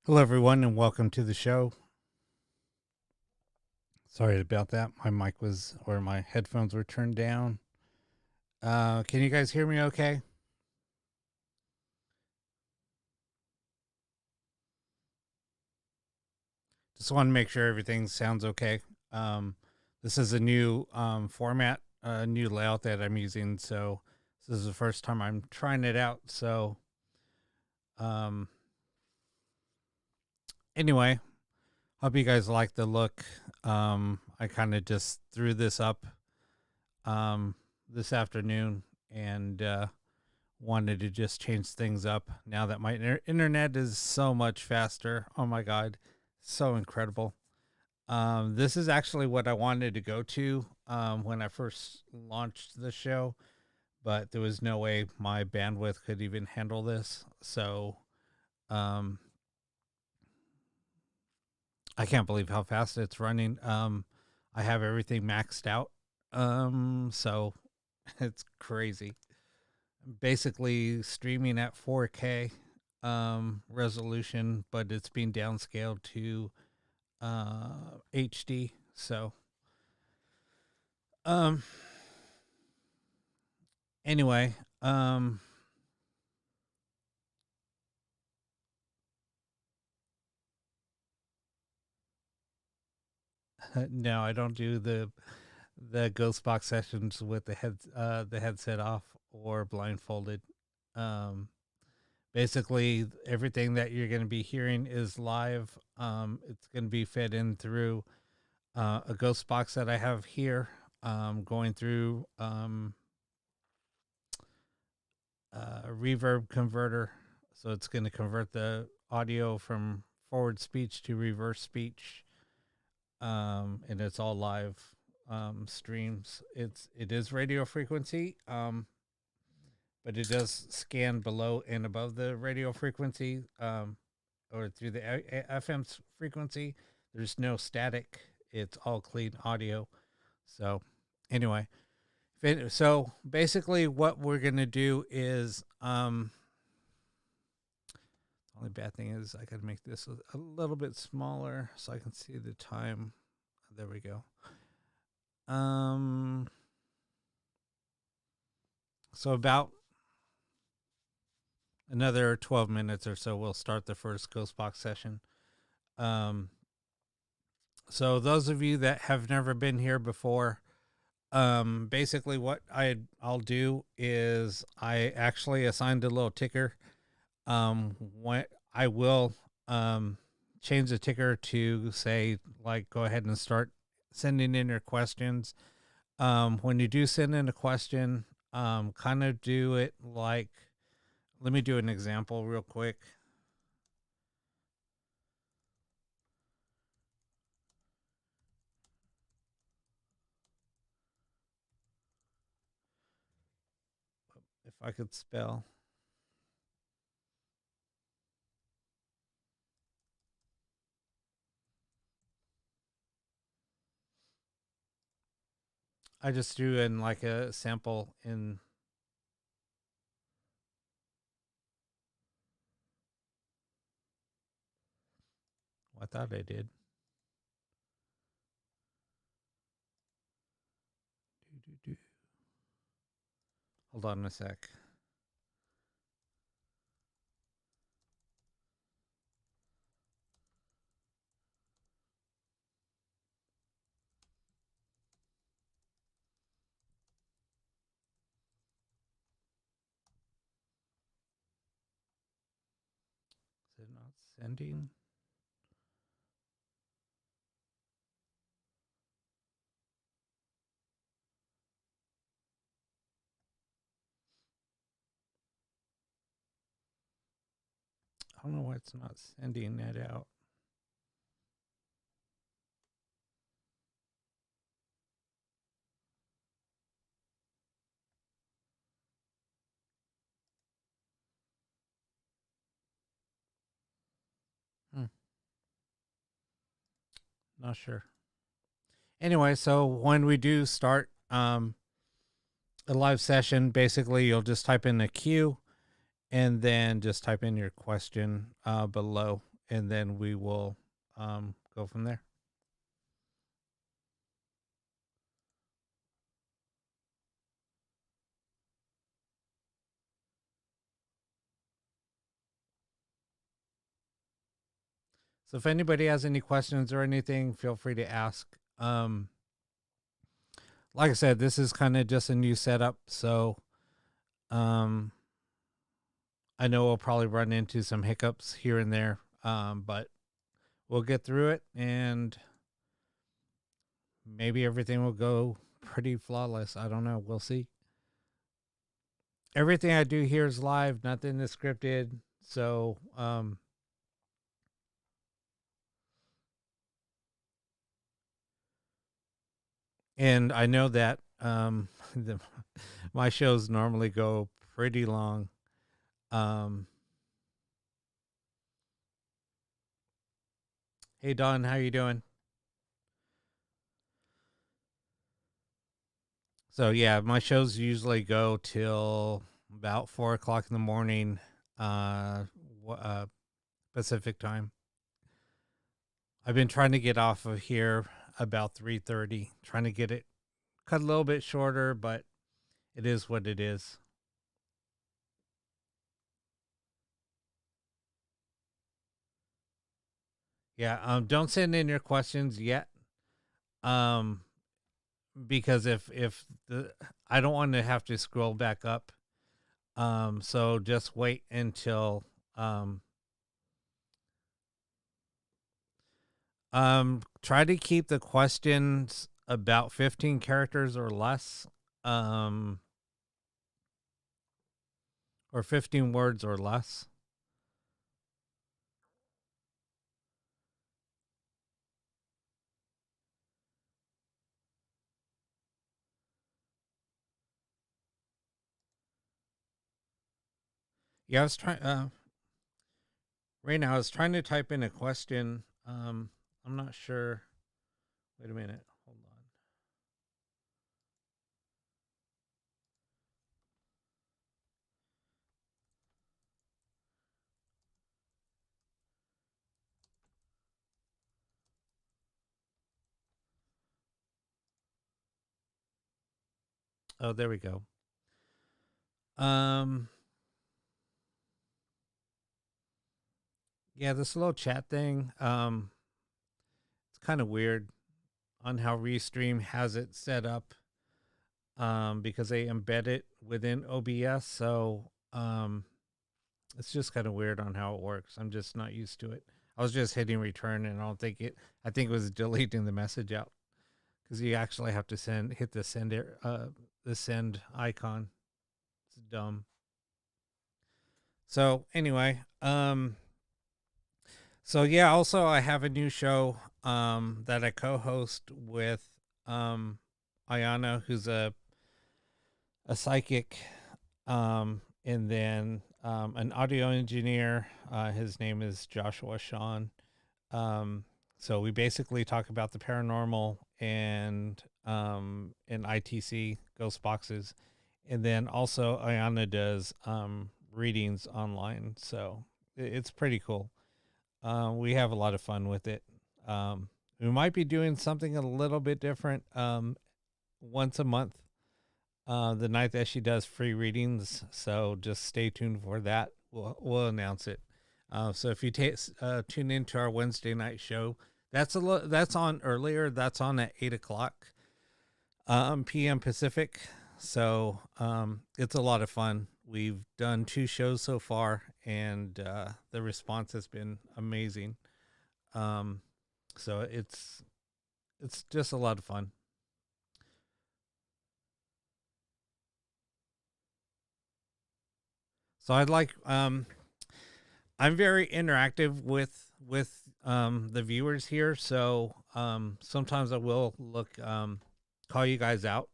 Hello, everyone, and welcome to the show. Sorry about that. My mic was, or my headphones were turned down. Can you guys hear me okay? Just want to make sure everything sounds okay. Um, this is a new format, a new layout that I'm using. So, this is the first time I'm trying it out. So, um, anyway, hope you guys like the look. I kind of just threw this up um, this afternoon and wanted to just change things up now that my internet is so much faster. Oh my God, so incredible. This is actually what I wanted to go to when I first launched the show, but there was no way my bandwidth could even handle this. So um, I can't believe how fast it's running. I have everything maxed out. So it's crazy. Basically streaming at 4K resolution, but it's being downscaled to HD. So, um, anyway, no, I don't do the ghost box sessions with the headset off or blindfolded. Um, Basically, everything that you're going to be hearing is live. It's going to be fed in through a ghost box that I have here, going through a reverb converter. So it's going to convert the audio from forward speech to reverse speech, and it's all live streams. It is radio frequency, but it does scan below and above the radio frequency, or through the FM frequency. There's no static. It's all clean audio. So anyway, so basically, what we're gonna do is, the only bad thing is I gotta make this a little bit smaller so I can see the time. There we go. Um, so about another 12 minutes or so, we'll start the first Ghost Box session. Um, so those of you that have never been here before, basically what I'll do is I actually assigned a little ticker. When I will change the ticker to say, like, go ahead and start sending in your questions. When you do send in a question, kind of do it like, let me do an example real quick. If I could spell. I just threw in like a sample in. I thought I did. Hold on a sec. Is it not sending? I don't know why it's not sending that out. Hmm, not sure. Anyway, so when we do start a live session, basically you'll just type in a queue and then just type in your question below, and then we will go from there. So if anybody has any questions or anything, feel free to ask. Like I said, this is kind of just a new setup, so um, I know we'll probably run into some hiccups here and there, but we'll get through it, and maybe everything will go pretty flawless. I don't know. We'll see. Everything I do here is live. Nothing is scripted. So, and I know that my shows normally go pretty long. Hey Don, how you doing? So yeah, my shows usually go till about 4 o'clock in the morning, uh, Pacific time. I've been trying to get off of here about 3:30, trying to get it cut a little bit shorter, but it is what it is. Yeah, don't send in your questions yet. Um, because if the I don't want to have to scroll back up. So just wait until try to keep the questions about 15 characters or less. Um, or 15 words or less. Yeah, I was trying right now I was trying to type in a question. I'm not sure. Wait a minute. Hold on. Oh, there we go. Um yeah, this little chat thing, it's kind of weird on how Restream has it set up, because they embed it within OBS. So it's just kind of weird on how it works. I'm just not used to it. I was just hitting return, and I think it was deleting the message out because you actually have to hit the send icon. It's dumb. So anyway, so yeah. Also, I have a new show that I co-host with Ayanna, who's a psychic, and then an audio engineer. His name is Joshua Sean. So we basically talk about the paranormal and ITC ghost boxes, and then also Ayanna does readings online. So it's pretty cool. We have a lot of fun with it. We might be doing something a little bit different once a month, the night that she does free readings. So just stay tuned for that. We'll announce it. So if you tune into our Wednesday night show, that's that's on earlier. That's on at 8 o'clock p.m. Pacific. So it's a lot of fun. We've done 2 shows so far, and the response has been amazing. Um, so it's just a lot of fun. So I'd like I'm very interactive with the viewers here. So sometimes I will call you guys out.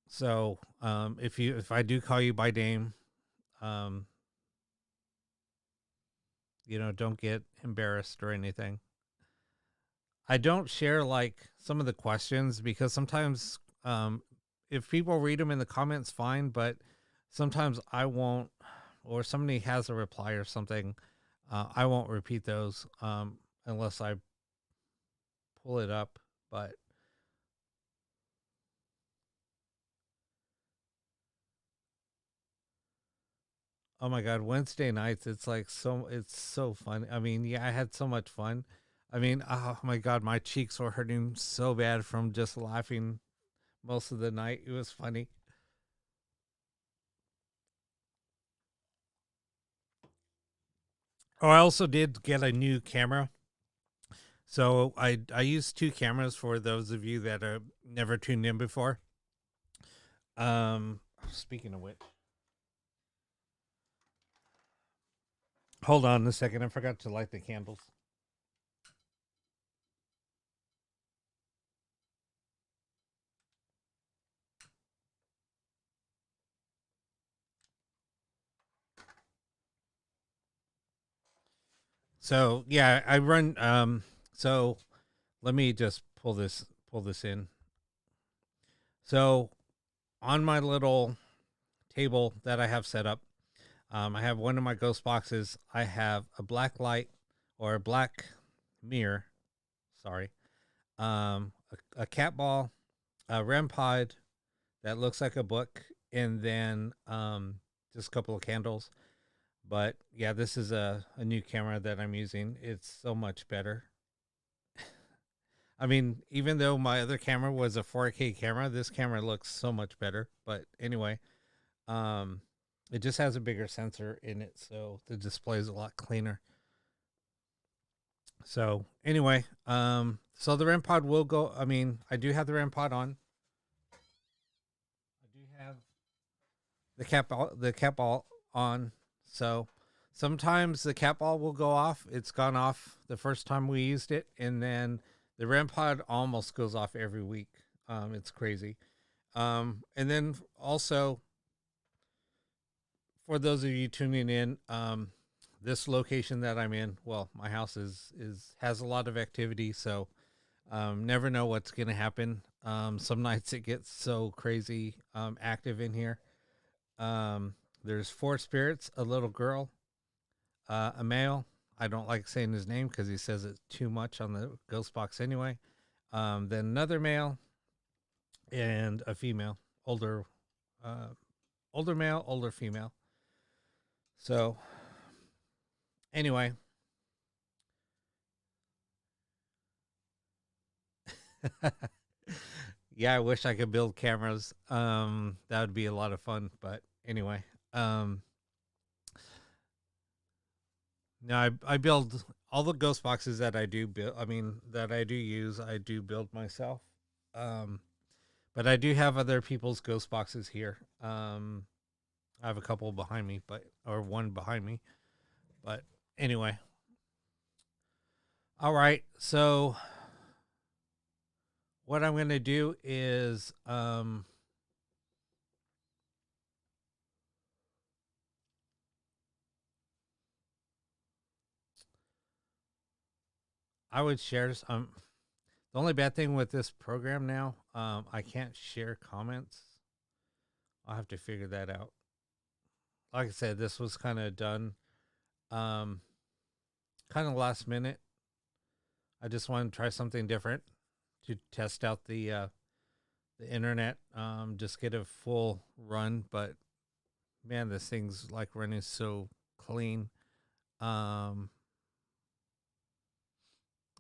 So if I do call you by name, um, don't get embarrassed or anything. I don't share like some of the questions because sometimes if people read them in the comments, fine, but sometimes I won't or somebody has a reply or something, I won't repeat those unless I pull it up. But oh my god, Wednesday nights, it's like it's so fun. I mean, yeah, I had so much fun. I mean, oh my god, my cheeks were hurting so bad from just laughing most of the night. It was funny. Oh, I also did get a new camera. So I used two cameras for those of you that are never tuned in before. Speaking of which, hold on a second. I forgot to light the candles. So yeah, I run. So let me just pull this in. So on my little table that I have set up, I have one of my ghost boxes. I have a black light or a black mirror. Sorry. A cat ball, a REM pod that looks like a book, and then just a couple of candles. But yeah, this is a new camera that I'm using. It's so much better. I mean, even though my other camera was a 4K camera, this camera looks so much better. But anyway, um, it just has a bigger sensor in it, so the display is a lot cleaner. So anyway, so the REM pod will go. I mean, I do have the REM pod on. I do have the cap ball on. So sometimes the cap ball will go off. It's gone off the first time we used it, and then the REM pod almost goes off every week. It's crazy. And then also for those of you tuning in, this location that I'm in, well, my house is has a lot of activity, so never know what's gonna happen. Some nights it gets so crazy active in here. Um, there's four spirits, a little girl, a male. I don't like saying his name because he says it too much on the ghost box anyway. Then another male and a female, older, uh, older male, older female. So anyway, yeah, I wish I could build cameras. That would be a lot of fun. But anyway, um, no, I build all the ghost boxes that I do build. I mean, that I do use, I do build myself. Um, but I do have other people's ghost boxes here. I have a couple behind me, but or one behind me. But anyway, all right. So what I'm gonna do is I would share some. The only bad thing with this program now, I can't share comments. I'll have to figure that out. Like I said, this was kind of done, um, kind of last minute. I just wanted to try something different to test out the internet, just get a full run. But man, this thing's like running so clean. Um,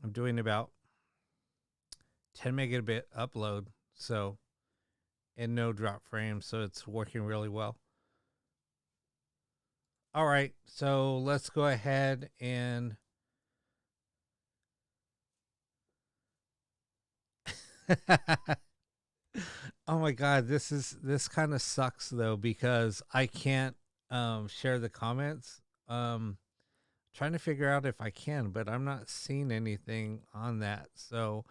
I'm doing about 10 megabit upload, so and no drop frames, so it's working really well. All right, so let's go ahead and oh my god, this kind of sucks though because I can't share the comments. Trying to figure out if I can, but I'm not seeing anything on that. So,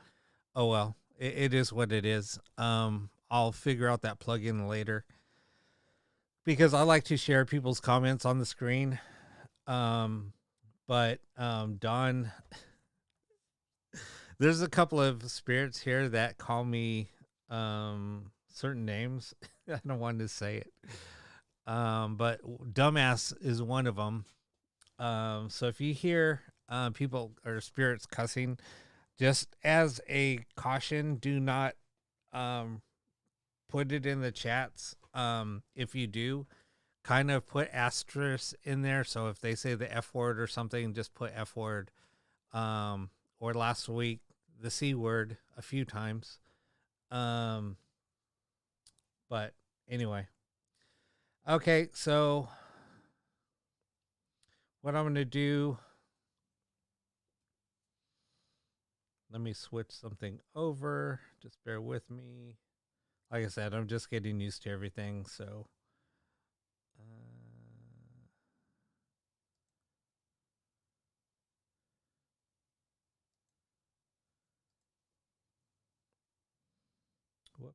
oh well, it is what it is. I'll figure out that plugin later because I like to share people's comments on the screen. Um, but Don, there's a couple of spirits here that call me certain names. I don't want to say it. But dumbass is one of them. So if you hear people or spirits cussing, just as a caution, do not put it in the chats. If you do, kind of put asterisks in there. So if they say the F word or something, just put F word. Or last week, the C word a few times. But anyway. Okay, so what I'm going to do, let me switch something over. Just bear with me. Like I said, I'm just getting used to everything, so. Whoop.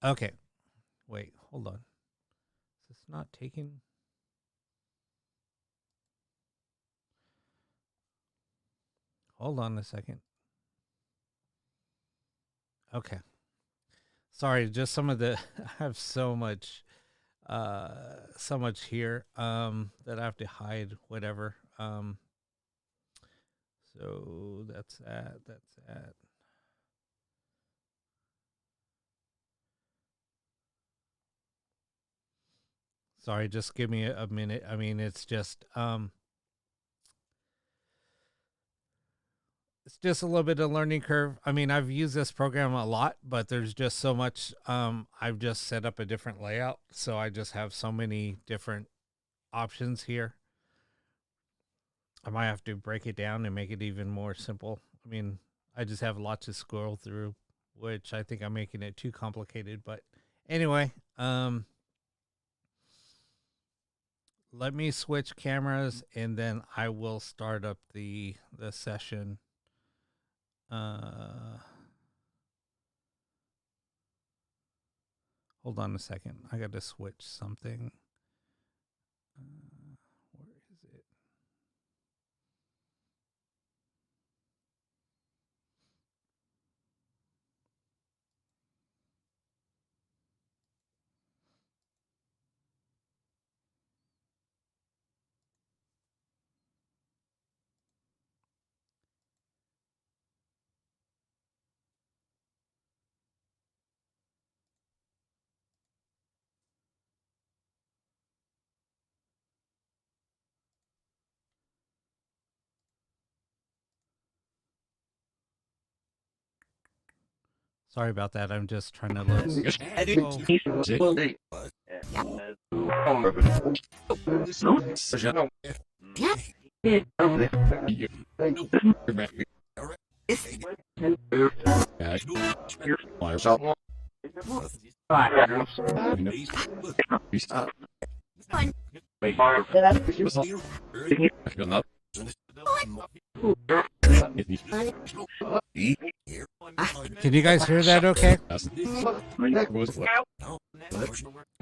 Okay. Wait, hold on. Is this not taking? Hold on a second. Okay. Sorry, just some of the I have so much here that I have to hide whatever. So that's that. Sorry, just give me a minute. I mean, it's just a little bit of learning curve. I mean, I've used this program a lot, but there's just so much. I've just set up a different layout, so I just have so many different options here. I might have to break it down and make it even more simple. I mean, I just have lots to scroll through, which I think I'm making it too complicated. But anyway, let me switch cameras and then I will start up the session. Hold on a second. I got to switch something. Where is it? Sorry about that. I'm just trying to look. Can you guys hear that okay?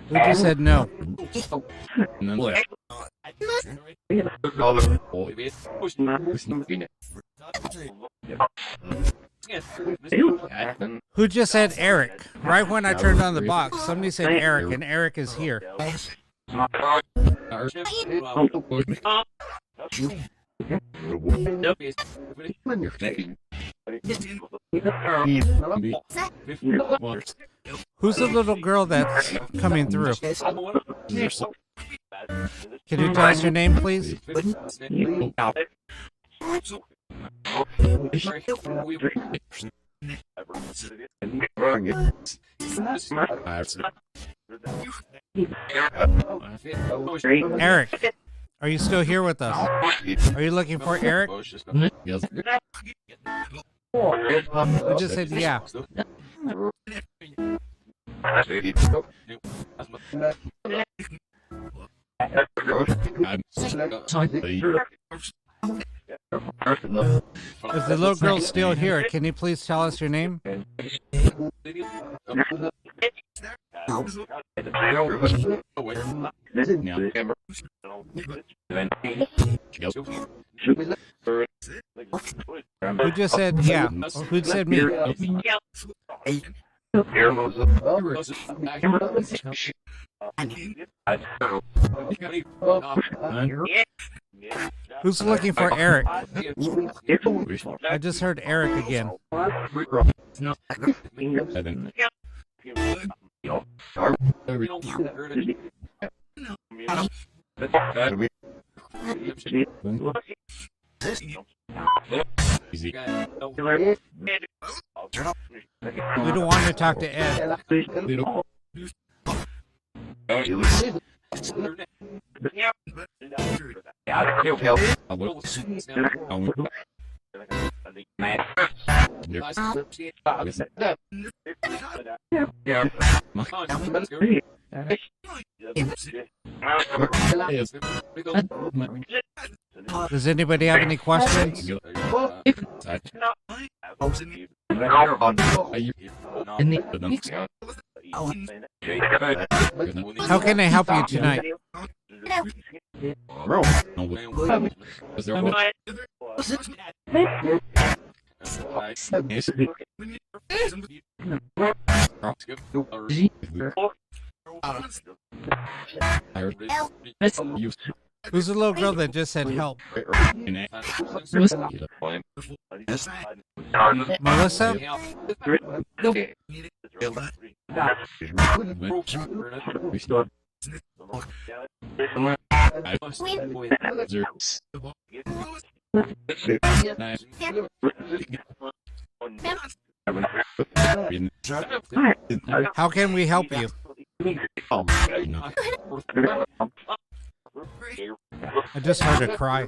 Who just said no? Who just said Eric? Right when I turned on the box, somebody said Eric, and Eric is here. Who's the little girl that's coming through? Can you tell us your name, please? Eric, are you still here with us? Are you looking for Eric? Yes. Who just said yeah? Is the little girl still here? Can you please tell us your name? Who just said yeah? Who said me? Who's looking for Eric? I just heard Eric again. We don't want to talk to Ed. Does anybody have any questions? How can I help you tonight? Who's the little girl that just said help? Melissa? How can we help you? I just heard a cry.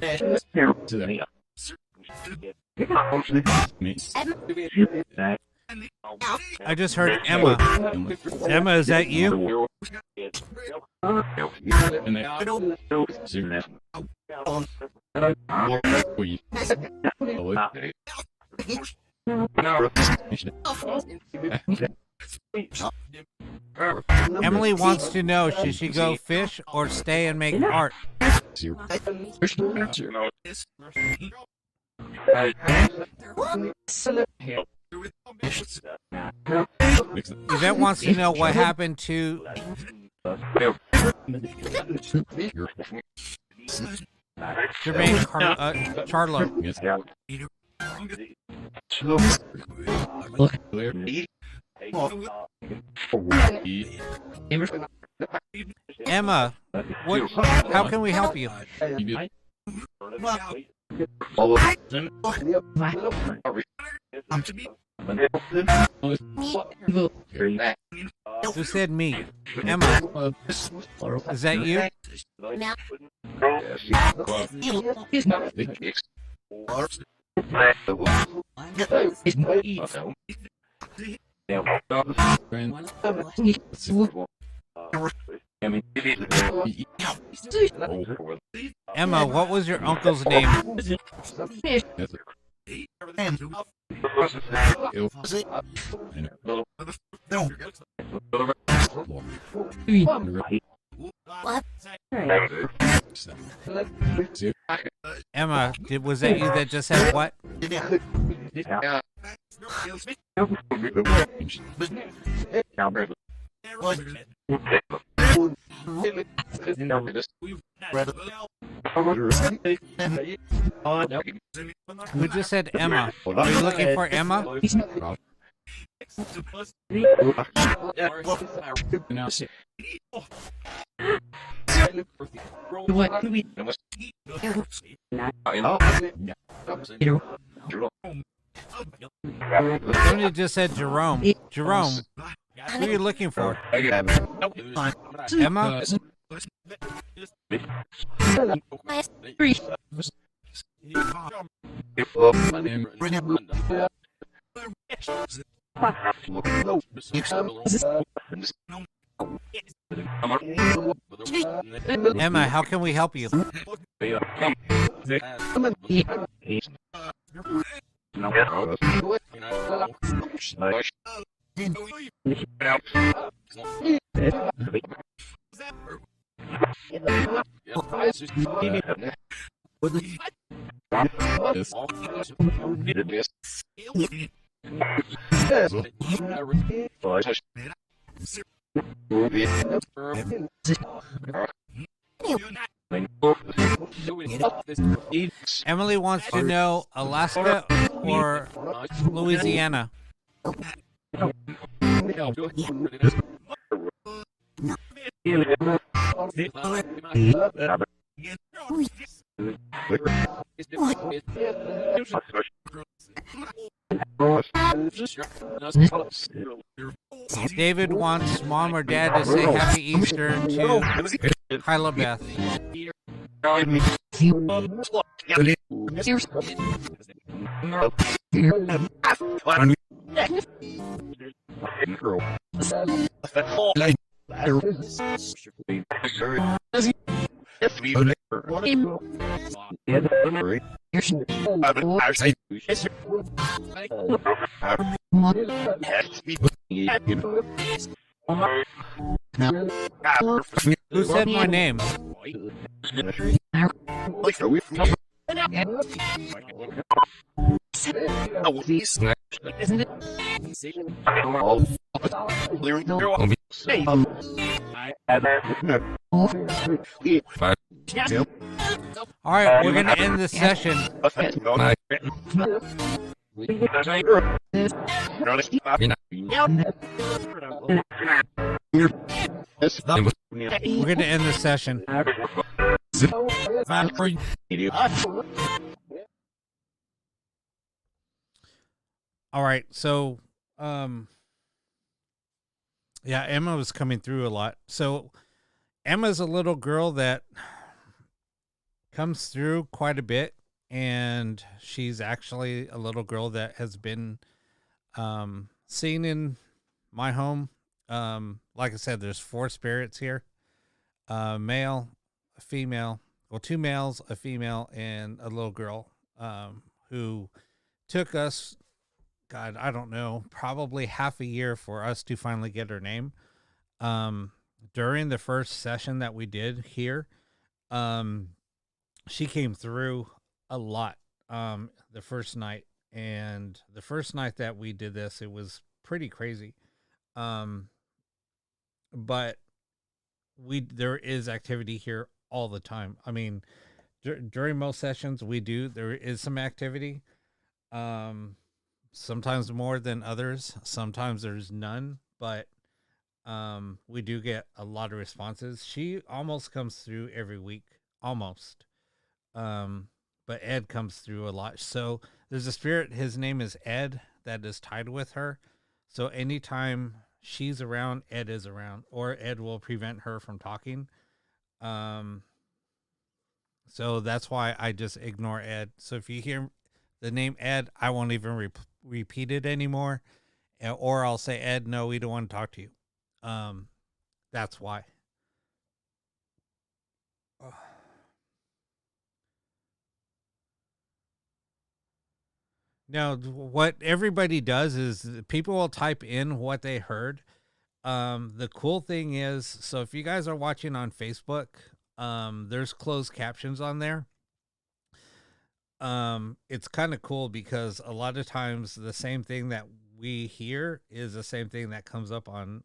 I just heard Emma. Emma, is that you? Emily wants to know, should she go fish or stay and make art? Yvette wants to know what happened to Jermaine Charlo. Emma, how can we help you? Who said me? Emma, is that you? Emma, what was your uncle's name? Emma, was that you that just said what? Who just said Emma? Are you looking for Emma? Somebody just said Jerome. Jerome, who are you looking for? Emma? Emma, how can we help you? Emily wants to know Alaska or Louisiana. David wants mom or dad to say Happy Easter to Kyla Beth. Who said my name? All right, we're gonna end this session. We're gonna end the session. All right, so yeah, Emma was coming through a lot. So Emma's a little girl that comes through quite a bit, and she's actually a little girl that has been seen in my home. Like I said, there's 4 spirits here, male, a female, well, 2 males, a female, and a little girl who took us, God, I don't know, probably half a year for us to finally get her name. During the first session that we did here, she came through a lot the first night. And the first night that we did this, it was pretty crazy. But there is activity here all the time. I mean, during most sessions there is some activity. Sometimes more than others. Sometimes there's none, but we do get a lot of responses. She almost comes through every week, almost. But Ed comes through a lot. So there's a spirit, his name is Ed, that is tied with her. So anytime she's around, Ed is around, or Ed will prevent her from talking. So that's why I just ignore Ed. So if you hear the name Ed, I won't even repeat it anymore. Or I'll say, Ed, no, we don't want to talk to you. That's why. Now, what everybody does is people will type in what they heard. The cool thing is, so if you guys are watching on Facebook, there's closed captions on there. It's kind of cool because a lot of times the same thing that we hear is the same thing that comes up on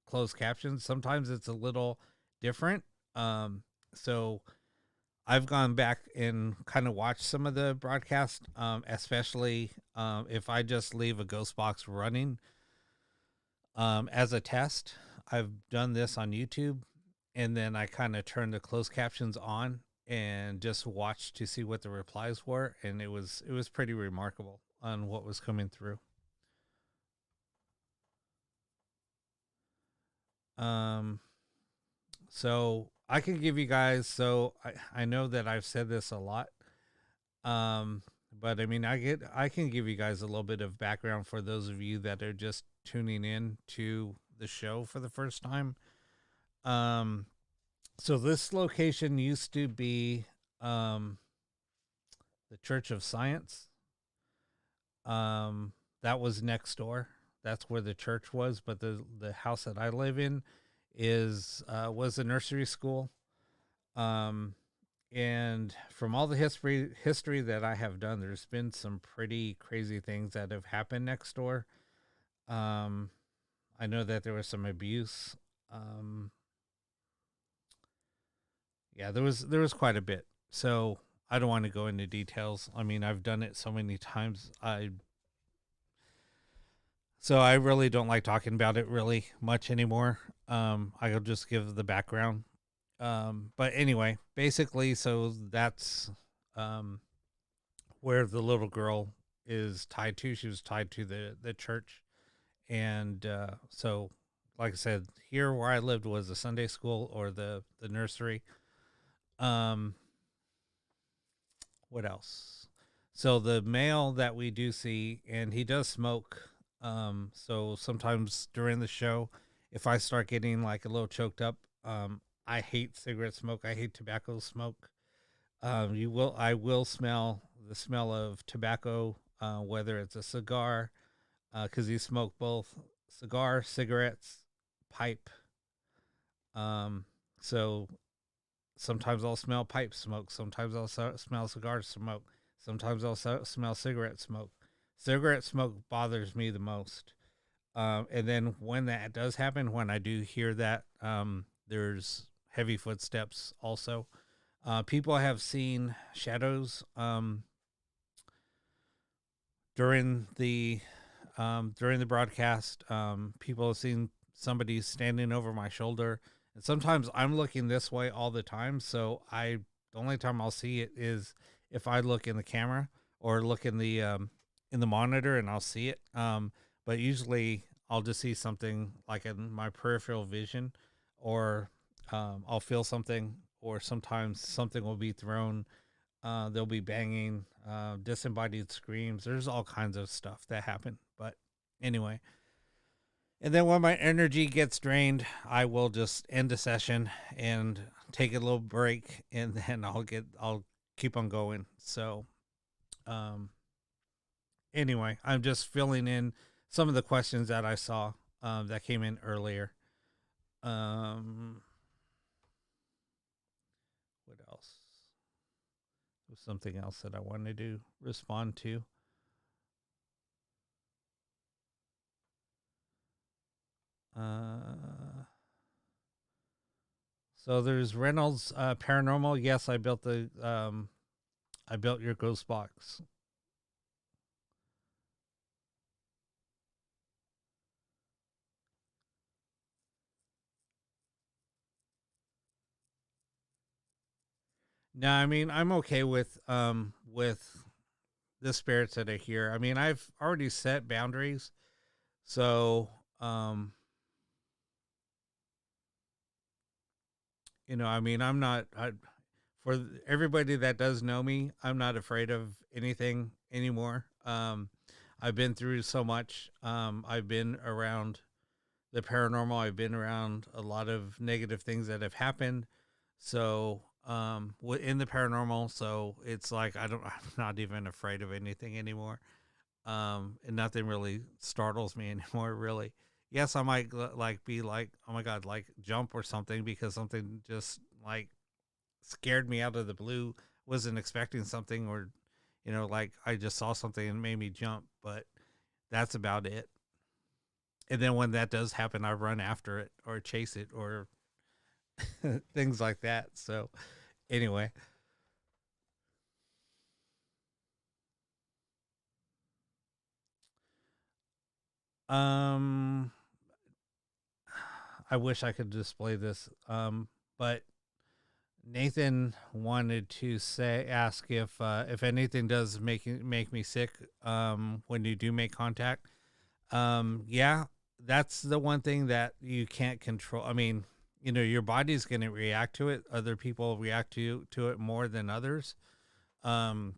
closed captions. Sometimes it's a little different. So I've gone back and kind of watched some of the broadcast, especially if I just leave a ghost box running as a test. I've done this on YouTube, and then I kind of turned the closed captions on and just watched to see what the replies were, and it was pretty remarkable on what was coming through. So I can give you guys, so I know that I've said this a lot, but I mean, I can give you guys a little bit of background for those of you that are just tuning in to the show for the first time. So this location used to be the Church of Science. That was next door. That's where the church was, but the house that I live in was a nursery school. And from all the history that I have done, there's been some pretty crazy things that have happened next door. I know that there was some abuse Um, yeah, there was quite a bit. So I don't want to go into details. I mean, I've done it so many times. I really don't like talking about it really much anymore. I'll just give the background. But anyway, basically, so that's um, where the little girl is tied to. She was tied to the church, and so, like I said, here where I lived was the Sunday school or the nursery. Um, what else? So the male that we do see, and he does smoke. So sometimes during the show, if I start getting like a little choked up, I hate cigarette smoke. I hate tobacco smoke. I will smell the smell of tobacco, whether it's a cigar, because you smoke both cigar, cigarettes, pipe. Um, so sometimes I'll smell pipe smoke. Sometimes I'll smell cigar smoke. Sometimes I'll smell cigarette smoke. Cigarette smoke bothers me the most. And then when that does happen, when I do hear that, there's heavy footsteps also. People have seen shadows during the during the broadcast. People have seen somebody standing over my shoulder, and sometimes I'm looking this way all the time. So the only time I'll see it is if I look in the camera or look in the monitor, and I'll see it. But usually I'll just see something like in my peripheral vision, or I'll feel something, or sometimes something will be thrown. They'll be banging, disembodied screams. There's all kinds of stuff that happen. But anyway, and then when my energy gets drained, I will just end the session and take a little break, and then I'll keep on going. So, um, anyway, I'm just filling in some of the questions that I saw that came in earlier. Um, what else? There was something else that I wanted to respond to. Uh, so there's Reynolds Paranormal. Yes, I built your ghost box. No, I mean I'm okay with the spirits that are here. I mean I've already set boundaries, so I mean for everybody that does know me, I'm not afraid of anything anymore. I've been through so much. I've been around the paranormal. I've been around a lot of negative things that have happened. So, in the paranormal, so it's like I'm not even afraid of anything anymore. And nothing really startles me anymore, really. Yes, I might like be like, oh my god, like jump or something because something just like scared me out of the blue. Wasn't expecting something, or like I just saw something and made me jump, but that's about it. And then when that does happen, I run after it or chase it or things like that. So anyway, um, I wish I could display this, but Nathan wanted to ask if anything does make me sick when you do make contact. Yeah, that's the one thing that you can't control. I mean, your body's going to react to it. Other people react to it more than others. Um,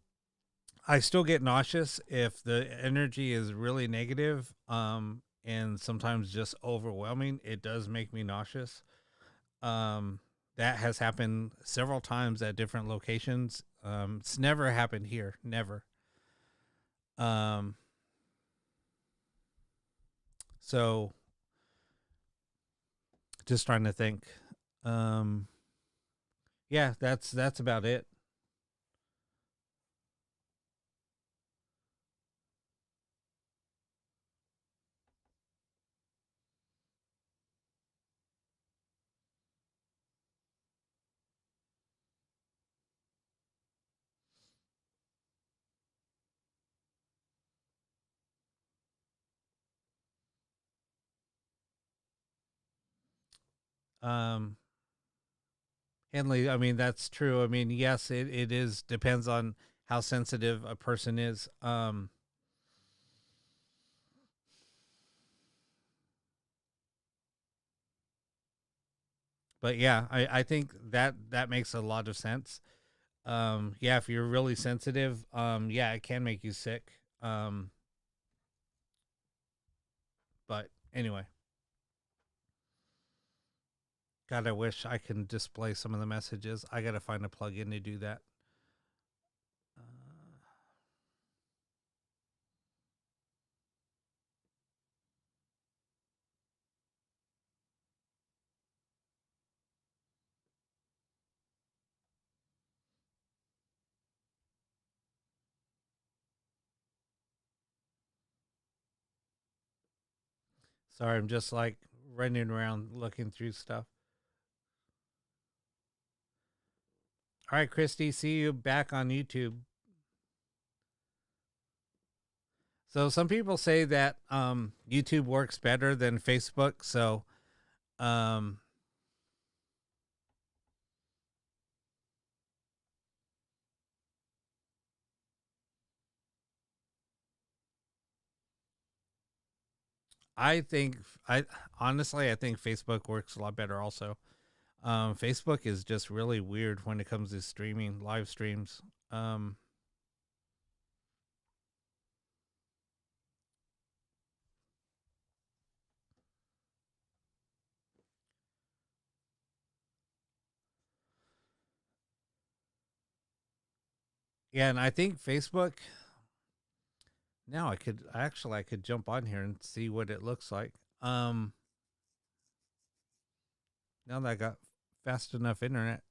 I still get nauseous if the energy is really negative, and sometimes just overwhelming. It does make me nauseous. Um, that has happened several times at different locations. It's never happened here, never. Um, so just trying to think. Um, yeah, that's about it. Um, Henley, I mean, that's true. I mean, yes, it is depends on how sensitive a person is. But yeah, I think that makes a lot of sense. Yeah, if you're really sensitive, yeah, it can make you sick. But anyway, God, I wish I can display some of the messages. I gotta find a plug-in to do that. Uh, Sorry, I'm just like running around looking through stuff. All right, Christy, see you back on YouTube. So some people say that YouTube works better than Facebook. So um, I think I honestly I think Facebook works a lot better. Also, Facebook is just really weird when it comes to streaming live streams. Um, yeah, and I think Facebook. Now I could jump on here and see what it looks like. Um, Now that I got fast enough internet.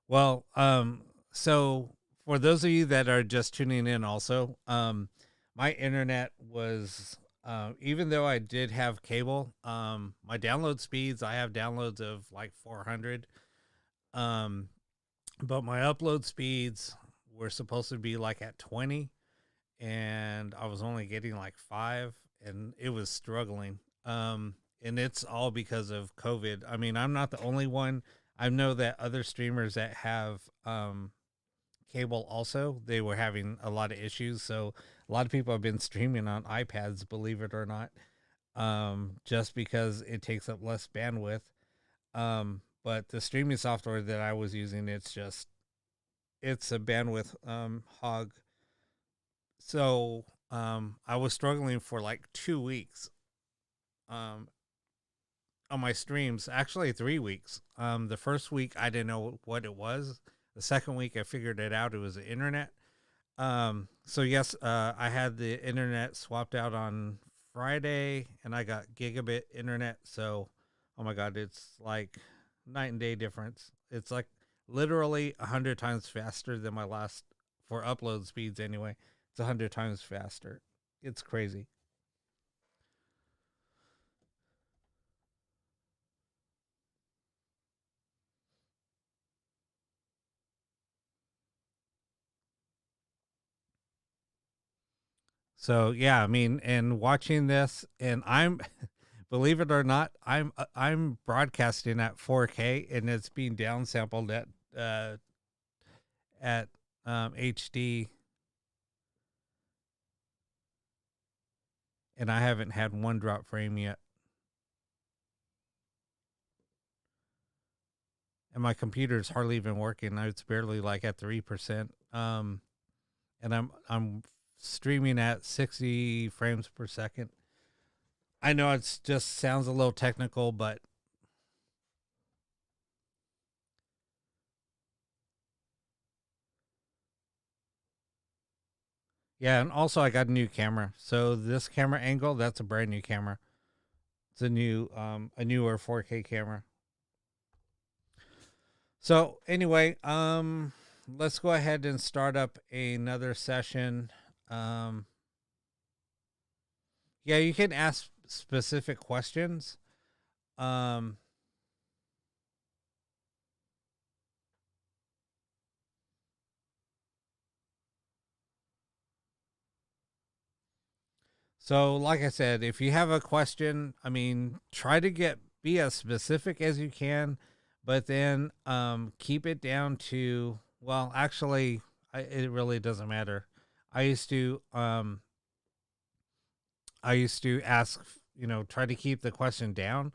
Well, so for those of you that are just tuning in, also, my internet was, even though I did have cable, my download speeds, I have downloads of like 400, um, but my upload speeds were supposed to be like at 20, and I was only getting like 5, and it was struggling. And it's all because of COVID. I mean, I'm not the only one. I know that other streamers that have cable also, they were having a lot of issues. So a lot of people have been streaming on iPads, believe it or not, just because it takes up less bandwidth. But the streaming software that I was using, it's a bandwidth hog. So I was struggling for like 2 weeks um, on my streams. Actually, 3 weeks. The first week I didn't know what it was. The second week I figured it out. It was the internet. So yes, I had the internet swapped out on Friday, and I got gigabit internet. So, oh my god, it's like night and day difference. It's like literally 100 times faster than my last for upload speeds. Anyway, it's 100 times faster. It's crazy. So yeah, I mean, and watching this, and I'm, believe it or not, I'm broadcasting at 4K, and it's being downsampled at HD, and I haven't had one drop frame yet, and my computer's hardly even working. It's barely like at 3%. And I'm streaming at 60 frames per second. I know it's just sounds a little technical, but yeah, and also I got a new camera. So this camera angle, that's a brand new camera. It's a newer 4K camera. So anyway, let's go ahead and start up another session. Um, yeah, you can ask specific questions. Um, So, like I said, if you have a question, I mean, try to be as specific as you can, but then keep it down to, well, actually, it really doesn't matter. I used to ask, try to keep the question down.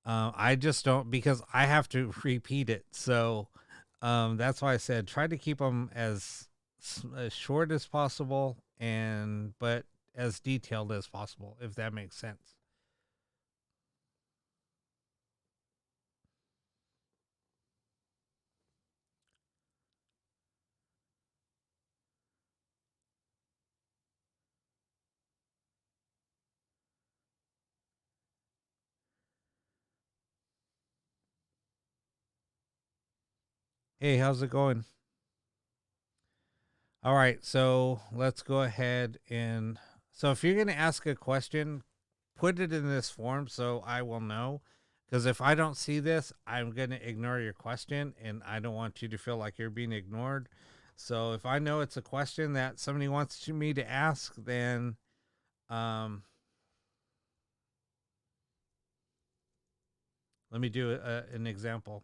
I just don't, because I have to repeat it. So that's why I said try to keep them as short as possible, but as detailed as possible, if that makes sense. Hey, how's it going? All right, so let's go ahead and so if you're going to ask a question, put it in this form so I will know. Because if I don't see this, I'm going to ignore your question, and I don't want you to feel like you're being ignored. So if I know it's a question that somebody wants me to ask, then let me do an example.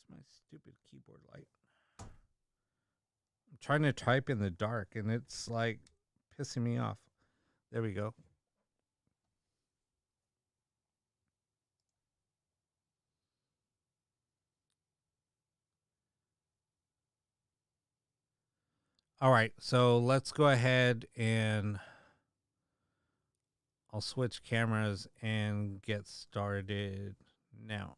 Where's my stupid keyboard light? I'm trying to type in the dark, and it's like pissing me off. There we go. All right, so let's go ahead and I'll switch cameras and get started now.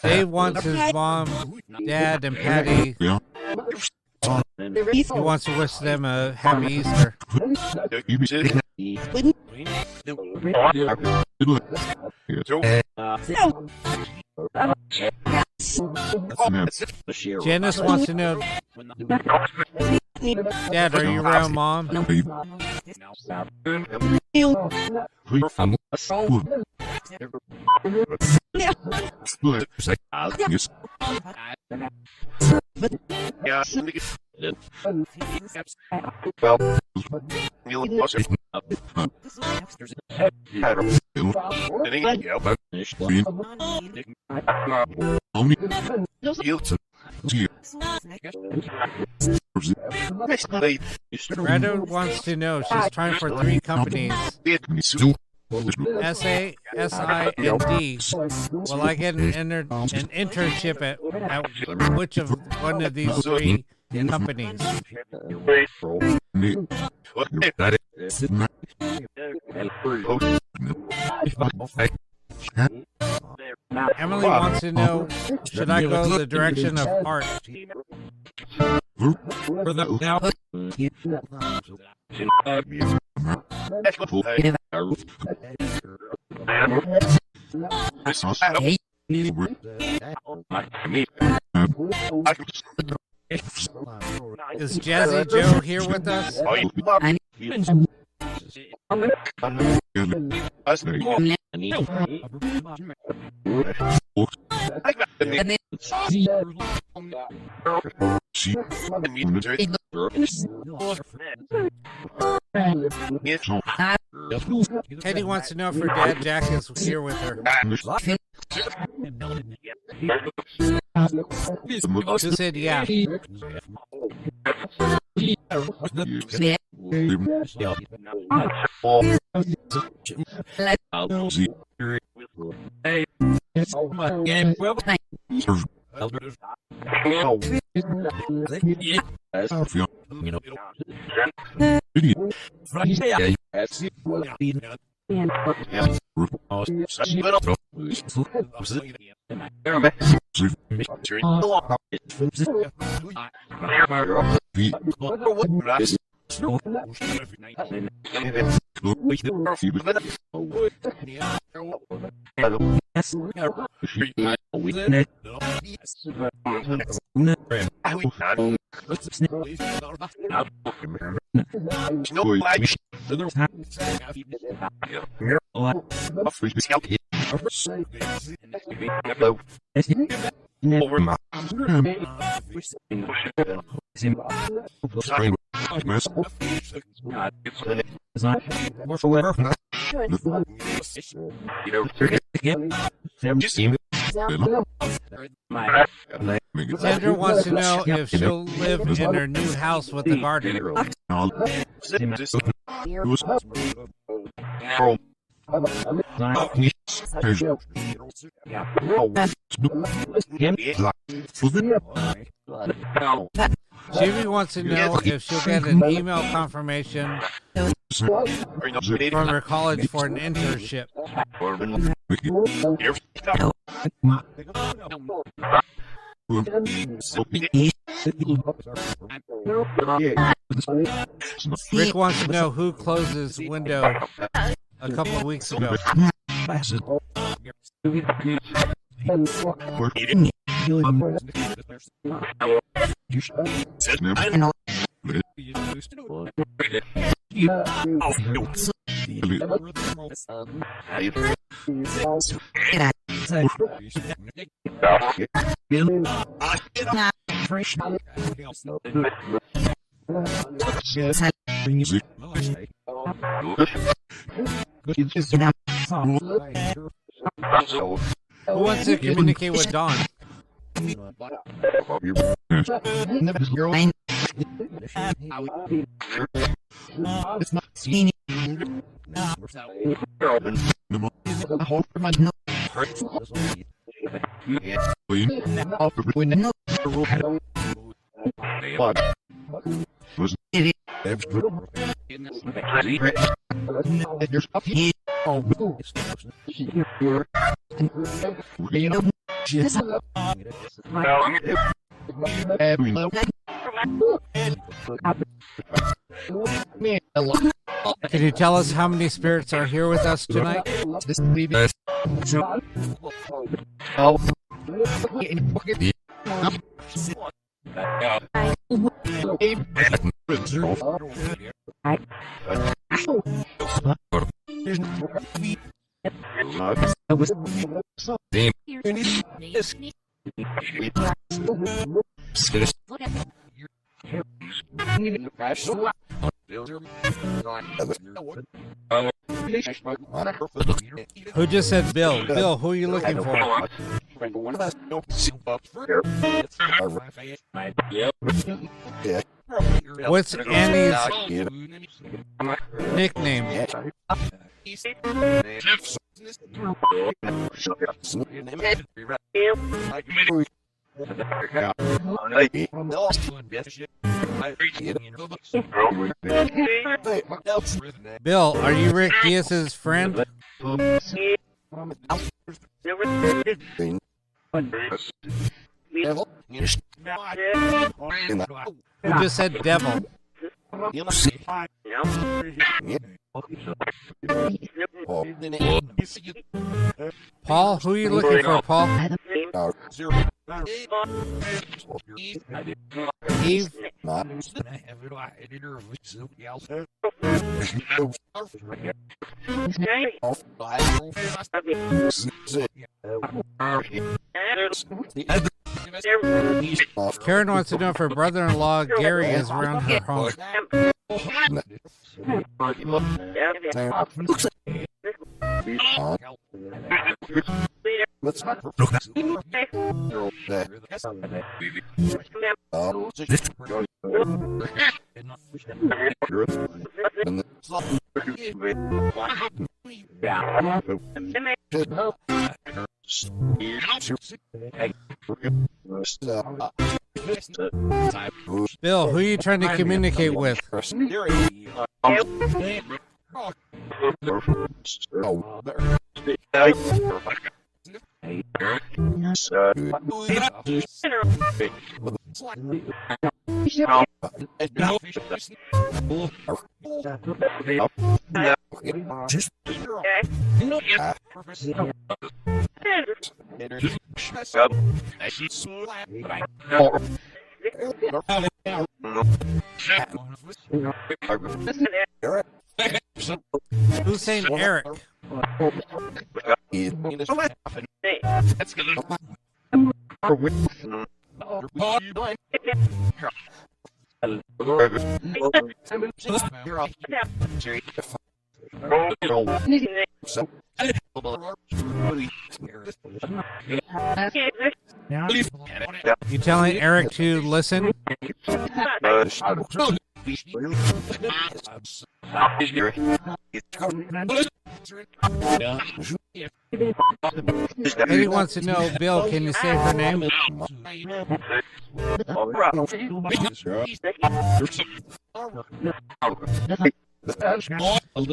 Dave wants his mom, dad, and Patty. He wants to wish them a happy Easter. Janice wants to know, Dad, are you around, Mom? Brenda wants to know, she's trying for 3 companies. S-A, S-I, and D. Will I get an internship at which of one of these 3 companies? Emily wants to know, should I go the direction of art? Is Jazzy Joe here with us? Katie wants to know if her dad Jack is here with her. Who said yeah? Sandra wants to know if she'll live in her new house with the garden. Jimmy wants to know if she'll get an email confirmation from her college for an internship. Rick wants to know who closed his window a couple of weeks ago. Who wants to communicate with Dawn? Can you tell us how many spirits are here with us tonight? Who just said Bill? Bill, who are you looking for? What's Annie's nickname? Bill, are you Rick Diaz's friend? Who just said devil? Paul, who are you looking for, Paul? Eve? Karen wants to know if her brother-in-law Gary is around her home. Bill, who are you trying to communicate with? Who's saying Eric? You telling Eric to listen? Eddie wants to know, Bill, can you say her name?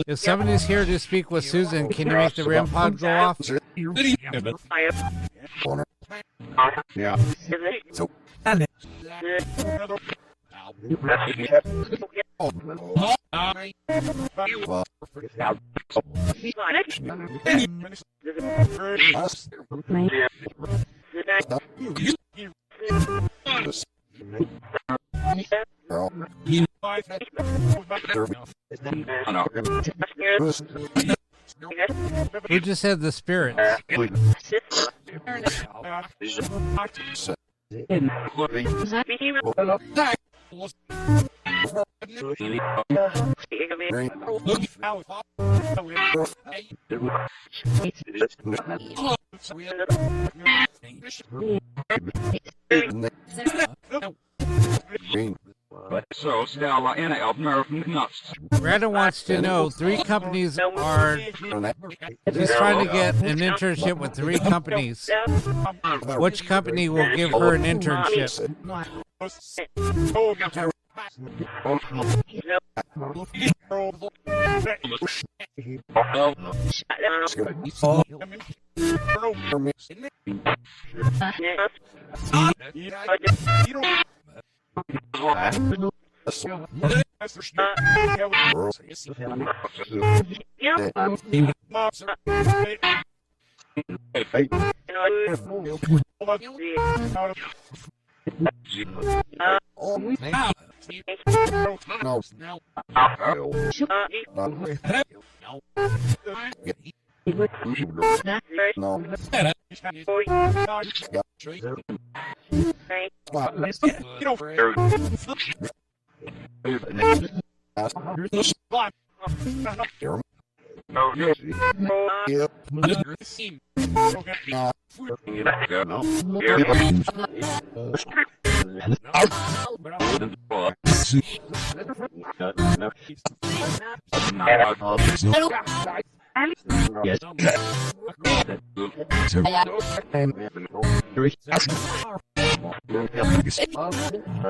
If somebody's here to speak with Susan, can you make the REM pod go off? Yeah. So. Who just said the spirits? So, Stella and American nuts. Brandon wants to know, 3 companies are... He's trying to get an internship with 3 companies. Which company will give her an internship?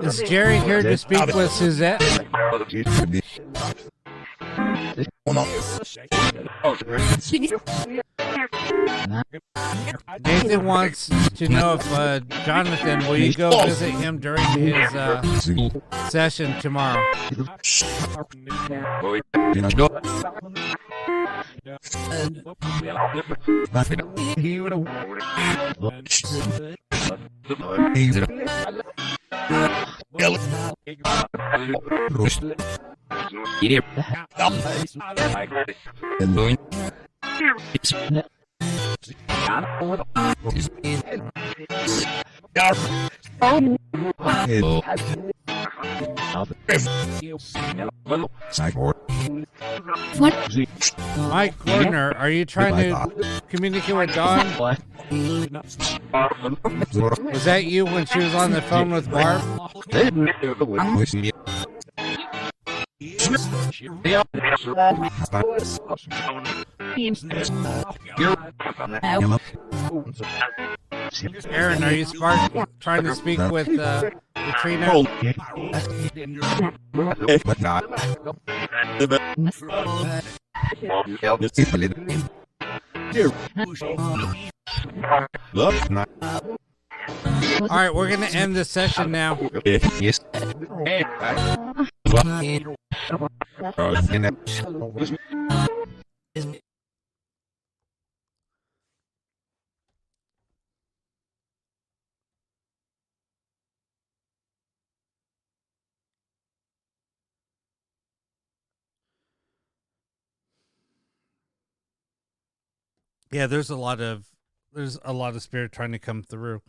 Is Jerry here to speak with Suzette? Nathan wants to know if Jonathan, will you go visit him during his session tomorrow? Cyborg. Mike Gordner, are you trying to communicate with Dawn? Was that you when she was on the phone with Barb? Aaron, are you trying to speak with Katrina? But not. Love not. All right, we're going to end this session now. Yes. Yeah, there's a lot of spirit trying to come through.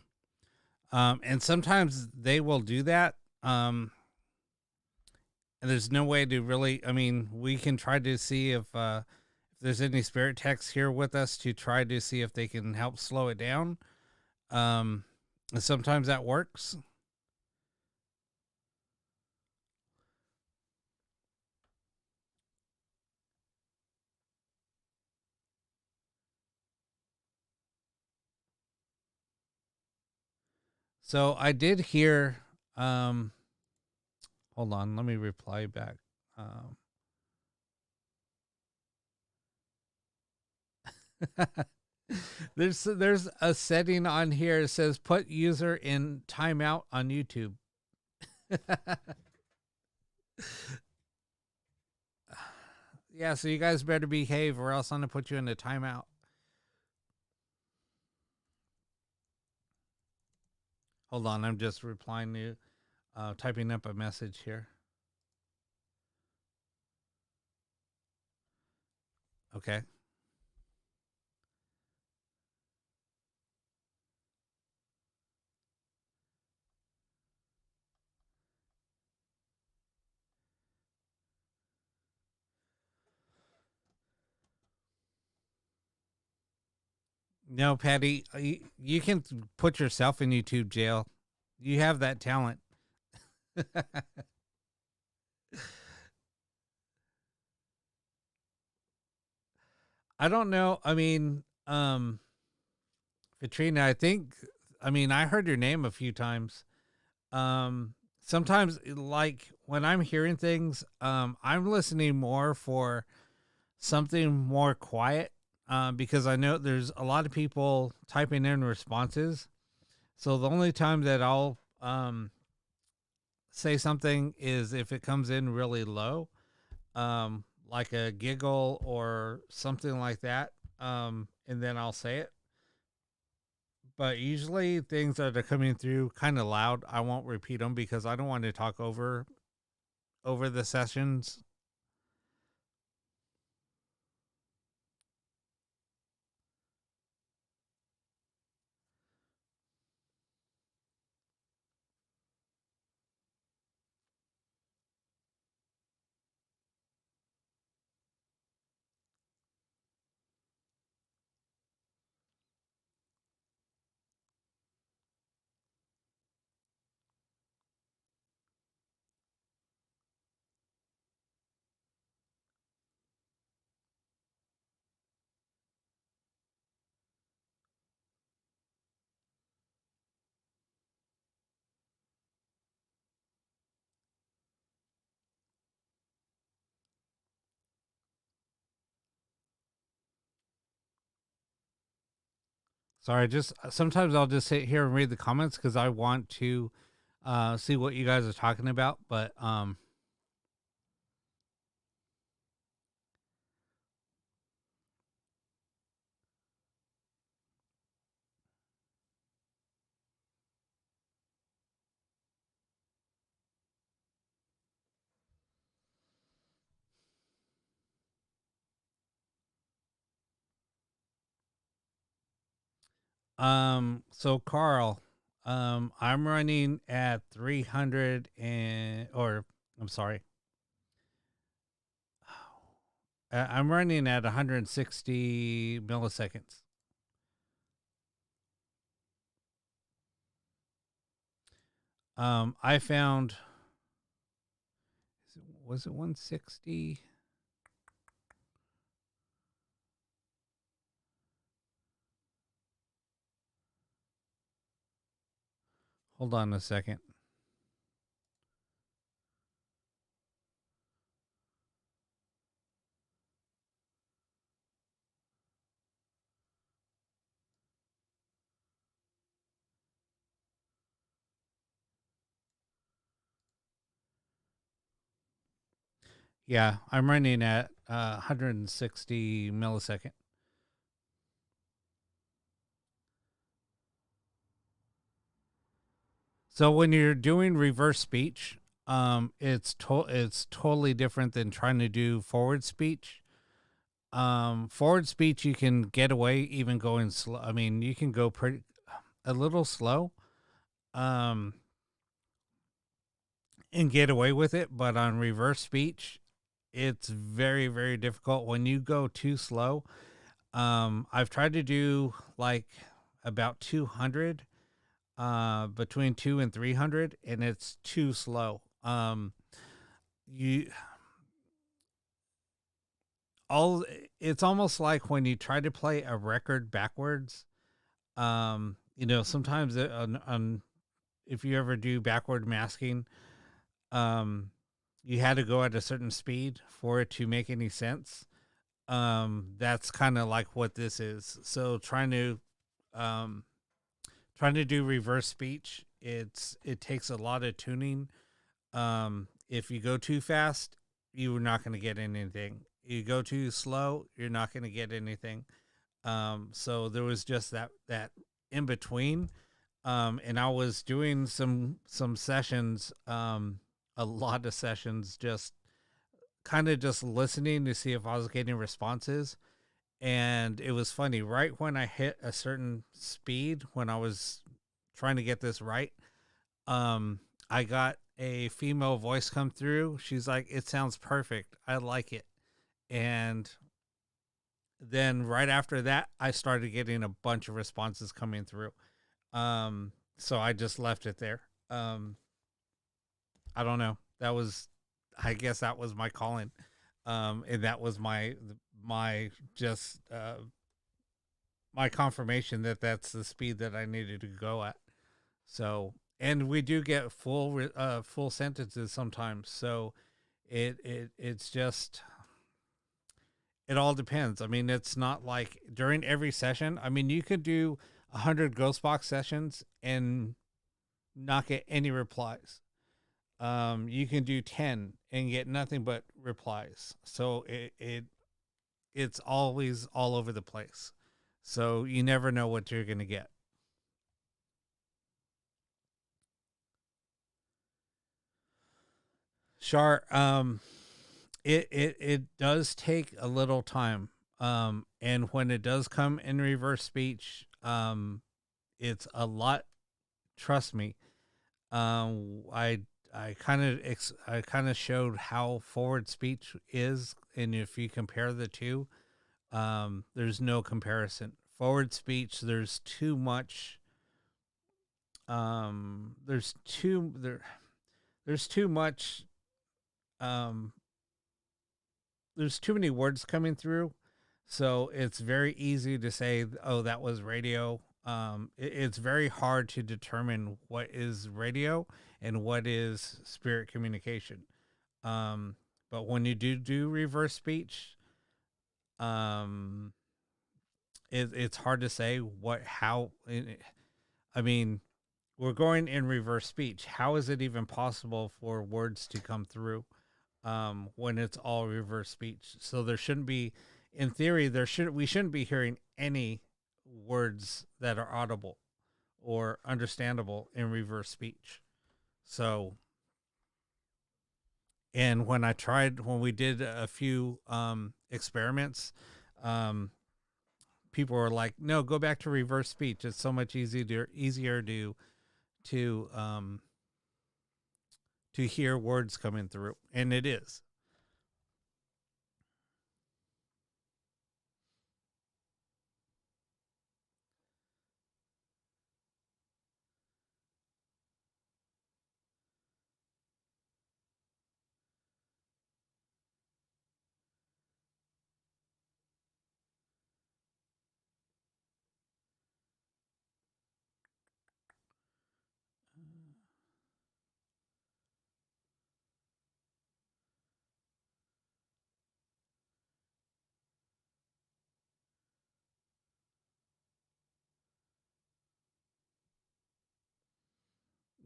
And sometimes they will do that. And there's no way to really, I mean, we can try to see if there's any spirit techs here with us to try to see if they can help slow it down. And sometimes that works. So I did hear, hold on, let me reply back. There's a setting on here that says put user in timeout on YouTube. Yeah, so you guys better behave or else I'm gonna put you in a timeout. Hold on, I'm just replying to typing up a message here. Okay. No, Patty, you can put yourself in YouTube jail. You have that talent. I don't know. I mean, Katrina, I mean, I heard your name a few times. Sometimes, like, when I'm hearing things, I'm listening more for something more quiet, because I know there's a lot of people typing in responses. So the only time that I'll say something is if it comes in really low, like a giggle or something like that, and then I'll say it. But usually things that are coming through kind of loud, I won't repeat them because I don't want to talk over the sessions. Sorry, just sometimes I'll just sit here and read the comments because I want to see what you guys are talking about. But so Carl, I'm running at 300 and, or I'm sorry, I'm running at 160 milliseconds. I found, was it 160? Hold on a second. Yeah, I'm running at 160 millisecond. So when you're doing reverse speech, it's totally different than trying to do forward speech. Forward speech you can get away even going slow. I mean, you can go pretty a little slow, um, and get away with it. But on reverse speech, it's very very difficult when you go too slow. I've tried to do like about 200, between 2 and 300, and it's too slow. You all It's almost like when you try to play a record backwards. Sometimes if you ever do backward masking, um, you had to go at a certain speed for it to make any sense. That's kind of like what this is. So um, trying to do reverse speech, it takes a lot of tuning. If you go too fast, you're not going to get anything. You go too slow, you're not going to get anything. So there was just that in between. And I was doing some sessions, a lot of sessions, just kind of just listening to see if I was getting responses. And it was funny, right when I hit a certain speed, when I was trying to get this right, I got a female voice come through. She's like, "It sounds perfect. I like it." And then right after that, I started getting a bunch of responses coming through. So I just left it there. Um, I don't know. I guess that was my calling. And that was my just my confirmation that that's the speed that I needed to go at. So, and we do get full sentences sometimes. So it's just, it all depends. I mean, it's not like during every session. I mean, you could do 100 ghost box sessions and not get any replies. You can do 10 and get nothing but replies. So it's always all over the place. So you never know what you're going to get. Sure. It does take a little time. And when it does come in reverse speech, it's a lot. Trust me. I I kind of showed how forward speech is, and if you compare the two, there's no comparison. Forward speech, there's too much. There's too there. There's too much. Um, there's too many words coming through, so it's very easy to say, "Oh, that was radio." It's very hard to determine what is radio and what is spirit communication. Um, but when you do reverse speech, um, it's hard to say how. I mean, we're going in reverse speech. How is it even possible for words to come through, when it's all reverse speech? So there shouldn't be, in theory, we shouldn't be hearing any words that are audible or understandable in reverse speech. So, and when we did a few experiments, um, people were like, "No, go back to reverse speech. It's so much easier to to hear words coming through, and it is.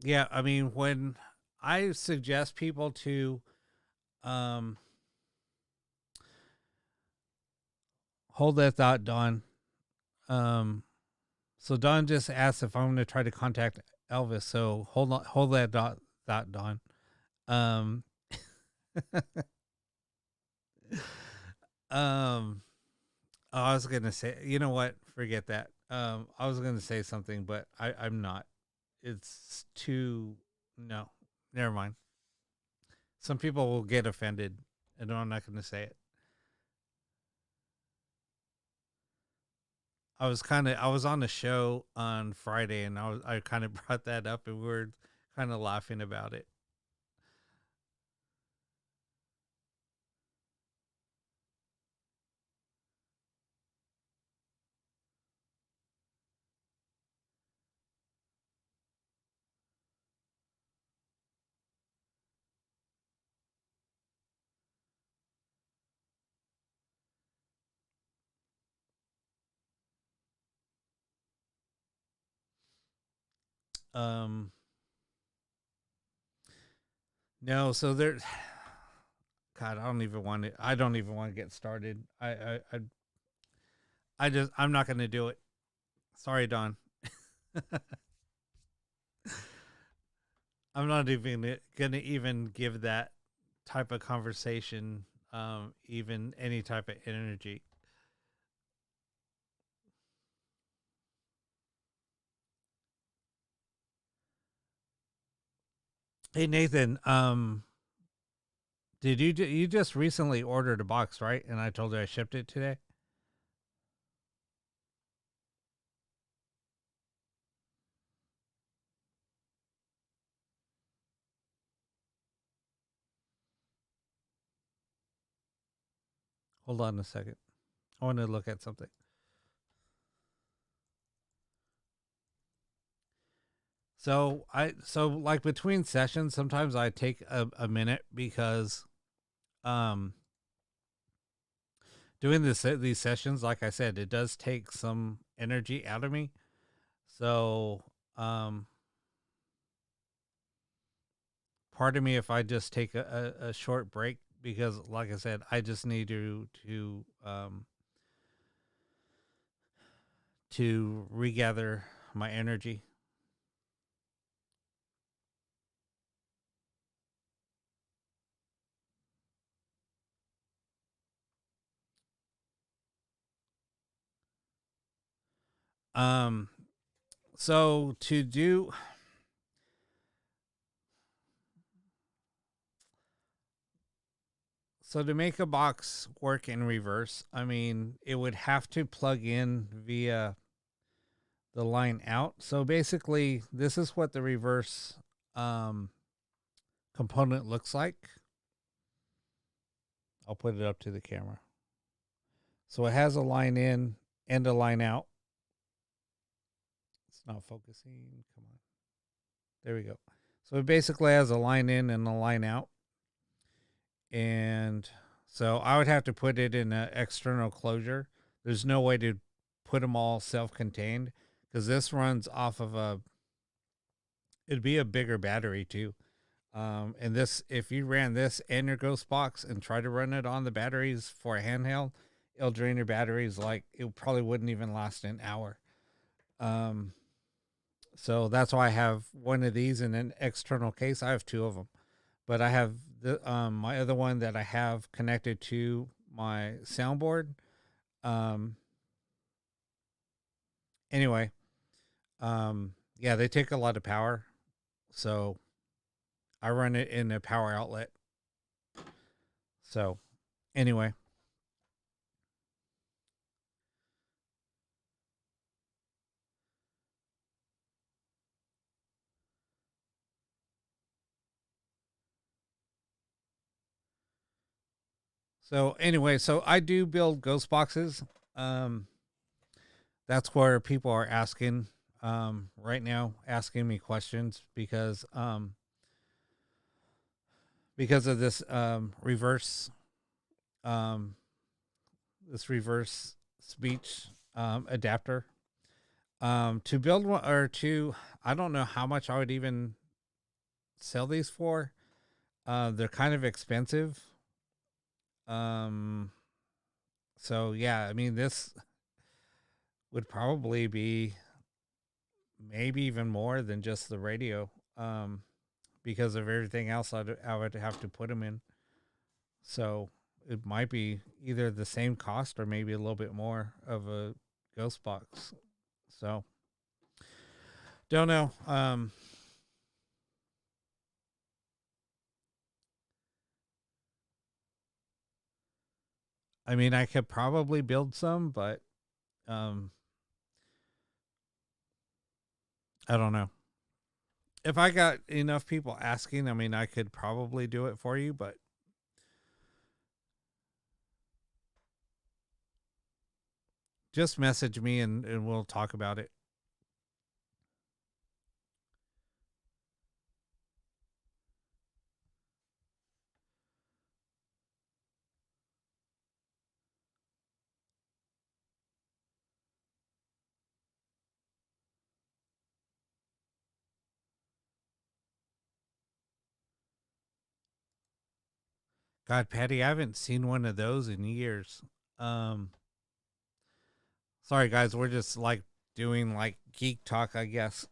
Yeah, I mean, when I suggest people to um, hold that thought, Don. Um, so Don just asked if I'm going to try to contact Elvis. So hold that thought, Don. Um, um, I was gonna say, you know what? Forget that. I was gonna say something, but I'm not. It's too no. Never mind. Some people will get offended, and I'm not gonna say it. I was on a show on Friday, and I kind of brought that up, and we were kind of laughing about it. Um, no, so there. God, I don't even want to. I don't even want to get started. I'm not gonna do it. Sorry, Don. I'm not even gonna even give that type of conversation even any type of energy. Hey Nathan, did you just recently ordered a box, right? And I told you I shipped it today. Hold on a second. I want to look at something. So like between sessions, sometimes I take a minute because um doing these sessions, like I said, it does take some energy out of me. So um pardon me if I just take a short break because, like I said, I just need to regather my energy. Um, so to do so to make a box work in reverse, I mean, it would have to plug in via the line out. So basically, this is what the reverse um, component looks like. I'll put it up to the camera. So it has a line in and a line out. It's not focusing. Come on. There we go. So it basically has a line in and a line out. And so I would have to put it in an external closure. There's no way to put them all self contained because this runs off of it'd be a bigger battery too. And this, if you ran this and your ghost box and try to run it on the batteries for a handheld, it'll drain your batteries like it probably wouldn't even last an hour. Um, so that's why I have one of these in an external case. I have two of them, but I have my other one that I have connected to my soundboard. Um, anyway, yeah, they take a lot of power. So I run it in a power outlet. So anyway, so I do build ghost boxes. Um, that's where people are asking right now, asking me questions because of this um, reverse speech adapter. To build one or to, I don't know how much I would even sell these for. They're kind of expensive. Um, so yeah, I mean, this would probably be maybe even more than just the radio, because of everything else I would have to put them in. So it might be either the same cost or maybe a little bit more of a ghost box. So don't know. I mean, I could probably build some, but um, I don't know. If I got enough people asking, I mean, I could probably do it for you, but just message me and we'll talk about it. God, Patty, I haven't seen one of those in years. Um, Sorry, guys, we're just like doing like geek talk, I guess.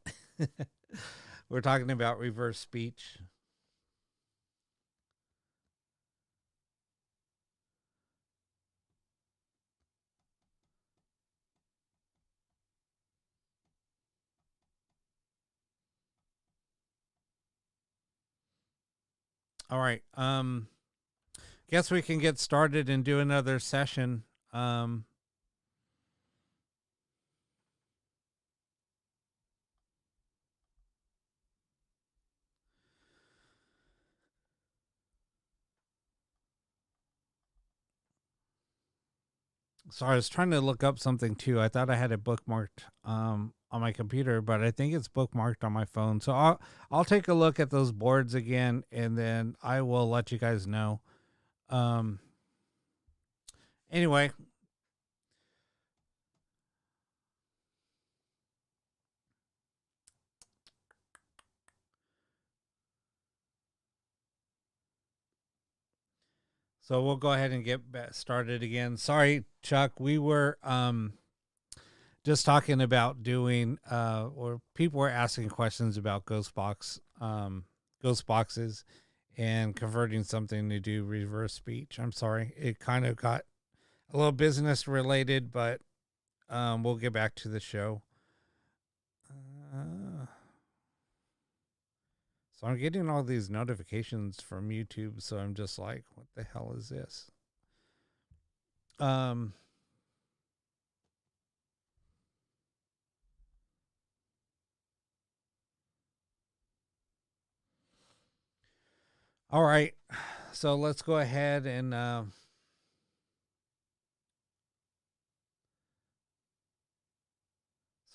We're talking about reverse speech. All right. Guess we can get started and do another session. Um, Sorry, I was trying to look up something too. I thought I had it bookmarked on my computer, but I think it's bookmarked on my phone. So I'll take a look at those boards again, and then I will let you guys know. Um, anyway, so we'll go ahead and get started again. Sorry, Chuck. We were just talking about doing or people were asking questions about ghost boxes and converting something to do reverse speech. I'm sorry. It kind of got a little business related, but we'll get back to the show. Uh, so I'm getting all these notifications from YouTube, so I'm just like, what the hell is this? Um all right. So let's go ahead and so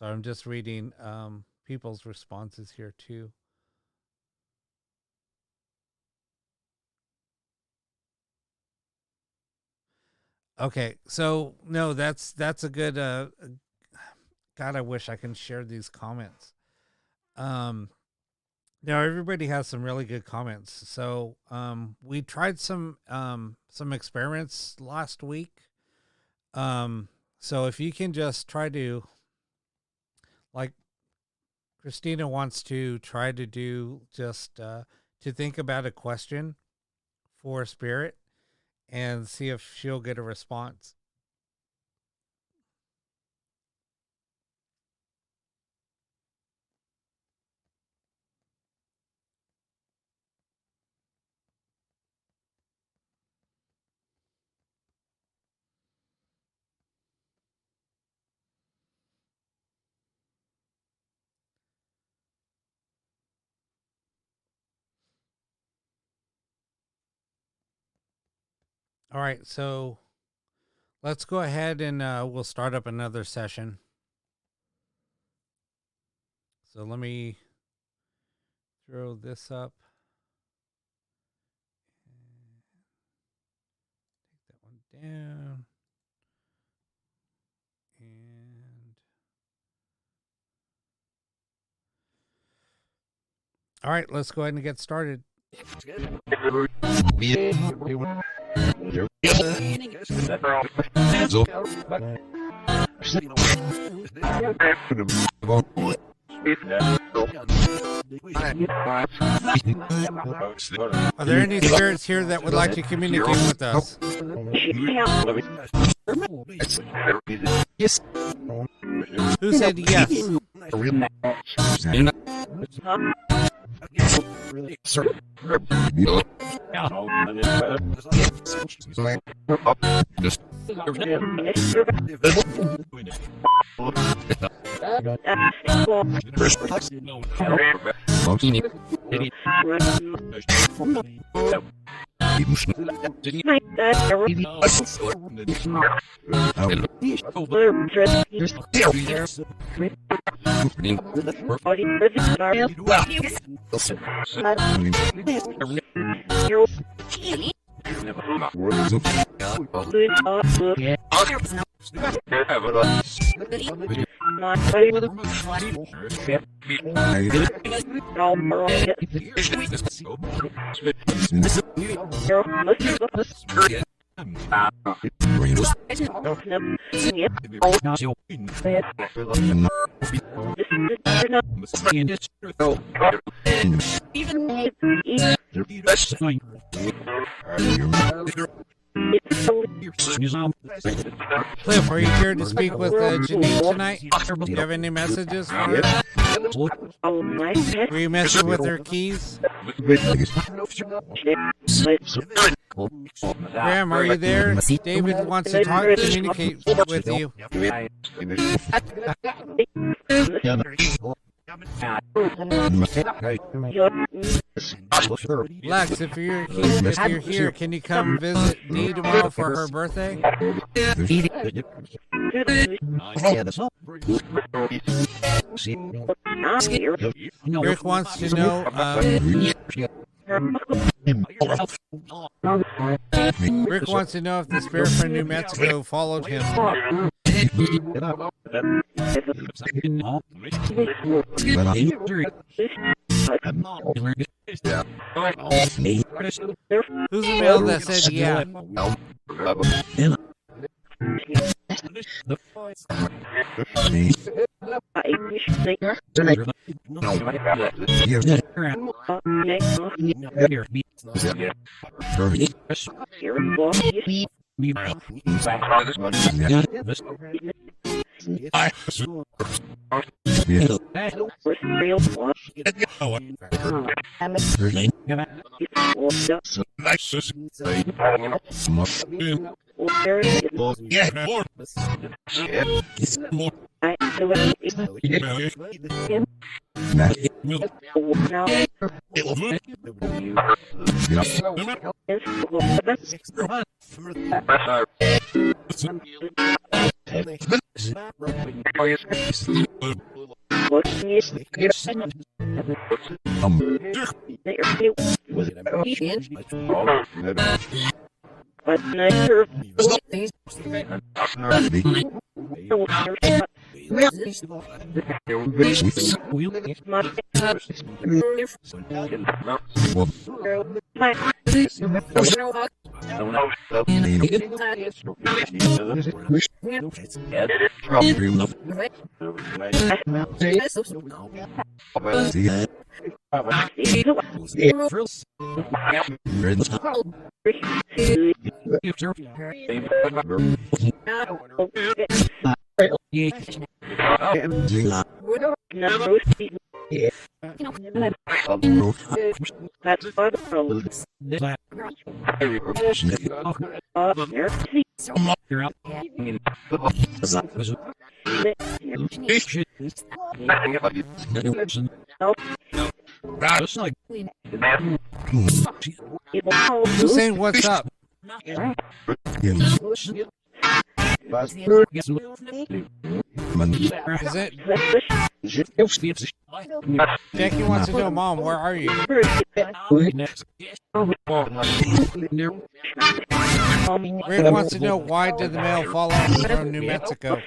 I'm just reading people's responses here too. Okay, so no, that's a good. God, I wish I can share these comments. Um, Now everybody has some really good comments. So we tried some experiments last week. Um, so if you can just try to, like, Christina wants to try to do just to think about a question for spirit and see if she'll get a response. All right, so let's go ahead and we'll start up another session. So let me throw this up. Take that one down. And all right, let's go ahead and get started. Are there any spirits here that would like to communicate with us? Yes. Who said yes? Cliff, are you here to speak with Janine tonight? Do you have any messages for her? Were you messing with her keys? Graham, are you there? David wants to communicate with you. Lex, if you're here, can you come visit Dee tomorrow for her birthday? Rick wants to know. Rick wants to know if the spirit from New Mexico followed him. Who's the male that said yeah? Who's saying what's up? Is it? Jackie wants to know, Mom, where are you? Rick wants to know, why did the mail fall off from New Mexico?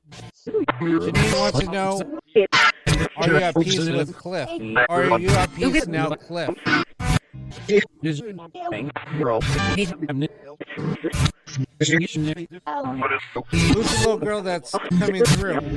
Janine wants to know, are you at peace with Cliff? Or are you at peace now, Cliff? Who's the little girl that's coming through?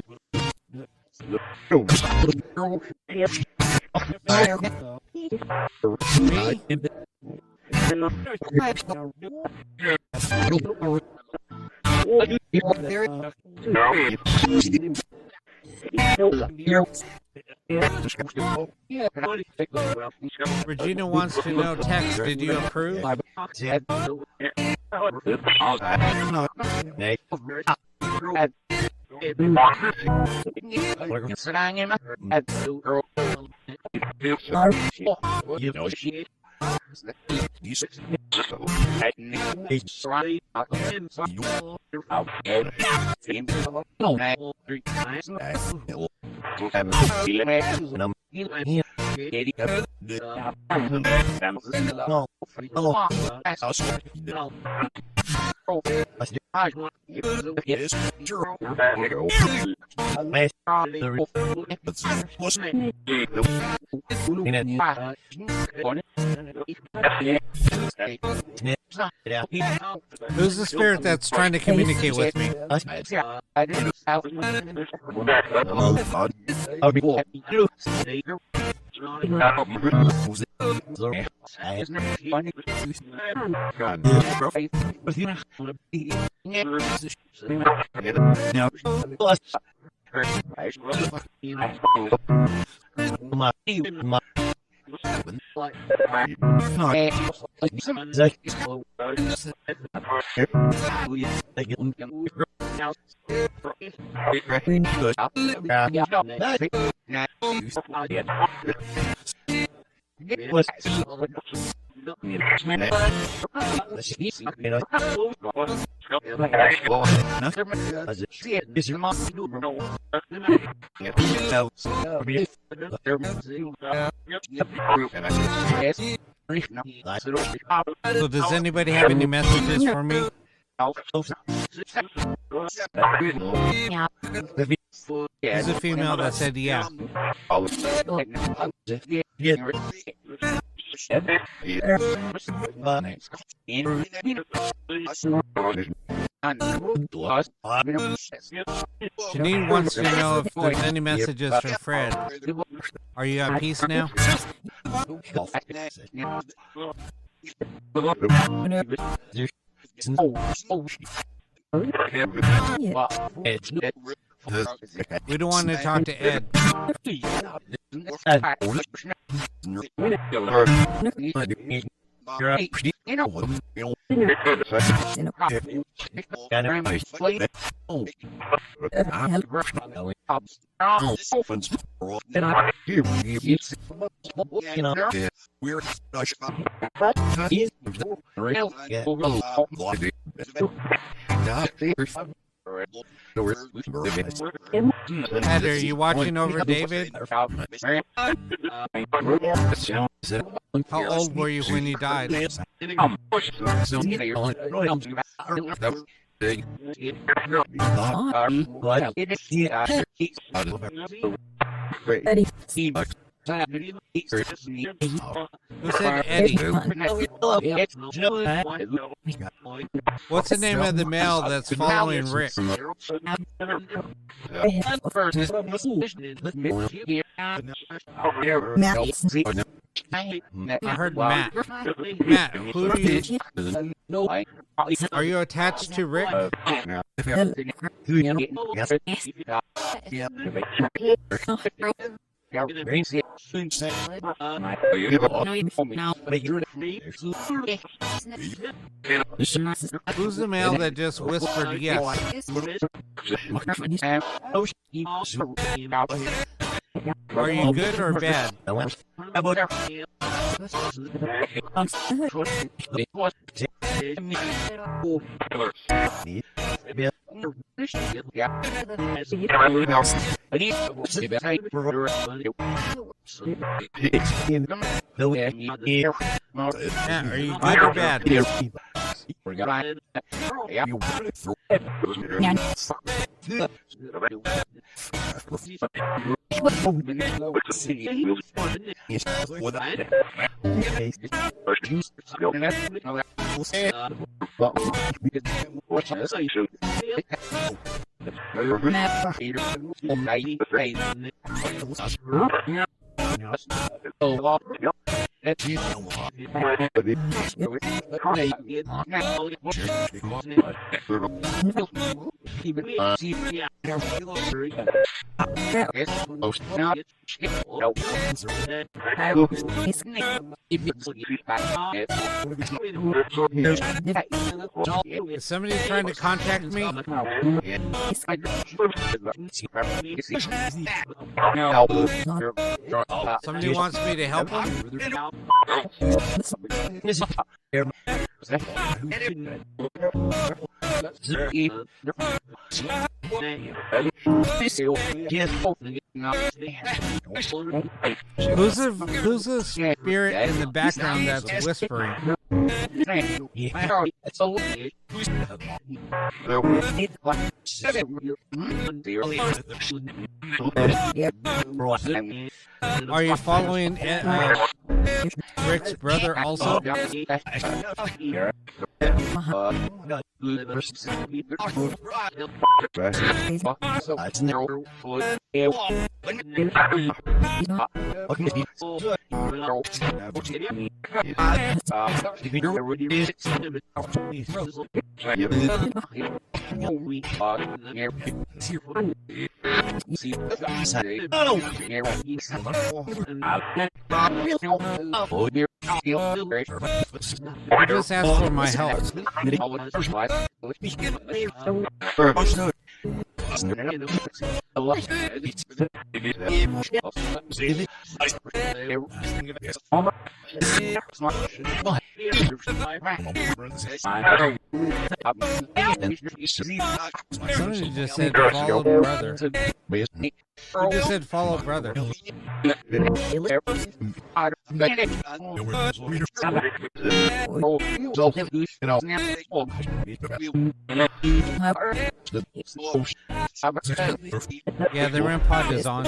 Regina wants to know, text, did you approve? Who's the spirit that's trying to communicate with me? So does anybody have any messages for me? There's a female that said yeah. Janine wants to know if there's any messages from Fred. Are you at peace now? We don't want to talk to Ed. Ed, are you watching over David? How old were you when you died? Who said Eddie? What's the name of the male that's following Rick? I heard Matt. Matt, who are you? Are you attached to Rick? Who's the male that just whispered yes? Are you good or bad? Yeah, are you good or bad? Is somebody trying to contact me? Somebody wants me to help them? Who's the spirit in the background that's whispering? Are you following Rick's brother also? I just asked for my help. Somebody just said follow brother. Who just said follow brother? Yeah, the REM pod is on.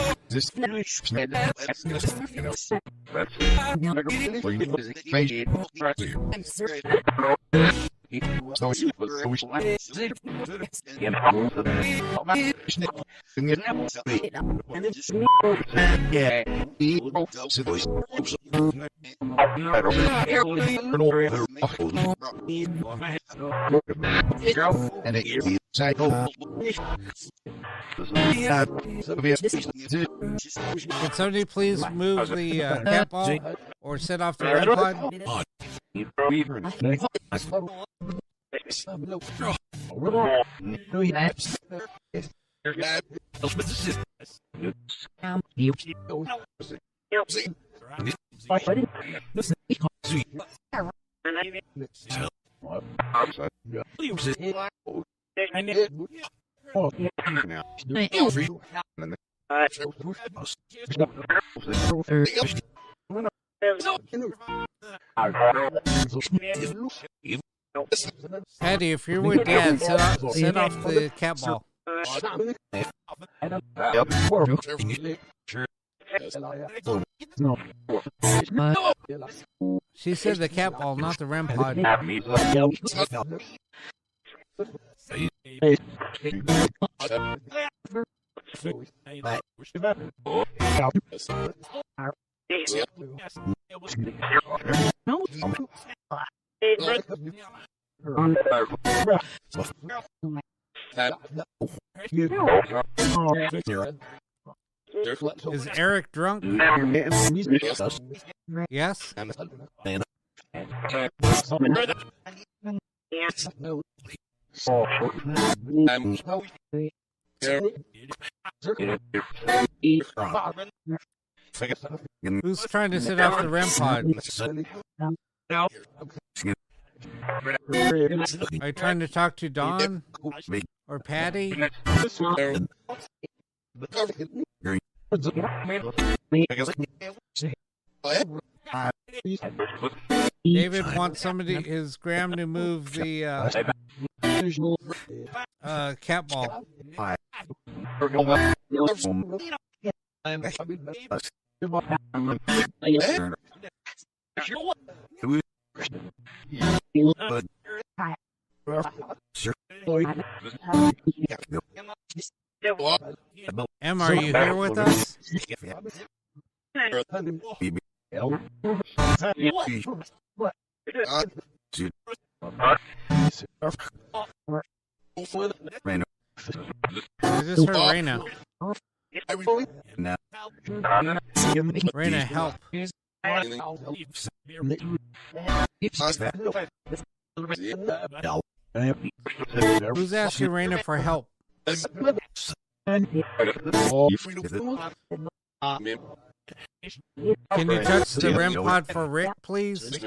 Can somebody please move the cat ball or set off the REM pod? Patty, if you're with Dad, set off the cat ball. She said the cat ball, not the REM pod. Is Eric drunk? Yes? Who's trying to sit off the REM pod? Are you trying to talk to Don? Or Patty? David wants somebody, his Graham, to move the cat ball. Em, are you here with us? Is this her, Raina? Raina, help. Who's asking Raina for help? Can you touch the REM pod for Rick, please?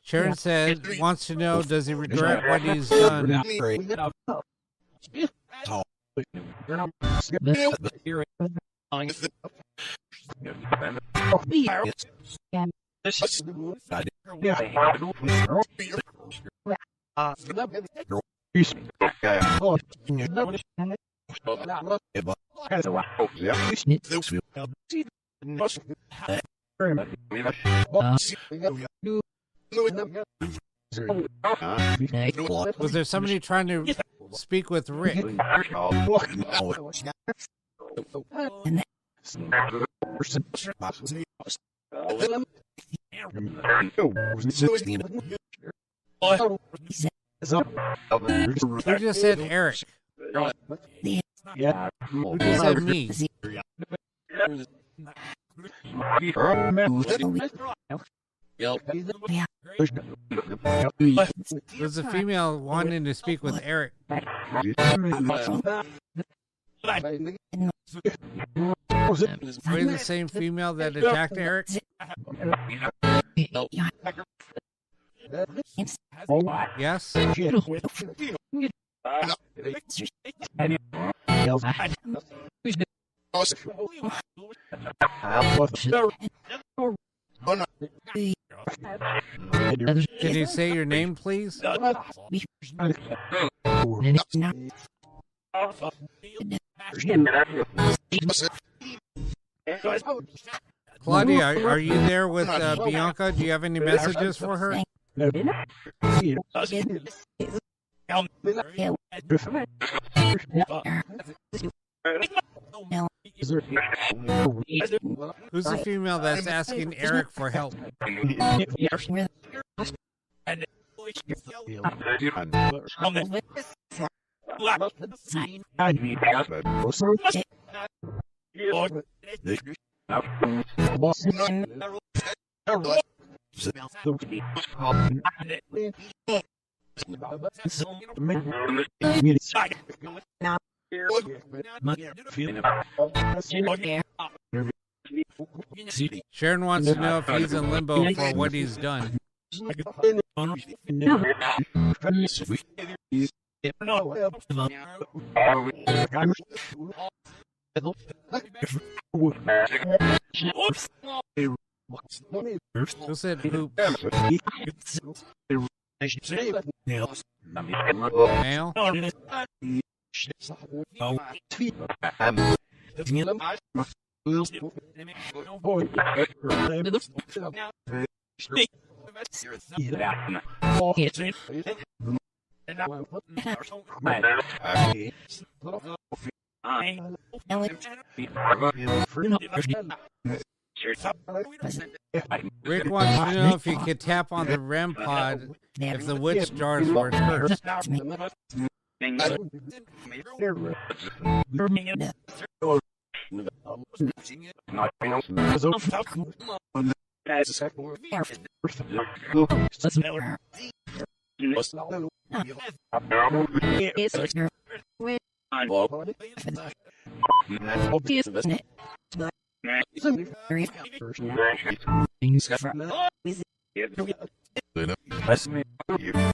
Sharon said, wants to know, does he regret what he's done? Was there somebody trying to speak with Rick? Who just said Eric? Who just said me? There's a female wanting to speak with Eric. Are you the same female that attacked Eric? Yes? Can you say your name, please? Claudia, are you there with Bianca? Do you have any messages for her? Who's the female that's asking Eric for help? Sharon wants to know if he's in limbo for what he's done. Who said hoop? Male? Rick wants to know if you could tap on the REM pod if the witch jars were cursed.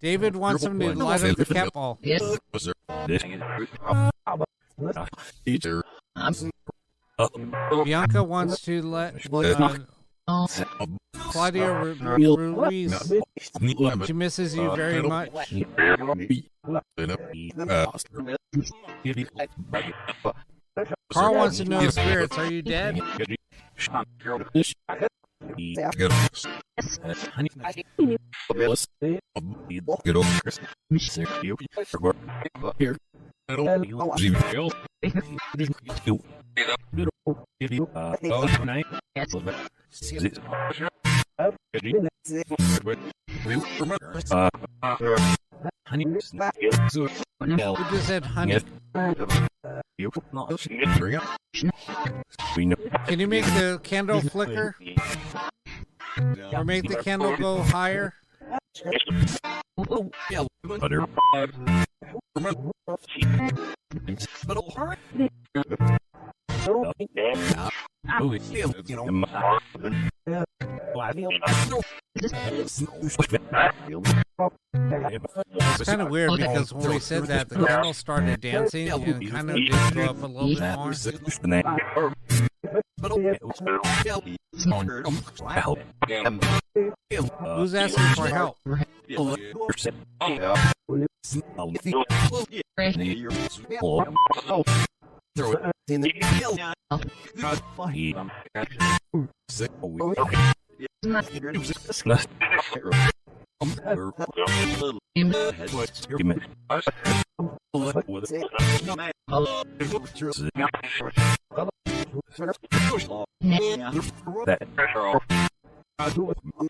David wants him to light up the cat ball. Bianca wants to let Claudia Ruiz. She misses you very much. Carl wants to know spirits. Are you dead? Who just said honey? Can you make the candle flicker? Or make the candle go higher? It's kind of weird because when we said that, the candle started dancing and it kind of did go up a little bit more. Who's asking for help?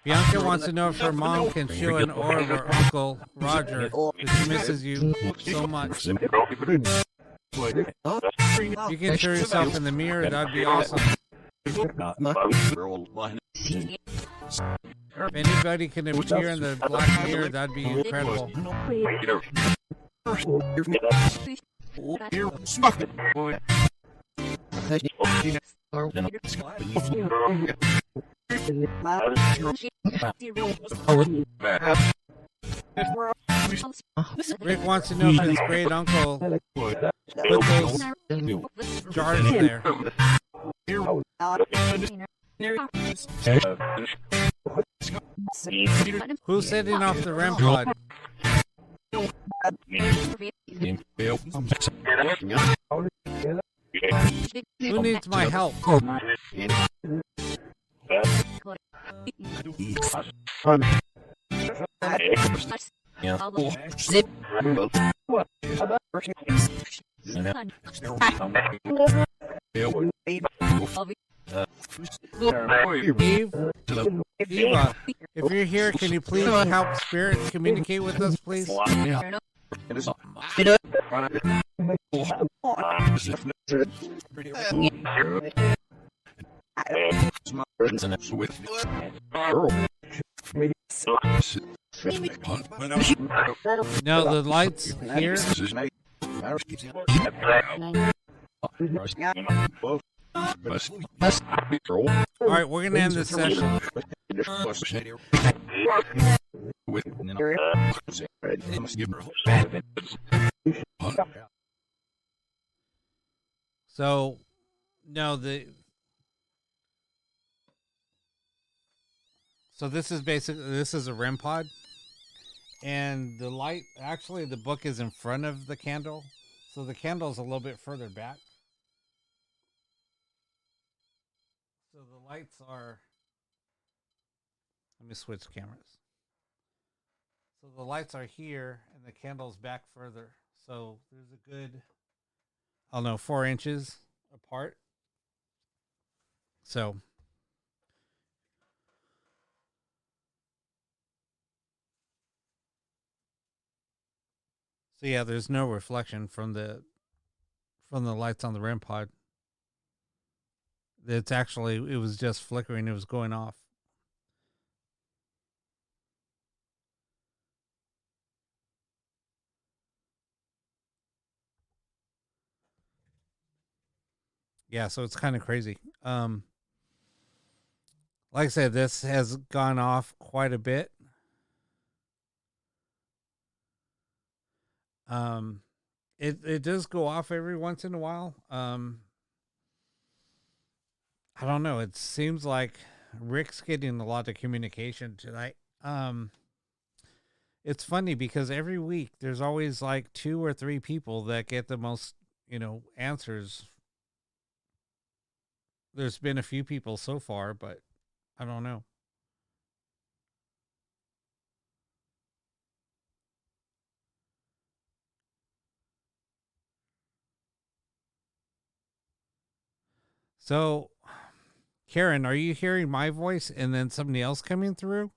Bianca wants to know if her mom can show an orb or Uncle Roger, because she misses you so much. You can show yourself in the mirror, that'd be awesome. If anybody can appear in the black mirror, that'd be incredible. Rick wants to know if his great uncle put those jars there. Who's setting off the REM pod? Who needs my help? Eva, if you're here, can you please help Spirit communicate with us, please? No, the lights here. All right, we're gonna end this session. So, no, this is a REM pod, and the light. Actually, the book is in front of the candle, so the candle is a little bit further back. So the lights are. Let me switch cameras. So the lights are here, and the candle's back further. So there's a good, I don't know, 4 inches apart. So yeah, there's no reflection from the lights on the REM pod. It's actually, it was just flickering. It was going off. Yeah, so it's kind of crazy. Like I said, this has gone off quite a bit. It does go off every once in a while. I don't know. It seems like Rick's getting a lot of communication tonight. It's funny because every week there's always like 2 or 3 people that get the most, answers. There's been a few people so far, but I don't know. So, Karen, are you hearing my voice and then somebody else coming through?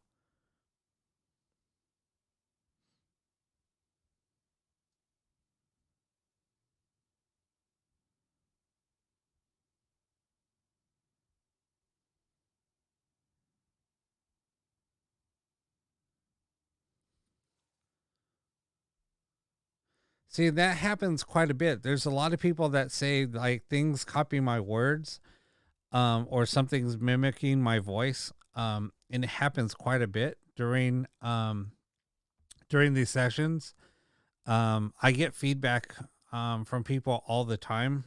See, that happens quite a bit. There's a lot of people that say like things copy my words, or something's mimicking my voice. And it happens quite a bit during these sessions. I get feedback from people all the time.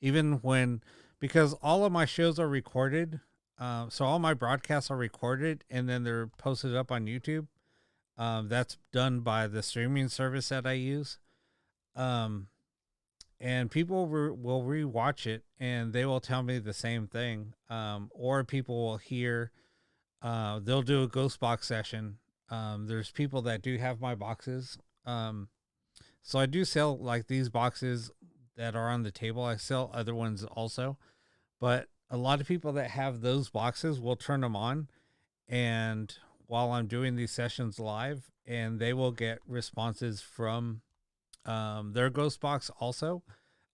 Even when, because all of my shows are recorded, so all my broadcasts are recorded and then they're posted up on YouTube. That's done by the streaming service that I use. Um, and people will rewatch it and they will tell me the same thing. Or people will hear, they'll do a ghost box session. There's people that do have my boxes. So I do sell like these boxes that are on the table. I sell other ones also, but a lot of people that have those boxes will turn them on, and while I'm doing these sessions live, and they will get responses from their ghost box also,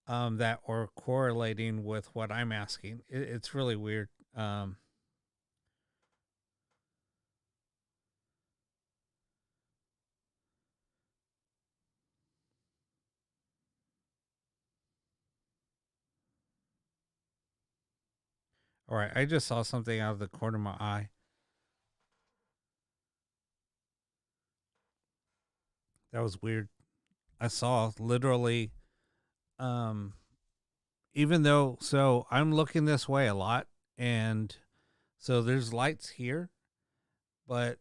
that are correlating with what I'm asking. It's really weird. All right, I just saw something out of the corner of my eye. That was weird. I saw literally, um, even though, so I'm looking this way a lot, and so there's lights here, but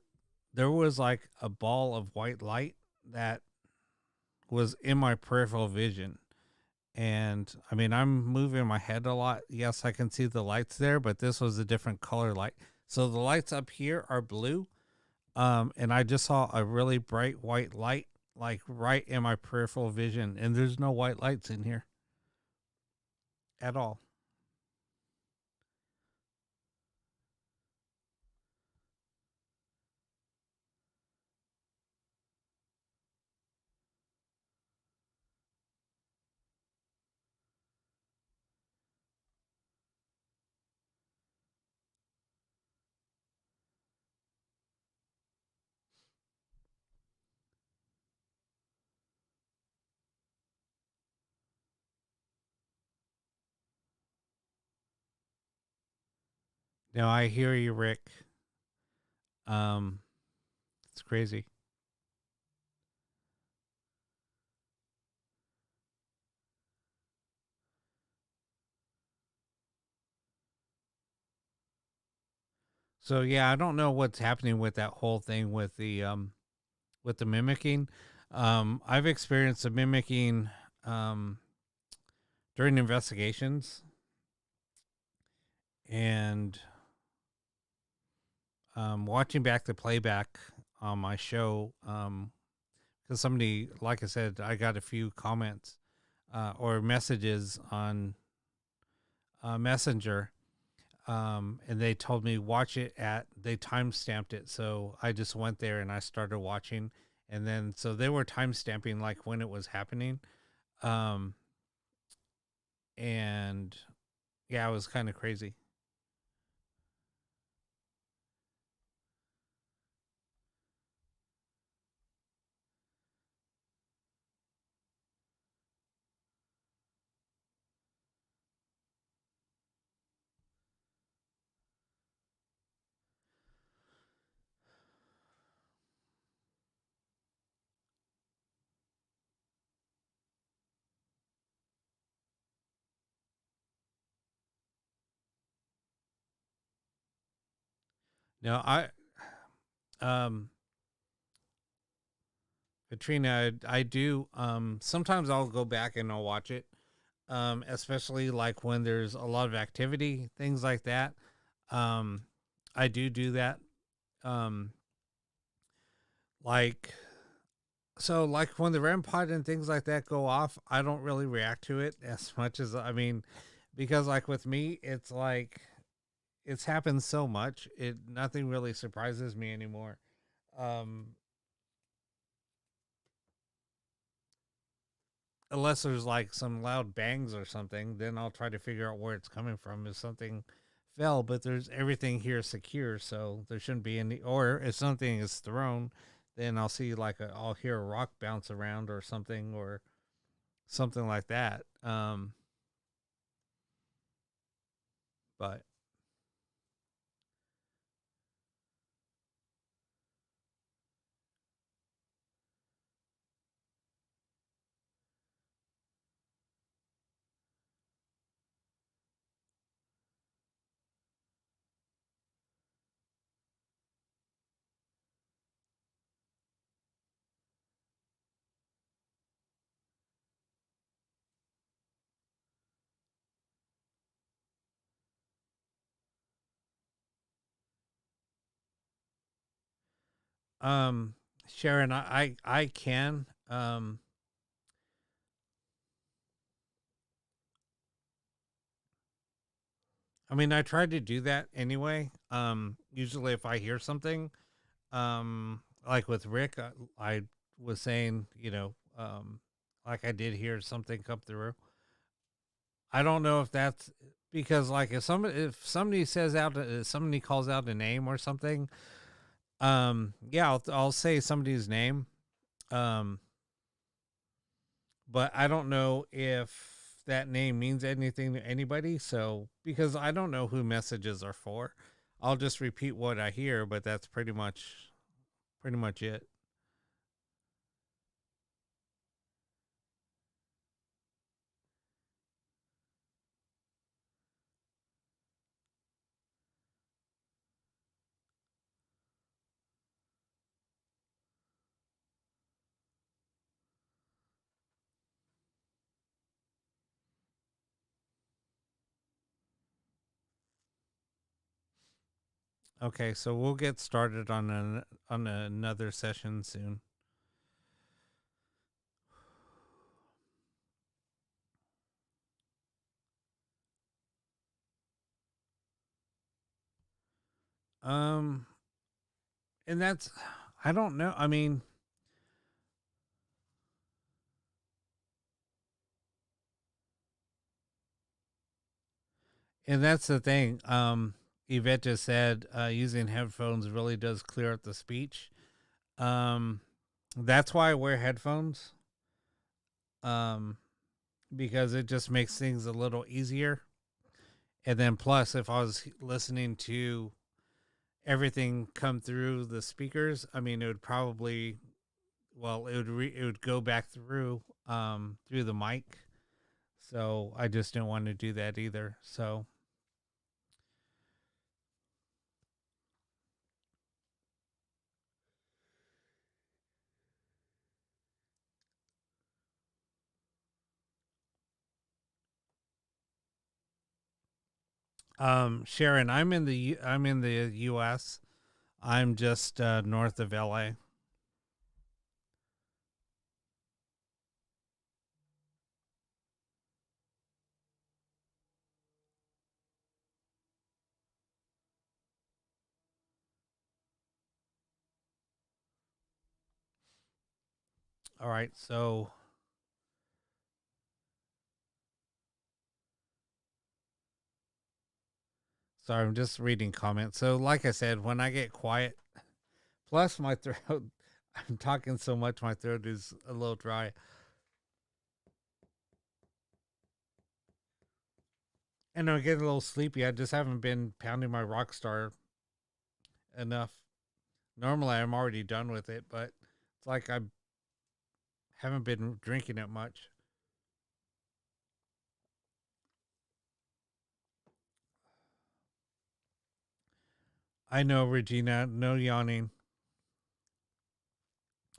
there was like a ball of white light that was in my peripheral vision. And I mean, I'm moving my head a lot. Yes, I can see the lights there, but this was a different color light. So the lights up here are blue. And I just saw a really bright white light, like right in my peripheral vision. And there's no white lights in here at all. No, I hear you, Rick. Um, it's crazy. So yeah, I don't know what's happening with that whole thing with the mimicking. I've experienced the mimicking um during investigations, and watching back the playback on my show, because somebody, like I said, I got a few comments or messages on Messenger, and they told me watch it at. They time stamped it, so I just went there and I started watching, and then so they were time stamping like when it was happening, um, and yeah, it was kind of crazy. Now um, Katrina, I do. Sometimes I'll go back and I'll watch it, especially like when there's a lot of activity, things like that. Um, I do that. Um, like like when the REM pod and things like that go off, I don't really react to it as much as I mean, because like with me, it's like it's happened so much. It nothing really surprises me anymore. Um, Unless there's like some loud bangs or something, then I'll try to figure out where it's coming from. If something fell, but there's everything here secure, so there shouldn't be any. Or if something is thrown, then I'll see like I'll hear a rock bounce around or something like that. But um, Sharon, I can. I mean, I try to do that anyway. Usually if I hear something, like with Rick, I was saying, like I did hear something come through. I don't know if that's because like if somebody says out somebody calls out a name or something, yeah, I'll say somebody's name, um, but I don't know if that name means anything to anybody. So because I don't know who messages are for, I'll just repeat what I hear, but that's pretty much it. Okay, so we'll get started on another session soon. Um, and that's I don't know. I mean, and that's the thing. Yvette just said using headphones really does clear up the speech. Um, that's why I wear headphones. Um, because it just makes things a little easier. And then plus, if I was listening to everything come through the speakers, I mean, it would probably, well, it would go back through the mic. So I just didn't want to do that either. So Sharon, I'm in the US. I'm just north of LA. All right, so sorry, I'm just reading comments. So like I said, when I get quiet, plus my throat I'm talking so much my throat is a little dry. And I'm getting a little sleepy. I just haven't been pounding my Rockstar enough. Normally I'm already done with it, but it's like I haven't been drinking it much. I know, Regina, no yawning.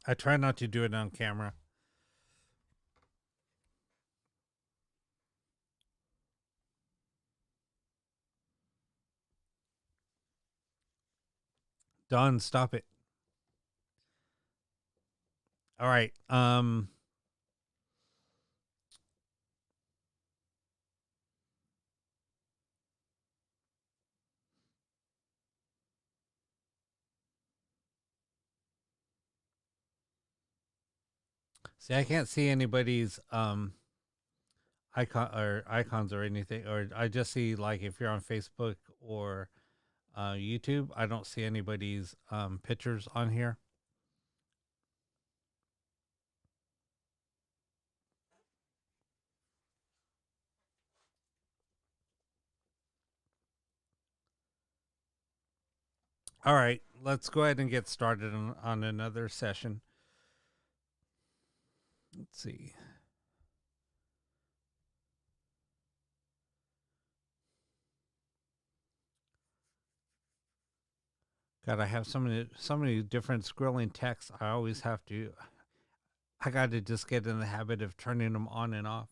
I try not to do it on camera. Don, stop it. All right. See, I can't see anybody's icons or anything, or I just see, like, if you're on Facebook or YouTube, I don't see anybody's pictures on here. All right, let's go ahead and get started on another session. Let's see. God, I have so many different scrolling texts. I got to just get in the habit of turning them on and off.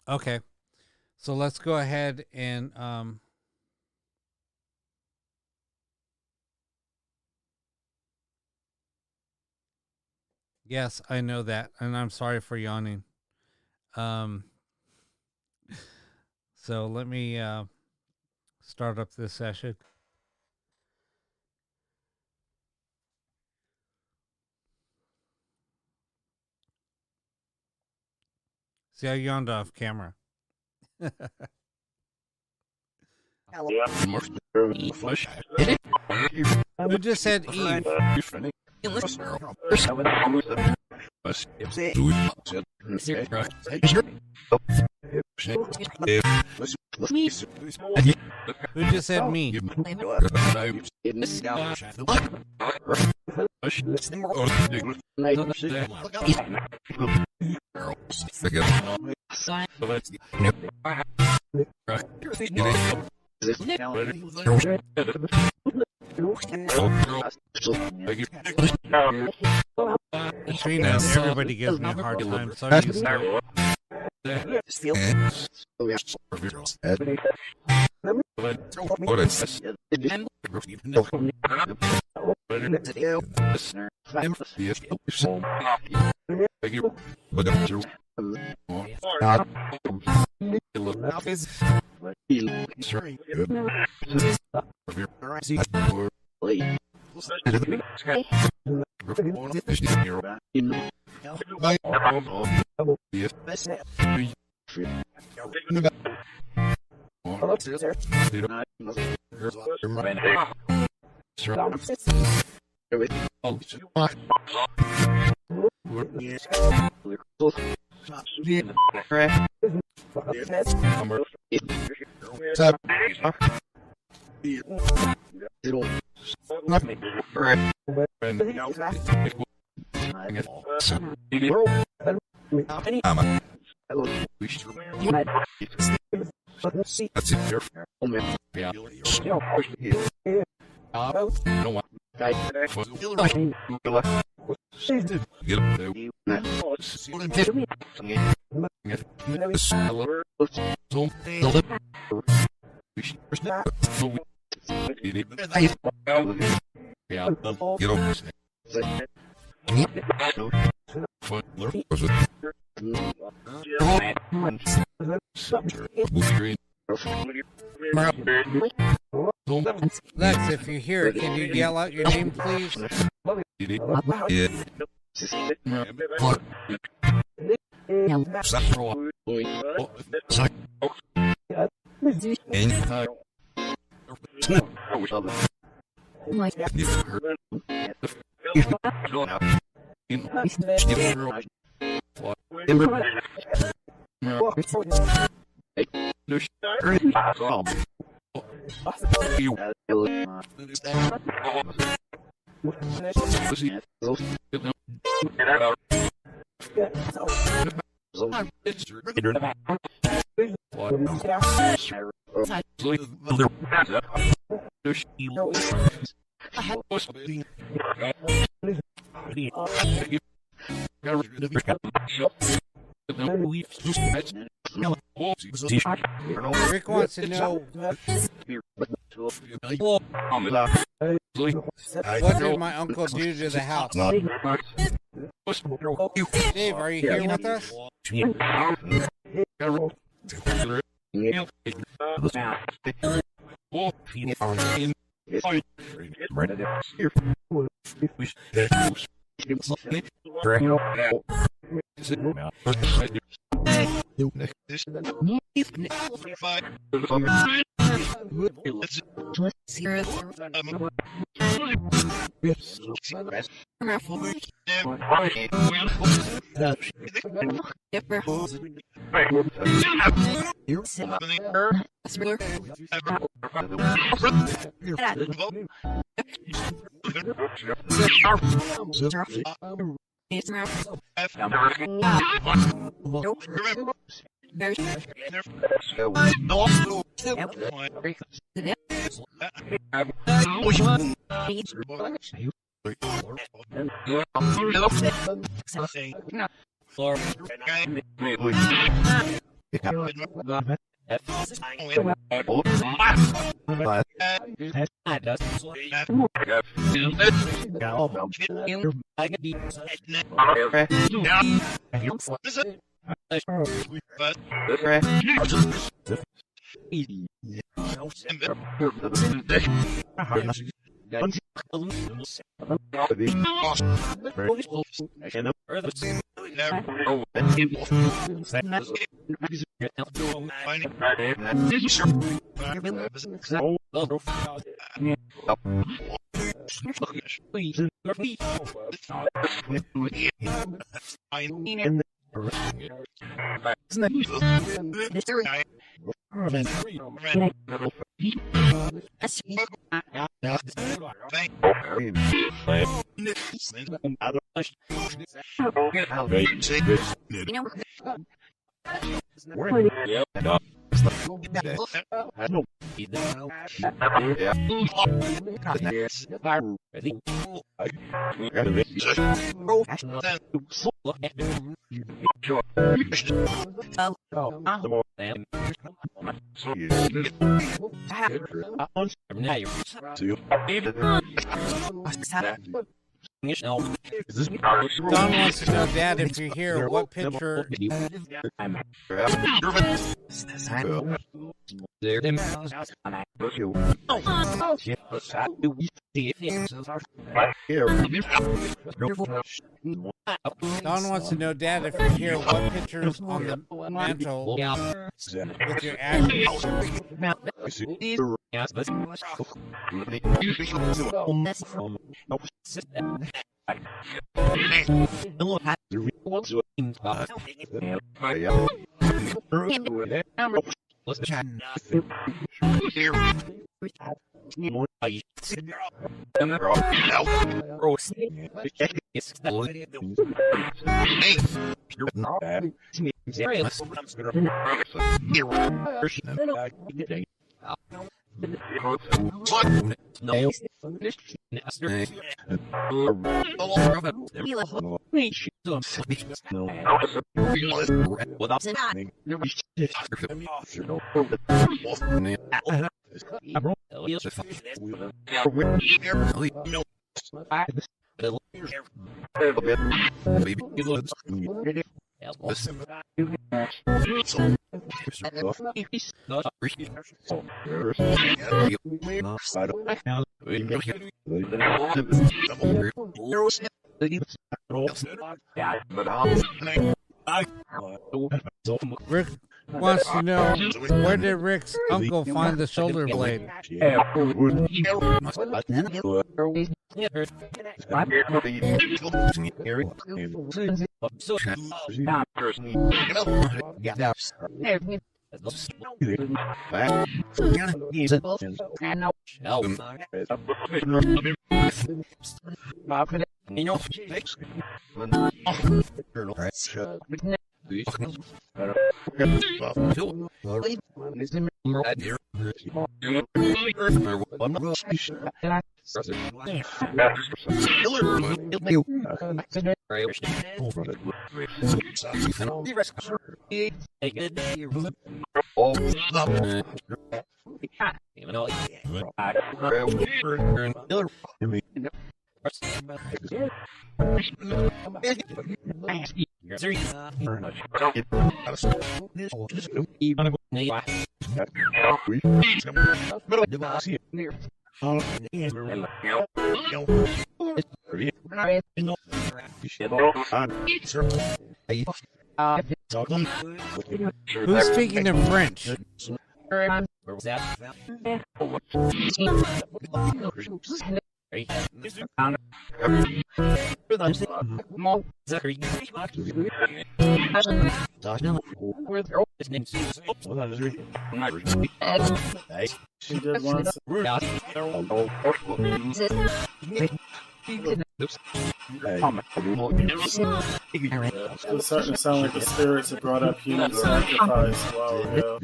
Okay, so let's go ahead and yes, I know that, and I'm sorry for yawning. Um, so let me start up this session. See, I yawned off camera. Who just said Eve? Who just said me? Trina, everybody gives me a hard time, so I'm used to Lex, if you're here, can you yell out your name, please? Rick wants to know, what did my uncle do to the house? Dave, are you here with us? Don wants to know, Dad, if you're here, what picture? Don wants to know, Dad, if you're here, what pictures on the mantle with your ashes? Rick wants to know, where did Rick's uncle find the shoulder blade? Who's speaking in French? She did once. It's starting to sound like the spirits that brought up human sacrifice a while ago.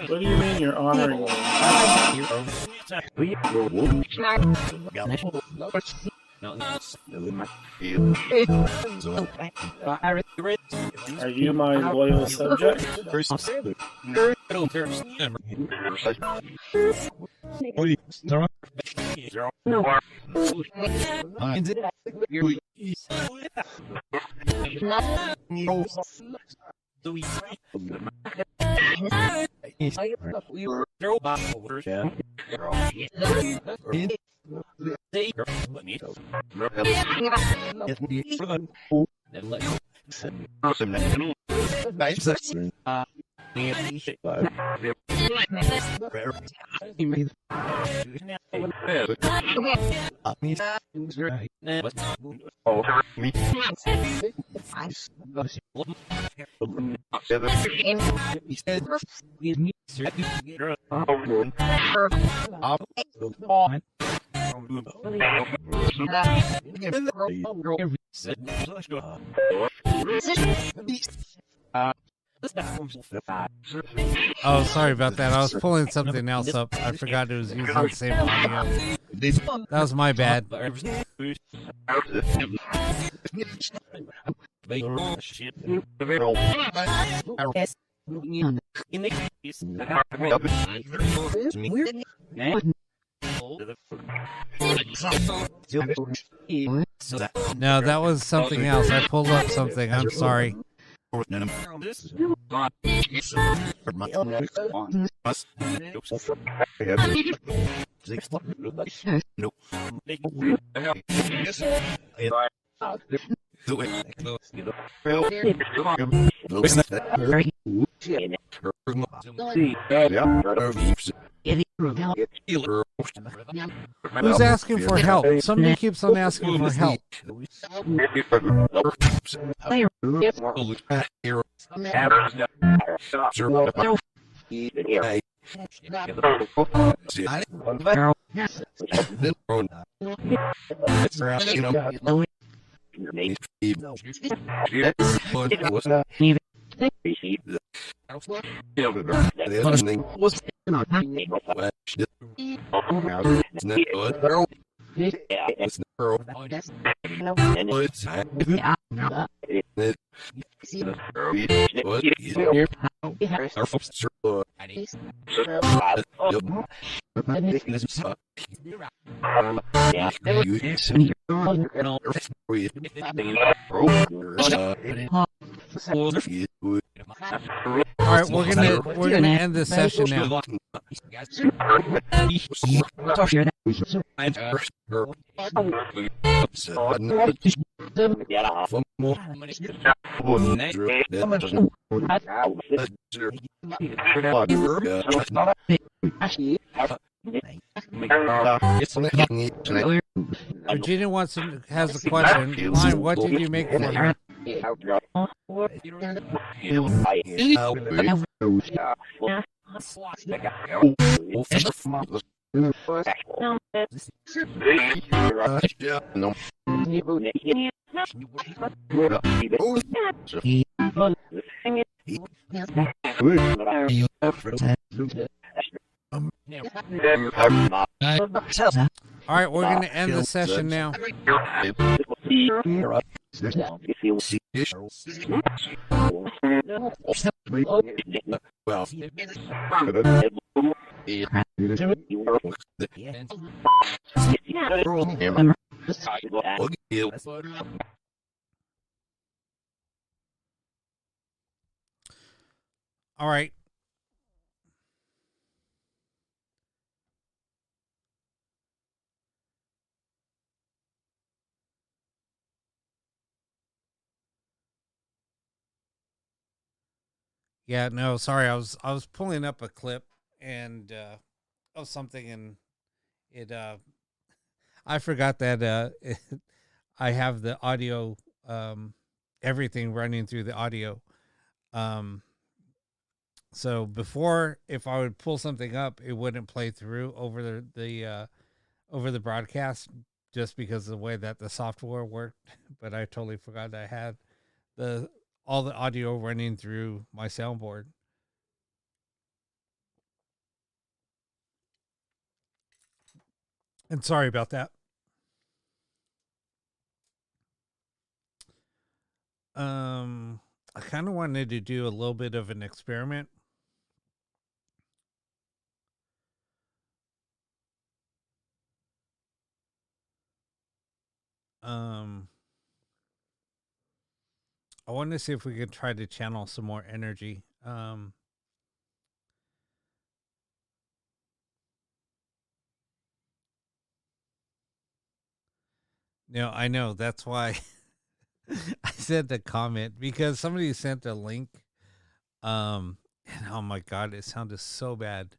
What do you mean you're honoring me? Are you my loyal subject? Oh, sorry about that. I was pulling something else up. I forgot it was using the same audio. That was my bad. No, that was something else. I pulled up something. I'm sorry. Who's asking for help? Somebody keeps on asking for help. All right, we're gonna end this session now. Virginia has a question. Line, what did you make for her? All right, we're going to end the session now. All right. Yeah, no, sorry. I was pulling up a clip and of something, and it I forgot that I have the audio, everything running through the audio. So before, if I would pull something up, it wouldn't play through over the broadcast, just because of the way that the software worked. But I totally forgot I had all the audio running through my soundboard. And sorry about that. I kind of wanted to do a little bit of an experiment. I wanted to see if we could try to channel some more energy. I know that's why I sent the comment, because somebody sent a link. And oh my God, it sounded so bad.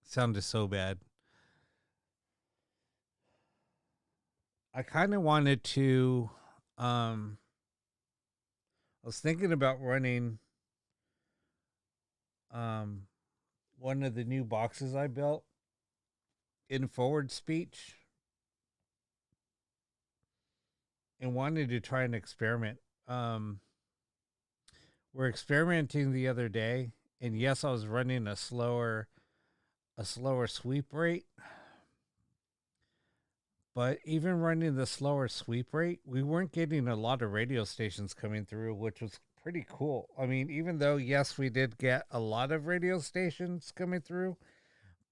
Sounded so bad. I kind of wanted to, I was thinking about running, one of the new boxes I built in forward speech, and wanted to try an experiment. We're experimenting the other day, and yes, I was running a slower sweep rate. But even running the slower sweep rate, we weren't getting a lot of radio stations coming through, which was pretty cool. I mean, even though, yes, we did get a lot of radio stations coming through,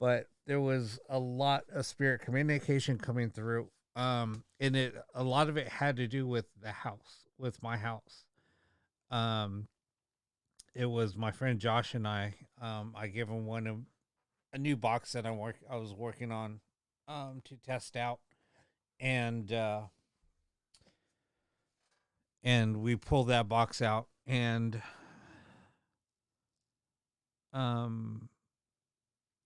but there was a lot of spirit communication coming through. And a lot of it had to do with the house, with my house. it was my friend Josh and I. I gave him one of a new box that I was working on to test out, and we pulled that box out, and um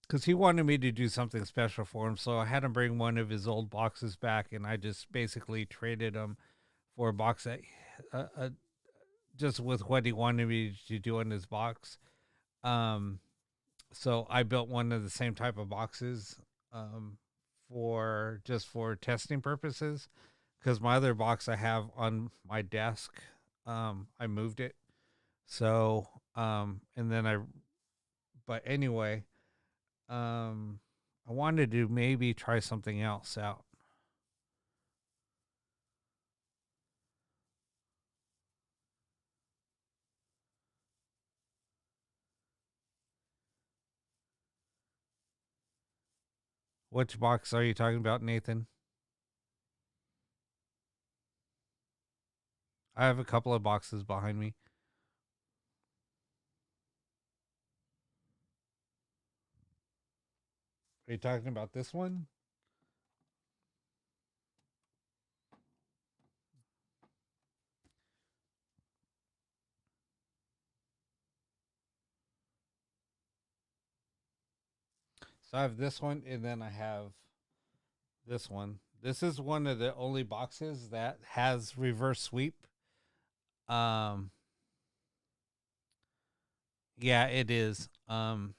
because he wanted me to do something special for him, so I had him bring one of his old boxes back, and I just basically traded him for a box that just with what he wanted me to do in his box. Um, so I built one of the same type of boxes um, for testing purposes, because my other box I have on my desk, I moved it. So and then but anyway, I wanted to maybe try something else out. Which box are you talking about, Nathan? I have a couple of boxes behind me. Are you talking about this one? So I have this one, and then I have this one. This is one of the only boxes that has reverse sweep. Um, yeah, it is. That's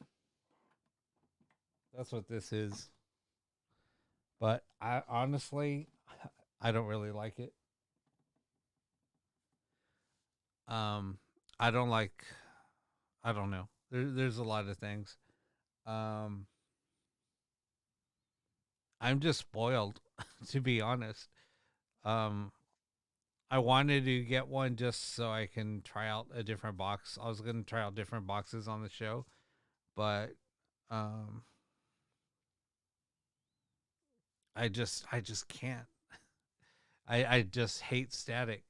what this is. But I honestly, I don't really like it. Um, I don't like. I don't know. There's a lot of things. Um, I'm just spoiled, to be honest. Um, I wanted to get one just so I can try out a different box. I was going to try out different boxes on the show, but um, I just can't. I just hate static.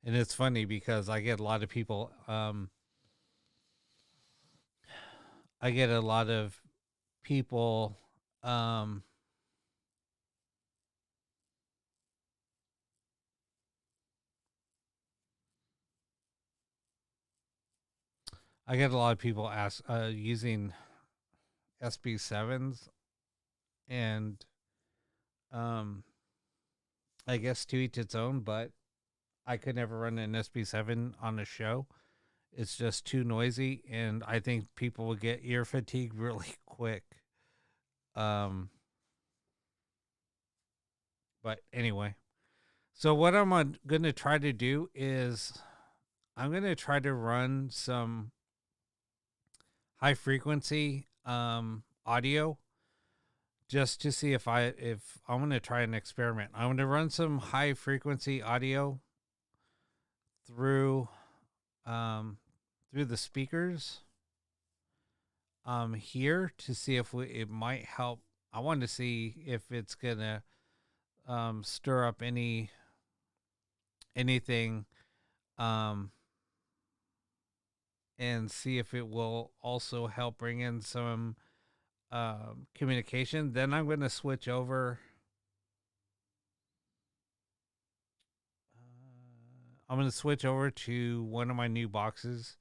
And it's funny because I get a lot of people. I get a lot of people. Um, I get a lot of people ask using SB7s, and um, I guess to each its own. But I could never run an SB7 on a show. It's just too noisy, and I think people will get ear fatigue really quick. Um, but anyway, so what I'm going to try to do is I'm going to try to run some high frequency audio just to see if I'm going to try an experiment. I'm going to run some high frequency audio through um, through the speakers here to see if it might help. I want to see if it's gonna stir up anything, um, and see if it will also help bring in some communication. Then I'm going to switch over. I'm going to switch over to one of my new boxes,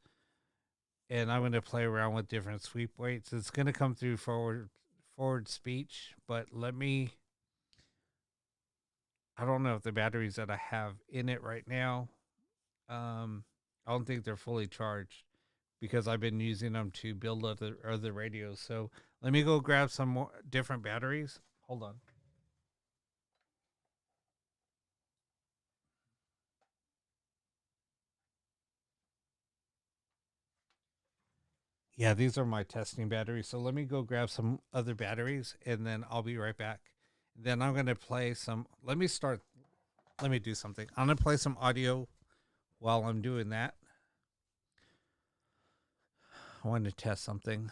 and I'm going to play around with different sweep weights. It's going to come through forward speech, but let me. I don't know if the batteries that I have in it right now. I don't think they're fully charged because I've been using them to build other radios. So let me go grab some more different batteries. Hold on. Yeah, these are my testing batteries. So let me go grab some other batteries, and then I'll be right back. Then I'm going to play some. Let me do something. I'm going to play some audio while I'm doing that. I want to test something.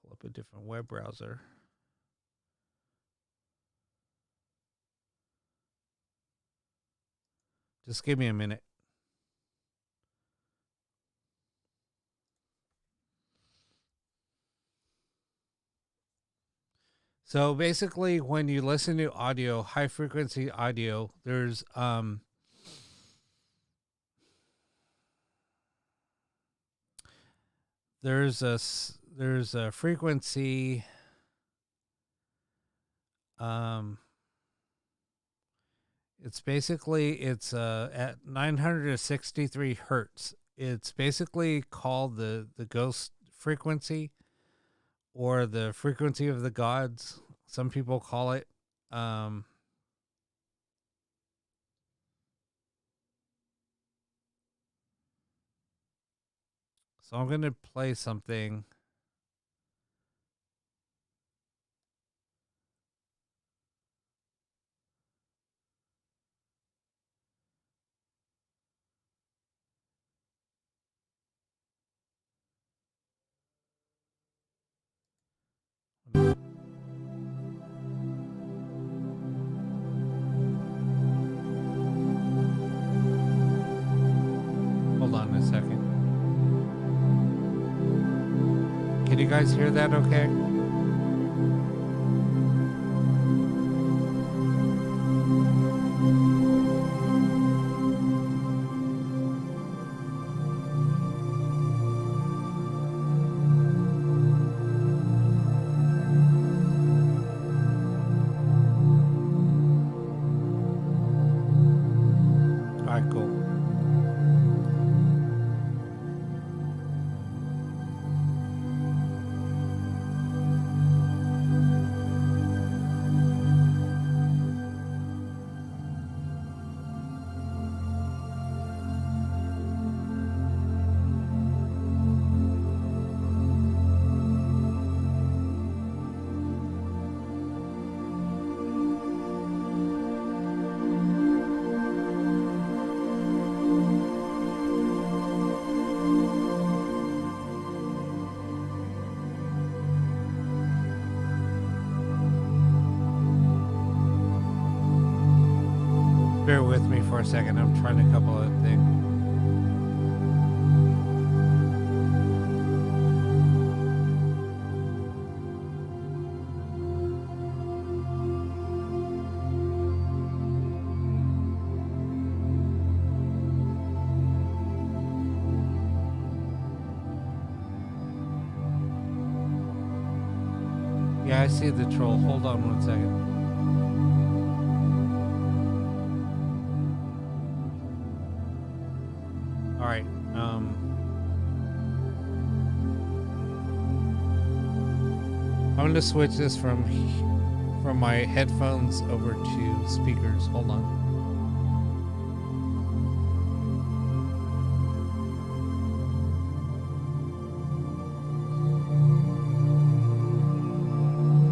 Pull a different web browser. Just give me a minute. So basically, when you listen to audio, high frequency audio, there's a frequency it's at 963 hertz. It's basically called the ghost frequency, or the frequency of the gods, some people call it. So I'm going to play something. Hold on a second. Can you guys hear that okay? All right, cool. Bear with me for a second. I'm trying a couple of things. Yeah, I see the troll. Hold on one second. All right. I'm going to switch this from my headphones over to speakers. Hold on.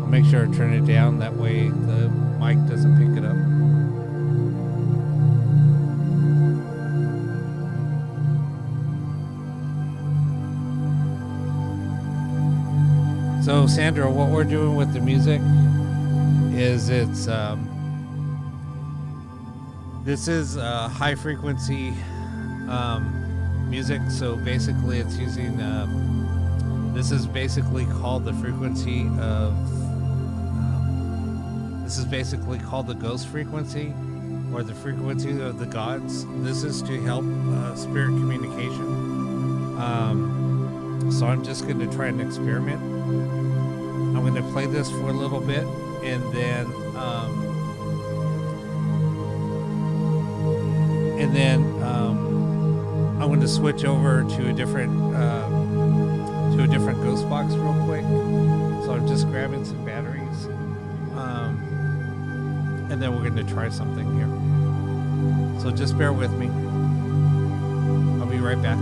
I'll make sure I turn it down. That way the mic doesn't pick it up. So Sandra, what we're doing with the music is this is high frequency music. So basically it's using this is basically called the frequency of this is basically called the ghost frequency, or the frequency of the gods. This is to help spirit communication. So I'm just going to try an experiment. I'm going to play this for a little bit, and then I'm going to switch over to a different ghost box real quick. So I'm just grabbing some batteries, and then we're going to try something here. So just bear with me. I'll be right back.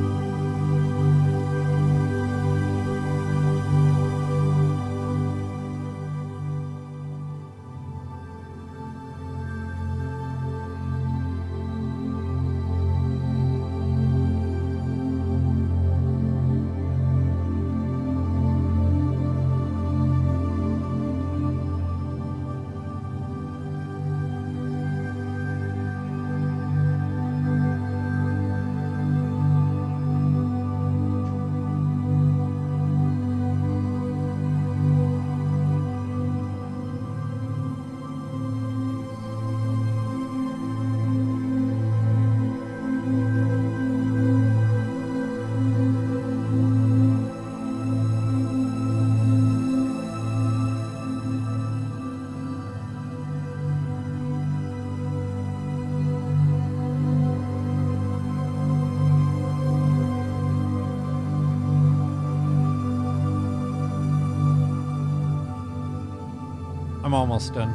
I'm almost done.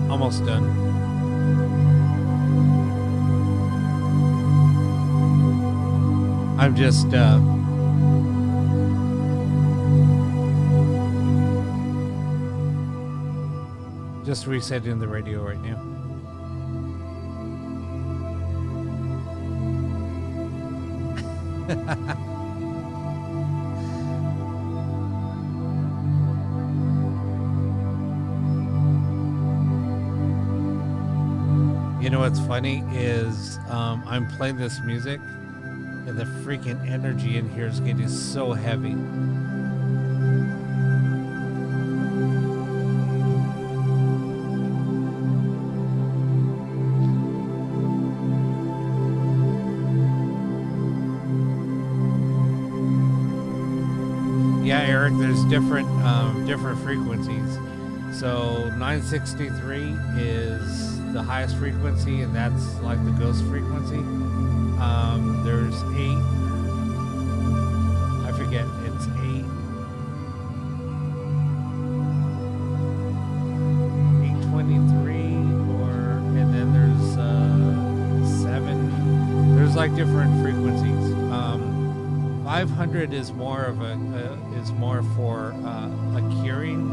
Almost done. I'm just resetting the radio right now. You know what's funny is I'm playing this music and the freaking energy in here is getting so heavy. Yeah, Eric, there's different frequencies. So 963 is the highest frequency, and that's like the ghost frequency. There's 8. I forget. It's 8. 823, and then there's 7. There's like different frequencies. 500 is more for a curing.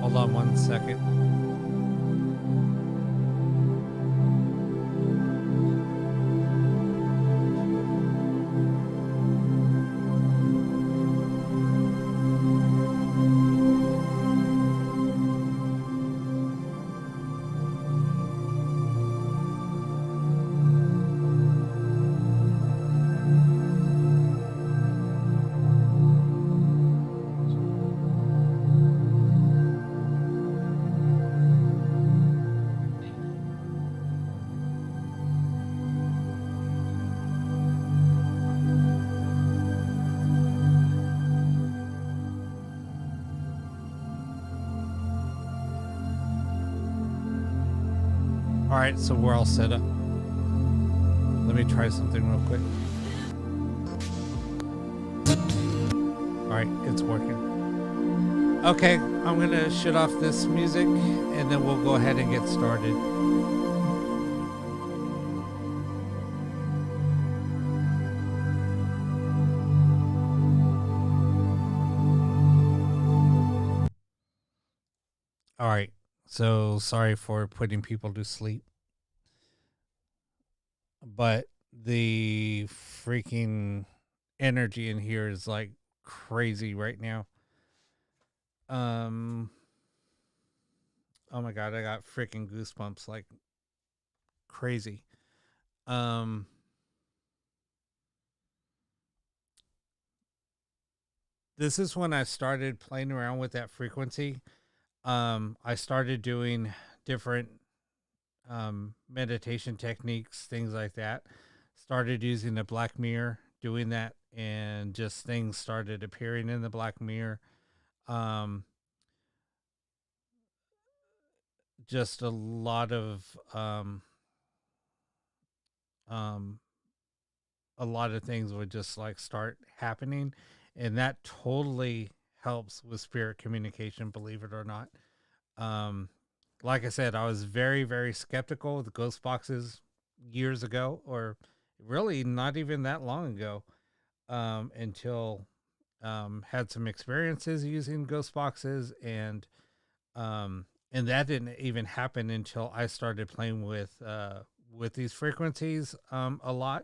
Hold on 1 second. right, so we're all set up. Let me try something real quick. All right, it's working. Okay, I'm going to shut off this music and then we'll go ahead and get started. All right, so sorry for putting people to sleep, but the freaking energy in here is like crazy right now. Oh my god, I got freaking goosebumps like crazy. Um this is when I started playing around with that frequency. I started doing different meditation techniques, things like that. Started using the black mirror, doing that, and just things started appearing in the black mirror. Um, just a lot of um, a lot of things would just like start happening, and that totally helps with spirit communication. Believe it or not. Um, like I said, I was very, very skeptical of the ghost boxes years ago, or really not even that long ago, until had some experiences using ghost boxes, and that didn't even happen until I started playing with these frequencies a lot,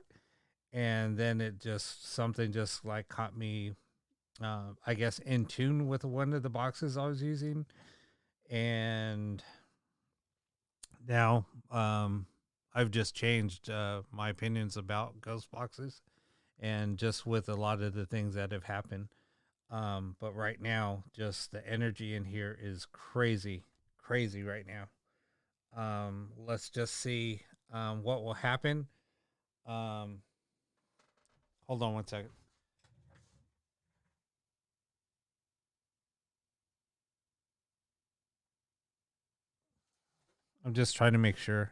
and then it just something just like caught me, I guess, in tune with one of the boxes I was using, and now I've just changed my opinions about ghost boxes and just with a lot of the things that have happened. But right now, just the energy in here is crazy, crazy right now. Let's just see what will happen. Um, hold on one second. I'm just trying to make sure.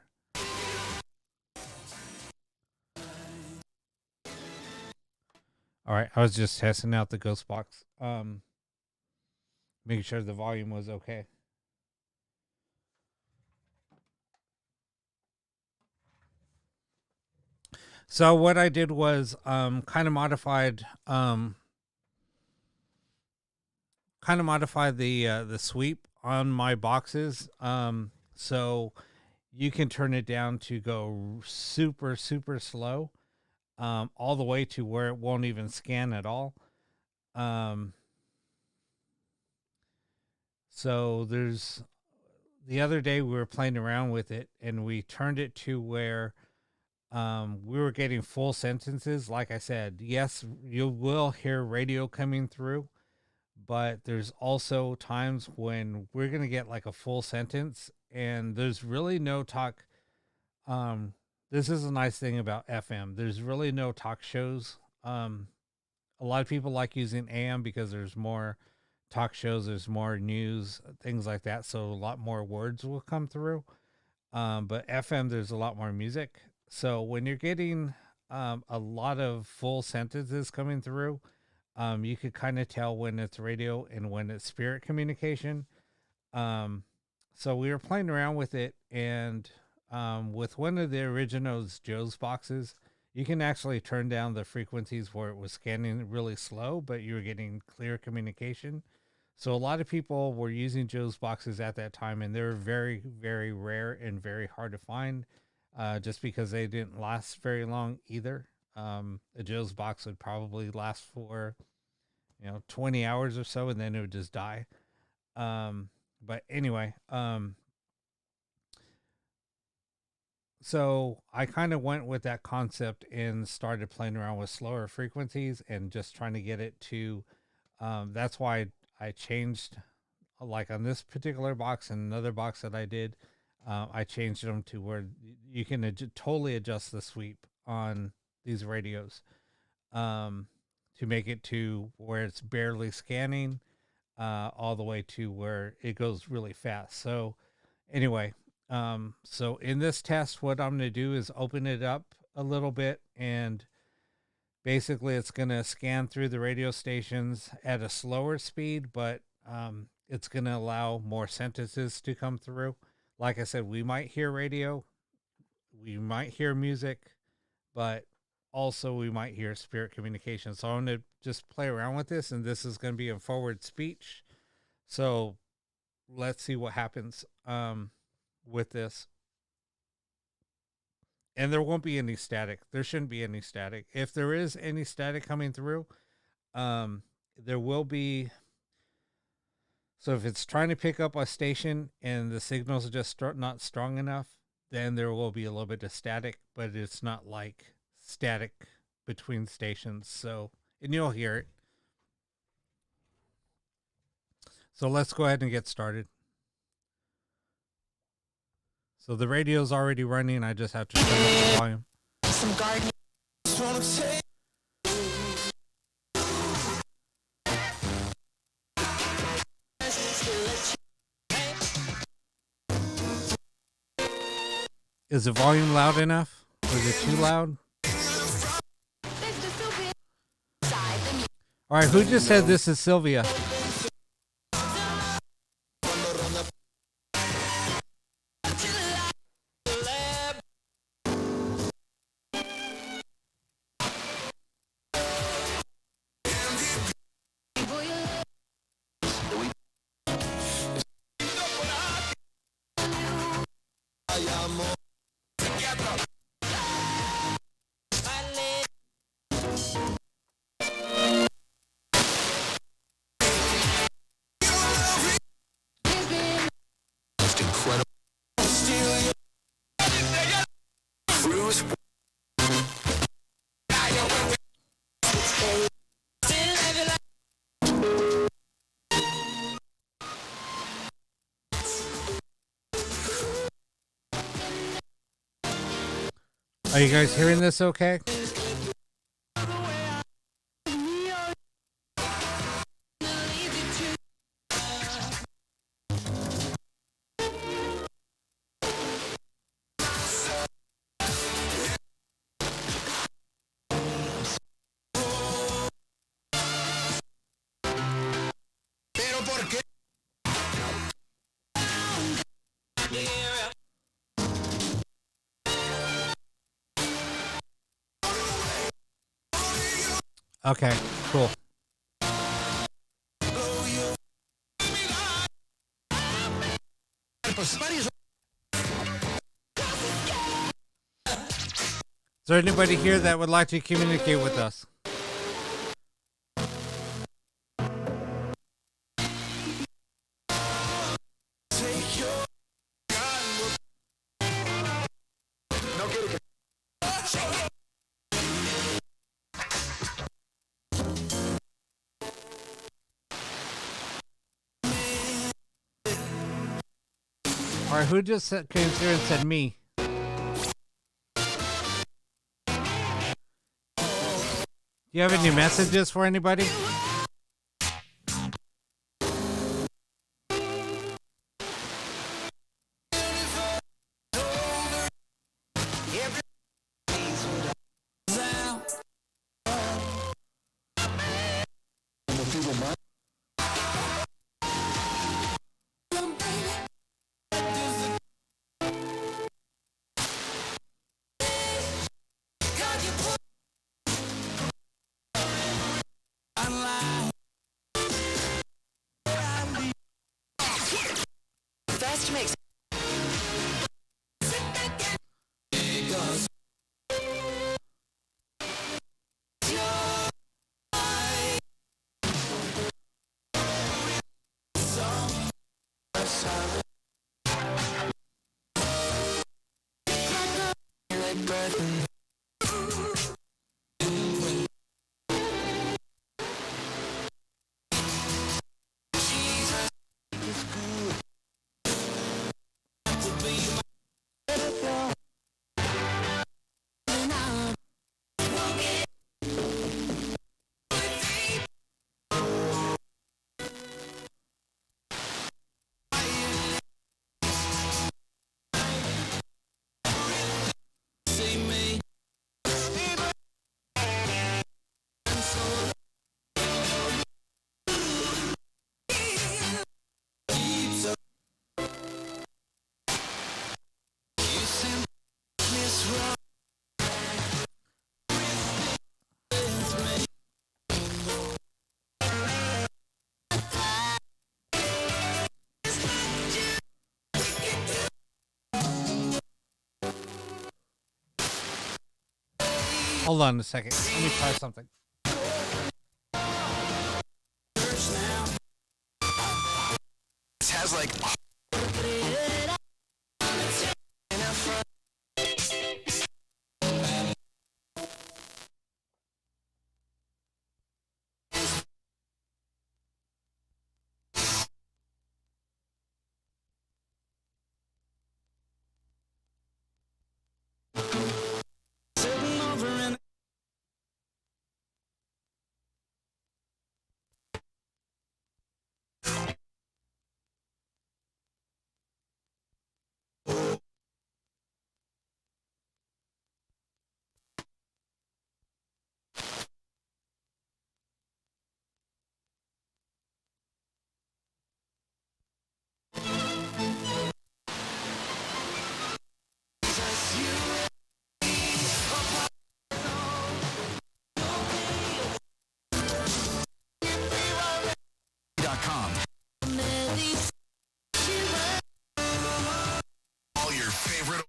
All right, I was just testing out the ghost box, making sure the volume was okay. So what I did was kind of modified the sweep on my boxes. So you can turn it down to go super super slow, all the way to where it won't even scan at all. Um, so there's the other day we were playing around with it and we turned it to where we were getting full sentences. Like I said, yes, you will hear radio coming through, but there's also times when we're going to get like a full sentence and there's really no talk. This is a nice thing about FM. There's really no talk shows. A lot of people like using AM because there's more talk shows, there's more news, things like that. So a lot more words will come through. But FM, there's a lot more music. So when you're getting a lot of full sentences coming through, you could kind of tell when it's radio and when it's spirit communication. Um, so we were playing around with it, and with one of the originals, Joe's boxes, you can actually turn down the frequencies where it was scanning really slow, but you were getting clear communication. So a lot of people were using Joe's boxes at that time, and they're very, very rare and very hard to find, just because they didn't last very long either. A Joe's box would probably last for 20 hours or so, and then it would just die. But anyway, so I kind of went with that concept and started playing around with slower frequencies and just trying to get it to. That's why I changed, like on this particular box and another box that I did. I changed them to where you can totally adjust the sweep on these radios, to make it to where it's barely scanning, all the way to where it goes really fast. So anyway, So in this test, what I'm going to do is open it up a little bit, and basically it's going to scan through the radio stations at a slower speed, but it's going to allow more sentences to come through. Like I said, we might hear radio, we might hear music, but also we might hear spirit communication. So I'm going to just play around with this, and this is going to be in forward speech. So let's see what happens with this. And there won't be any static. There shouldn't be any static. If there is any static coming through, there will be. So if it's trying to pick up a station and the signals are just not strong enough, then there will be a little bit of static, but it's not like static between stations. So, and you'll hear it. So let's go ahead and get started. So the radio's already running. I just have to turn up the volume. Some gardening. Is the volume loud enough? Or is it too loud? All right, who just said this is Sylvia? Are you guys hearing this okay? Okay, cool. Is there anybody here that would like to communicate with us? All right, who just came through and said me? Do you have any messages for anybody? Hold on a second. Let me try something. It has like .com. All your favorite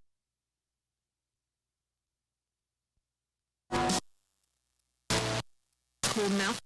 cool mouth.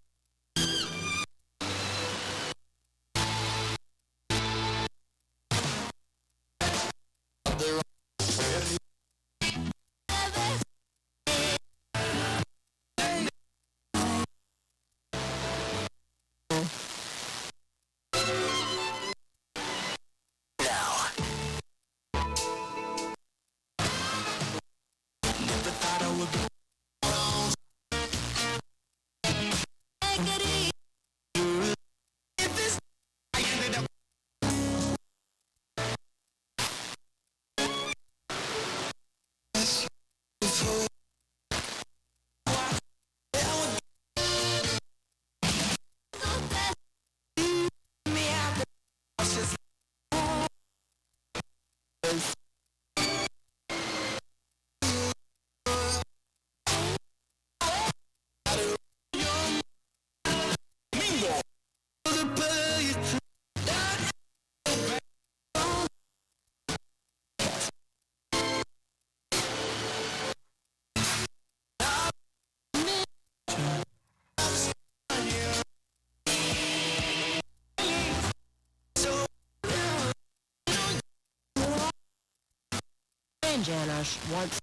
Janish wants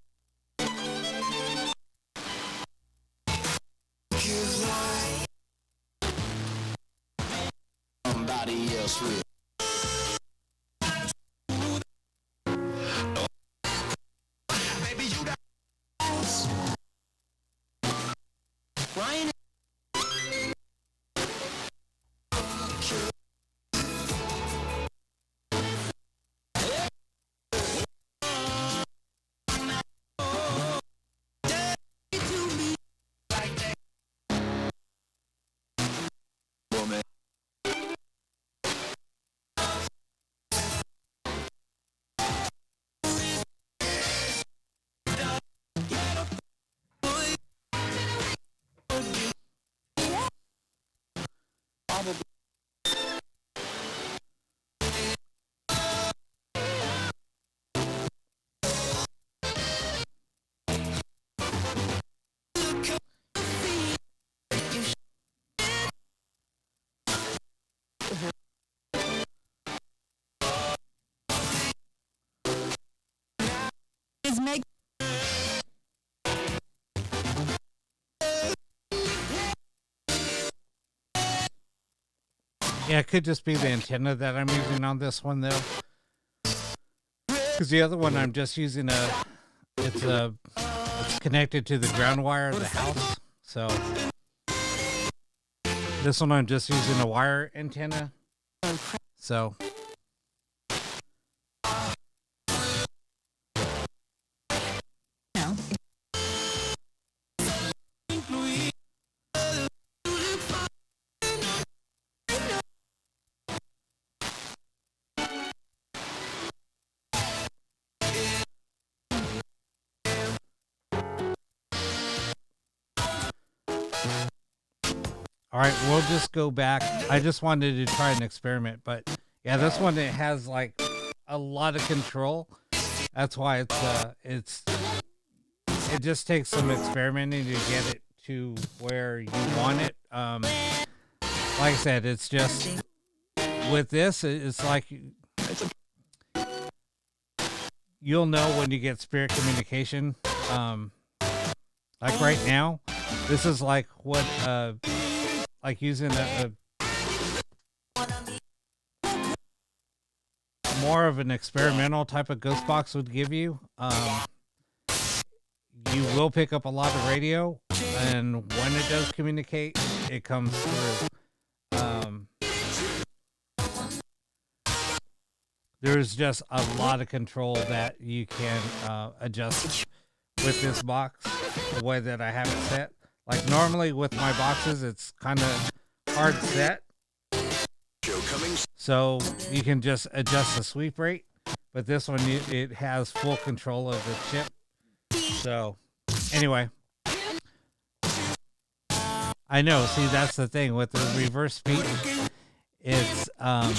Somebody else will. Baby, you got Ryan. woman. Is Meg Yeah, it could just be the antenna that I'm using on this one, though. Because the other one I'm just using it's connected to the ground wire of the house. So this one I'm just using a wire antenna. So all right, we'll just go back. I just wanted to try an experiment, but yeah, this one, it has like a lot of control. That's why it's it just takes some experimenting to get it to where you want it. Like I said, it's just with this, it's like you'll know when you get spirit communication. Like right now, this is like what like using a more of an experimental type of ghost box would give you. You will pick up a lot of radio, and when it does communicate, it comes through. There's just a lot of control that you can adjust with this box, the way that I have it set. Like normally with my boxes, it's kind of hard set, so you can just adjust the sweep rate. But this one, it has full control of the chip. So anyway, I know. See, that's the thing with the reverse speech. It's all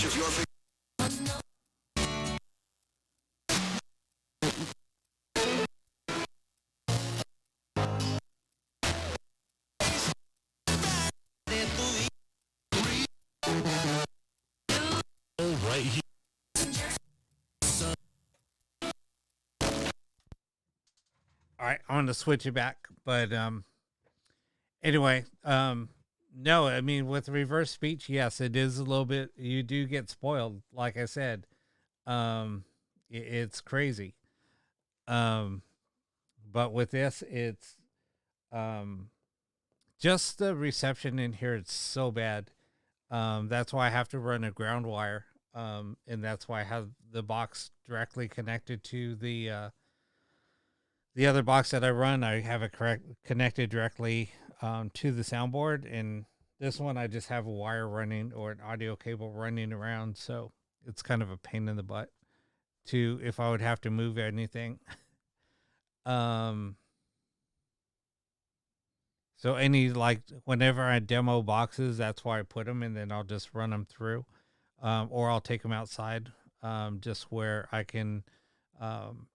right. I'm gonna switch it back, but anyway, no, I mean with reverse speech, yes, it is a little bit. You do get spoiled, like I said. It's crazy. But with this, it's just the reception in here. It's so bad. That's why I have to run a ground wire. And that's why I have the box directly connected to the other box that I run. I have it connected directly to the soundboard, and this one I just have a wire running or an audio cable running around, so it's kind of a pain in the butt to if I would have to move anything. So any like whenever I demo boxes, that's why I put them, and then I'll just run them through, or I'll take them outside, just where I can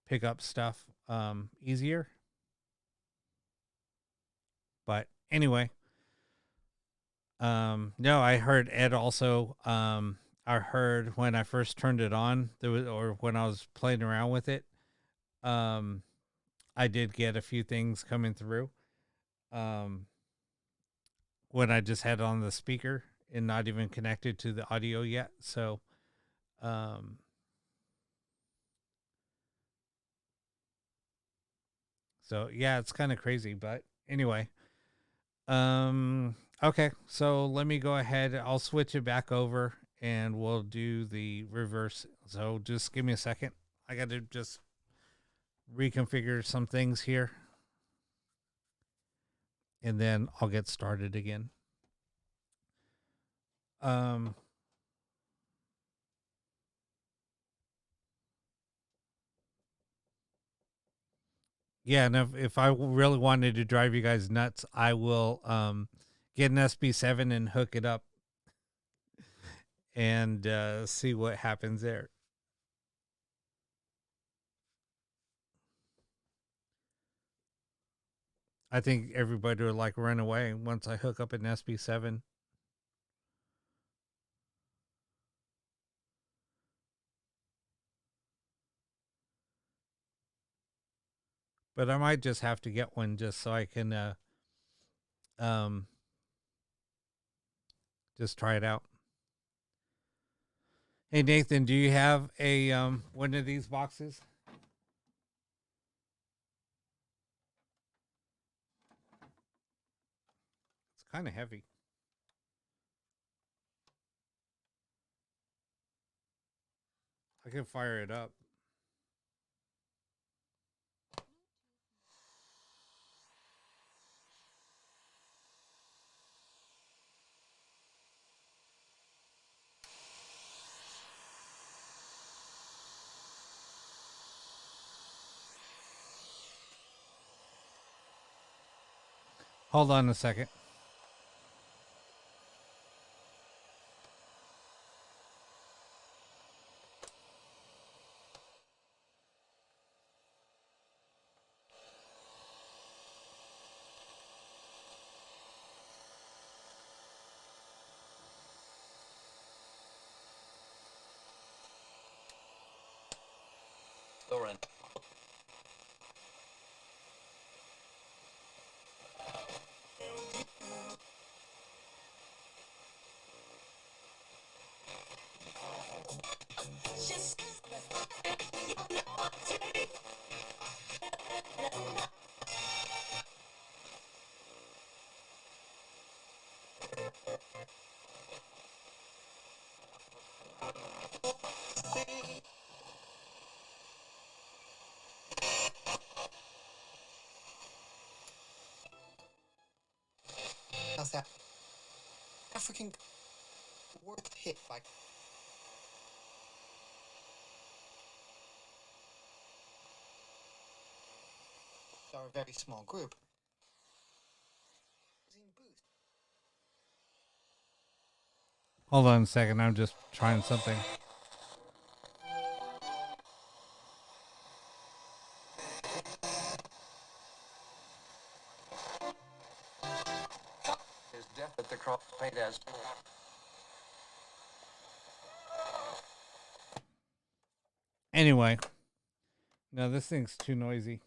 pick up stuff easier. But anyway, no, I heard Ed also. I heard when I first turned it on, there was, or when I was playing around with it, I did get a few things coming through. When I just had it on the speaker and not even connected to the audio yet. So, yeah, it's kind of crazy, but anyway, okay. So let me go ahead. I'll switch it back over and we'll do the reverse. So just give me a second. I got to just reconfigure some things here, and then I'll get started again. Yeah, and if I really wanted to drive you guys nuts, I will get an SB7 and hook it up and see what happens there. I think everybody will like run away once I hook up an SB7. But I might just have to get one just so I can just try it out. Hey Nathan, do you have a one of these boxes? It's kind of heavy. I can fire it up. Hold on a second. How's that? African worth hit by. Are a very small group. Hold on a second. I'm just trying something. Is death at the cross paid as. Anyway, no, this thing's too noisy.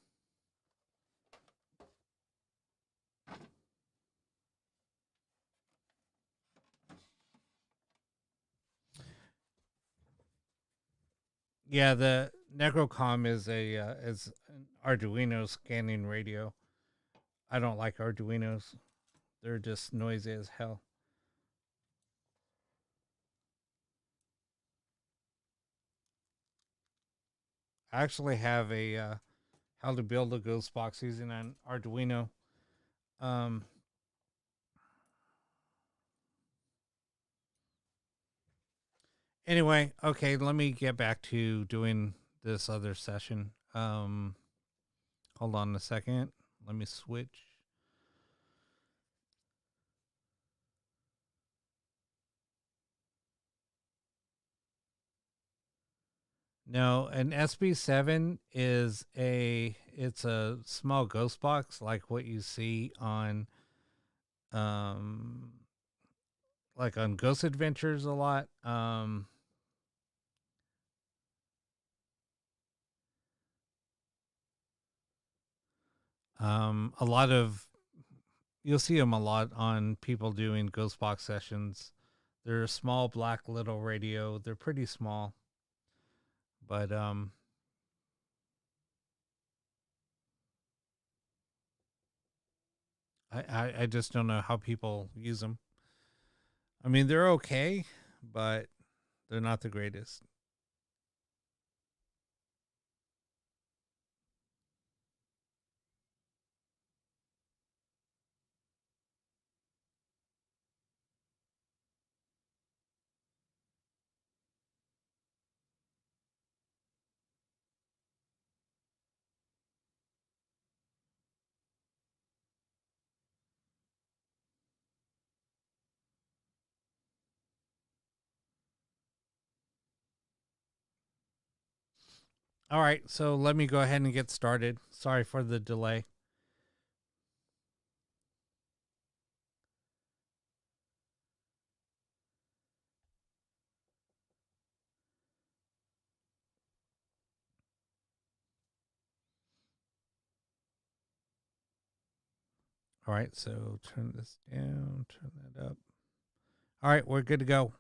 Yeah, the Necrocom is is an Arduino scanning radio. I don't like Arduinos. They're just noisy as hell. I actually have a how to build a ghost box using an Arduino. Anyway, okay, let me get back to doing this other session. Hold on a second. Let me switch. No, an SB7 is it's a small ghost box like what you see on like on Ghost Adventures a lot. A lot of you'll see them a lot on people doing ghost box sessions. They're a small black little radio. They're pretty small. But I just don't know how people use them. I mean, they're okay, but they're not the greatest. All right, so let me go ahead and get started. Sorry for the delay. All right, so turn this down, turn that up. All right, we're good to go.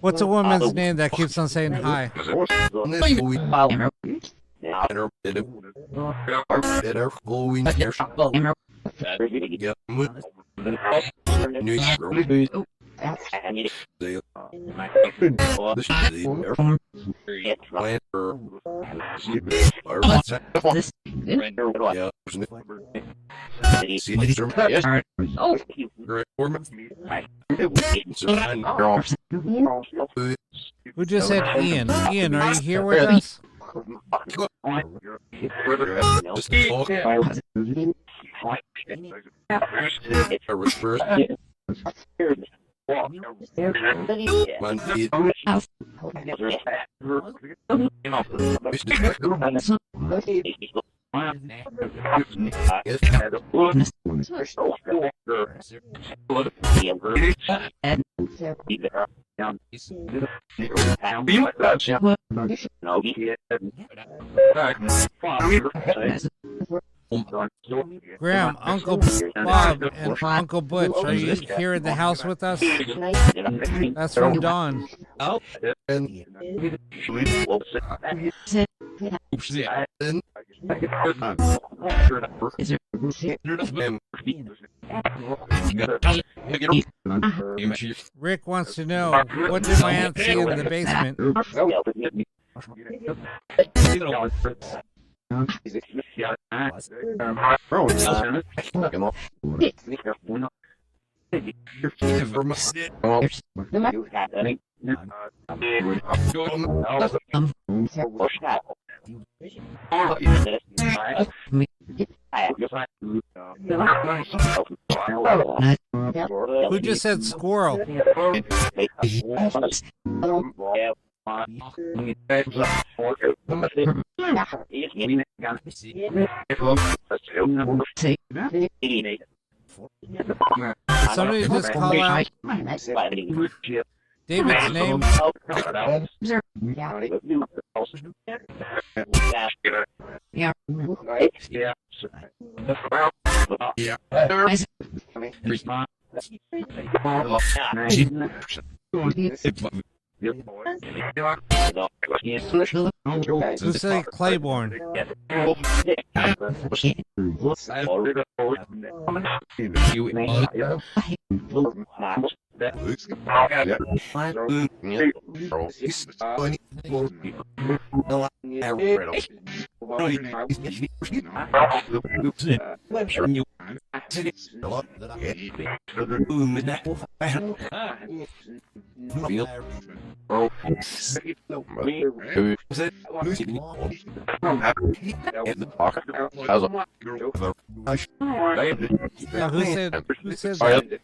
What's a woman's name that keeps on saying hi? Who just said Ian? Ian, are you here with us? Graham, Uncle Bob, and Uncle Butch, are you here in the house with us? That's from Dawn. Rick wants to know, what did my aunt see in the basement? Who just said squirrel? Somebody just call out David's name. Who said Claiborne? Who said that?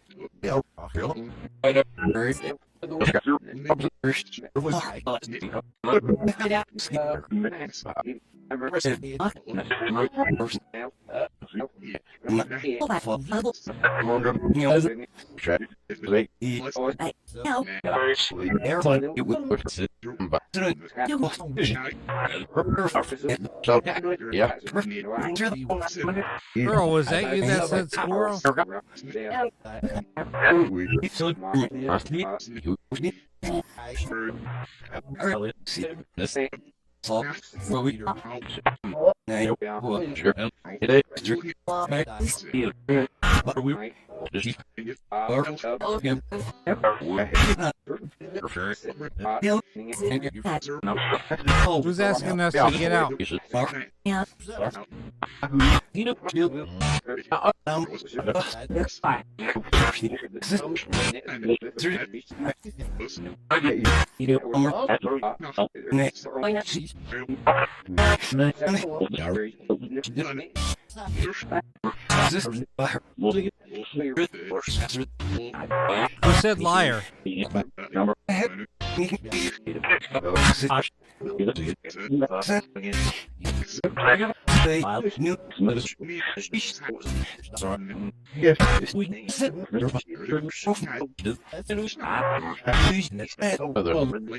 Earl, was that you that said squirrel? Who's asking us to get out? Who said liar?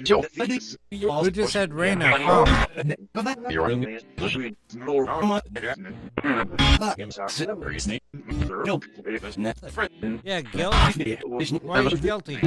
Who just said Raina from? Yeah, guilty. Why are you guilty?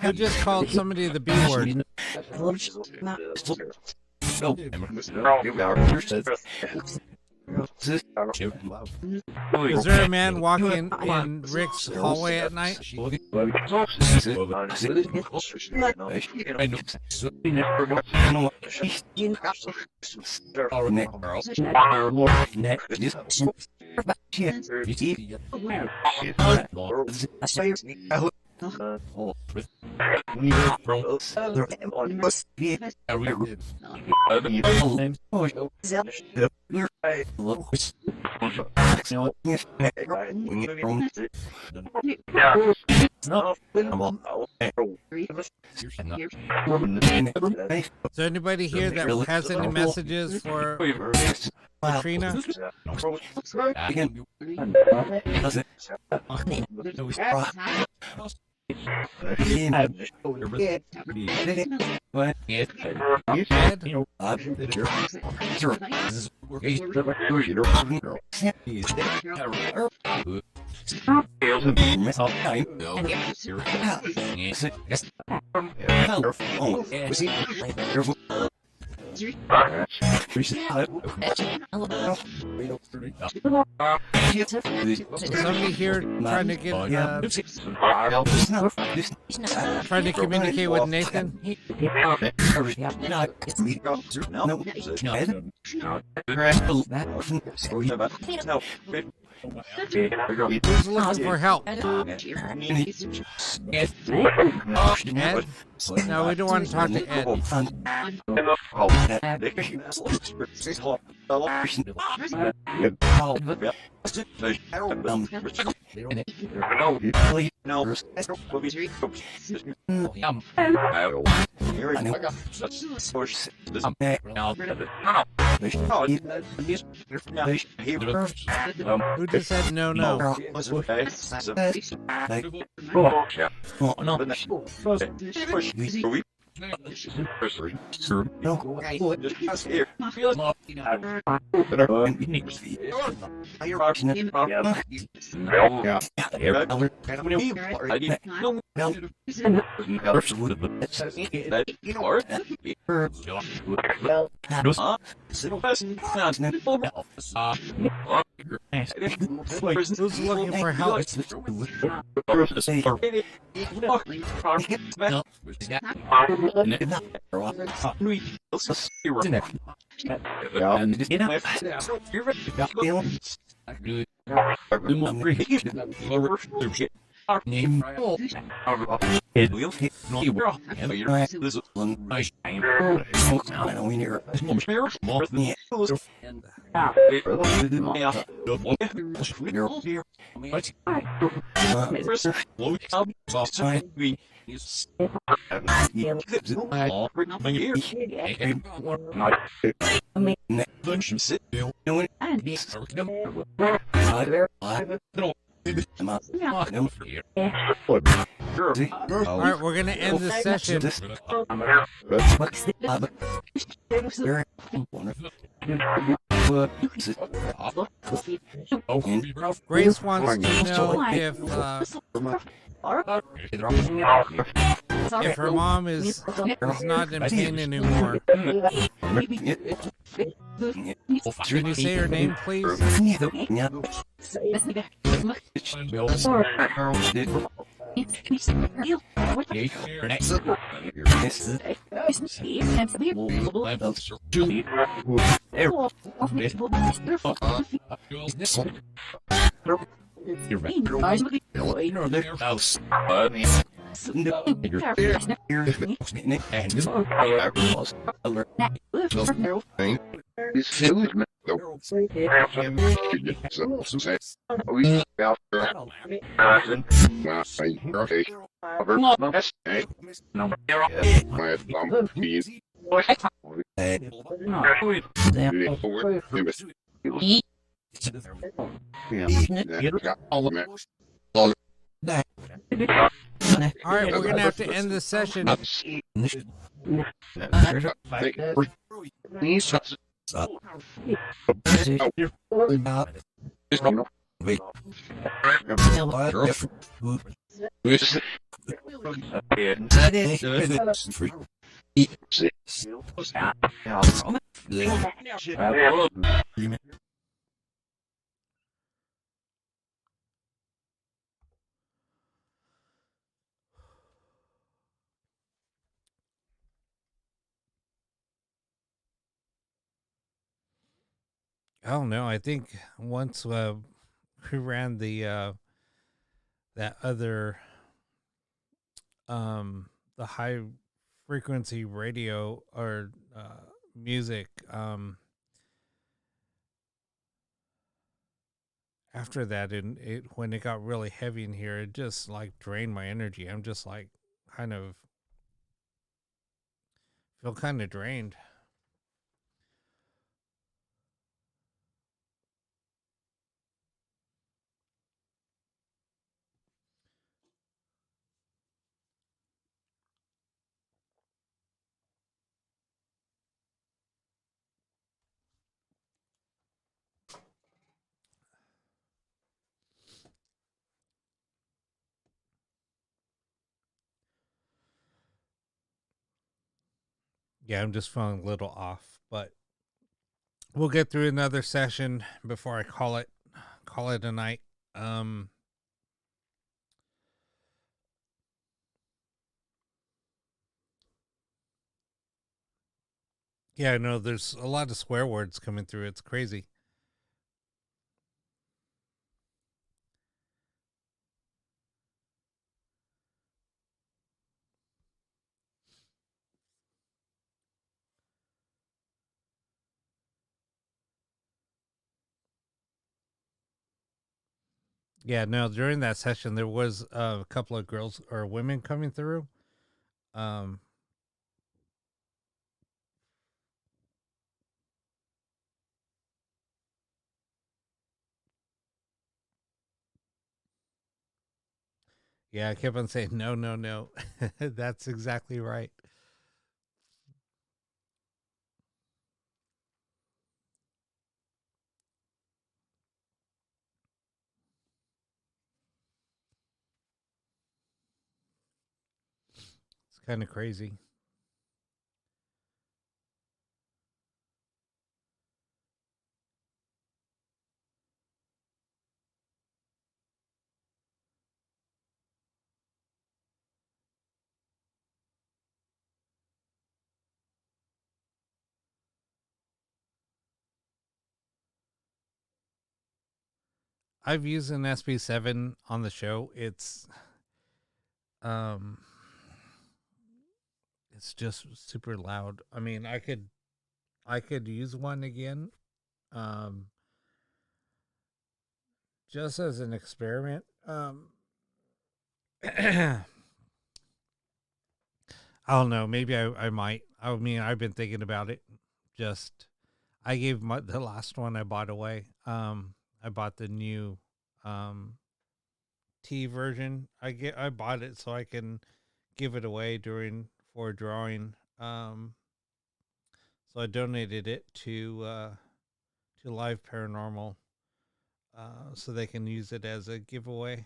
Who just called somebody the B word? Is there a man walking in Rick's hallway at night? Is there anybody here that has any messages for Katrina? Somebody here trying to get trying to communicate with Nathan. Who's looking for help? Ed? No, we don't want to talk to Ed. Who just said no, no? Who's looking for help? All right, we're gonna end this session. Grace wants to know if her mom is not in pain anymore. Can you say her name, please? All right, we're gonna have to end this session. I don't know. I think once we ran the that other the high frequency radio or music, after that, and it when it got really heavy in here, it just like drained my energy. I'm just like kind of feel kind of drained. Yeah, I'm just feeling a little off, but we'll get through another session before I call it a night. Um yeah, no, there's a lot of swear words coming through. It's crazy. Yeah, no, during that session there was a couple of girls or women coming through. Um yeah, I kept on saying no, no, no. That's exactly right. kind of crazy. I've used an SB7 on the show. Um it's just super loud. I mean, I could use one again, um, just as an experiment. I don't know. Maybe I might. I mean, I've been thinking about it. Just I gave the last one I bought away. I bought the new um T version. I bought it so I can give it away during for drawing. So I donated it to Live Paranormal, so they can use it as a giveaway.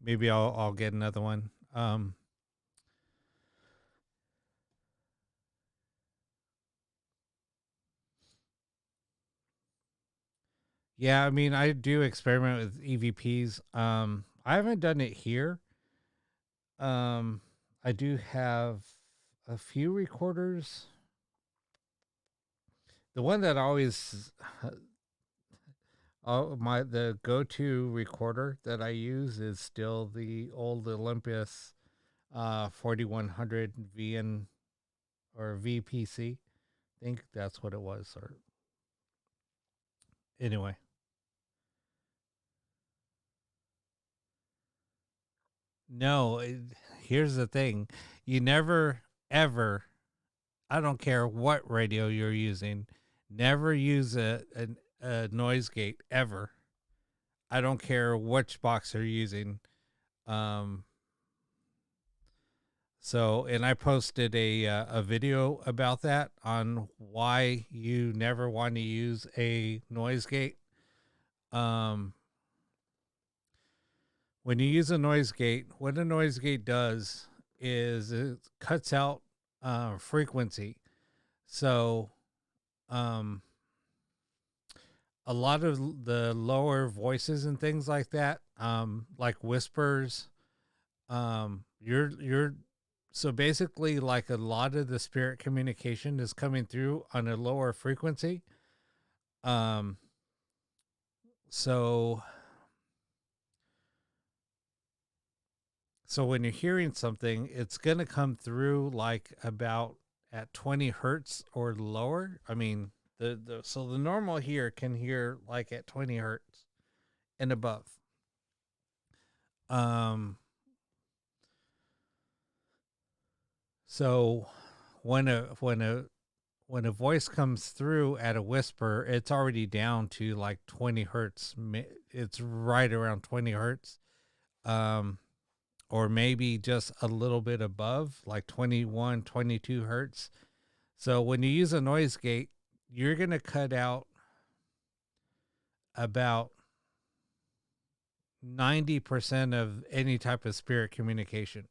Maybe I'll get another one. Yeah, I mean, I do experiment with EVPs. I haven't done it here. Um, I do have a few recorders. The one that always, the go-to recorder that I use is still the old Olympus 4100 VN or VPC. I think that's what it was. Or anyway, no. Here's the thing: you never ever. I don't care what radio you're using. Never use a noise gate ever. I don't care which box you're using. Um, and I posted a video about that on why you never want to use a noise gate. Um, when you use a noise gate, what a noise gate does is it cuts out frequency. So, um, a lot of the lower voices and things like that, like whispers, you're so basically like a lot of the spirit communication is coming through on a lower frequency. Um, so so when you're hearing something, it's gonna come through like about at 20 hertz or lower. I mean, the normal here can hear like at 20 hertz and above. Um, so when a voice comes through at a whisper, it's already down to like 20 hertz. It's right around 20 hertz. Um, or maybe just a little bit above, like 21, 22 hertz. So when you use a noise gate, you're going to cut out about 90% of any type of spirit communication.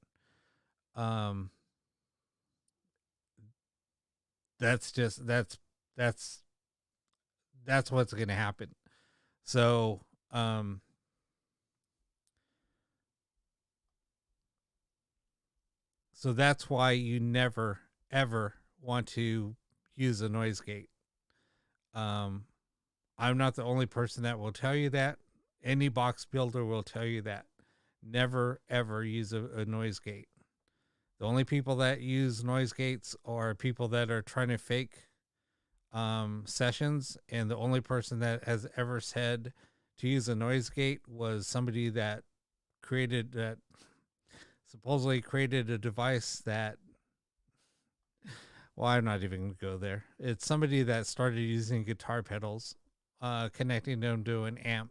Um, that's just that's what's going to happen. So, so that's why you never ever want to use a noise gate. Um, I'm not the only person that will tell you that. Any box builder will tell you that. Never ever use a noise gate. The only people that use noise gates are people that are trying to fake sessions, and the only person that has ever said to use a noise gate was somebody that supposedly created a device that, well, I'm not even going to go there. It's somebody that started using guitar pedals, connecting them to an amp,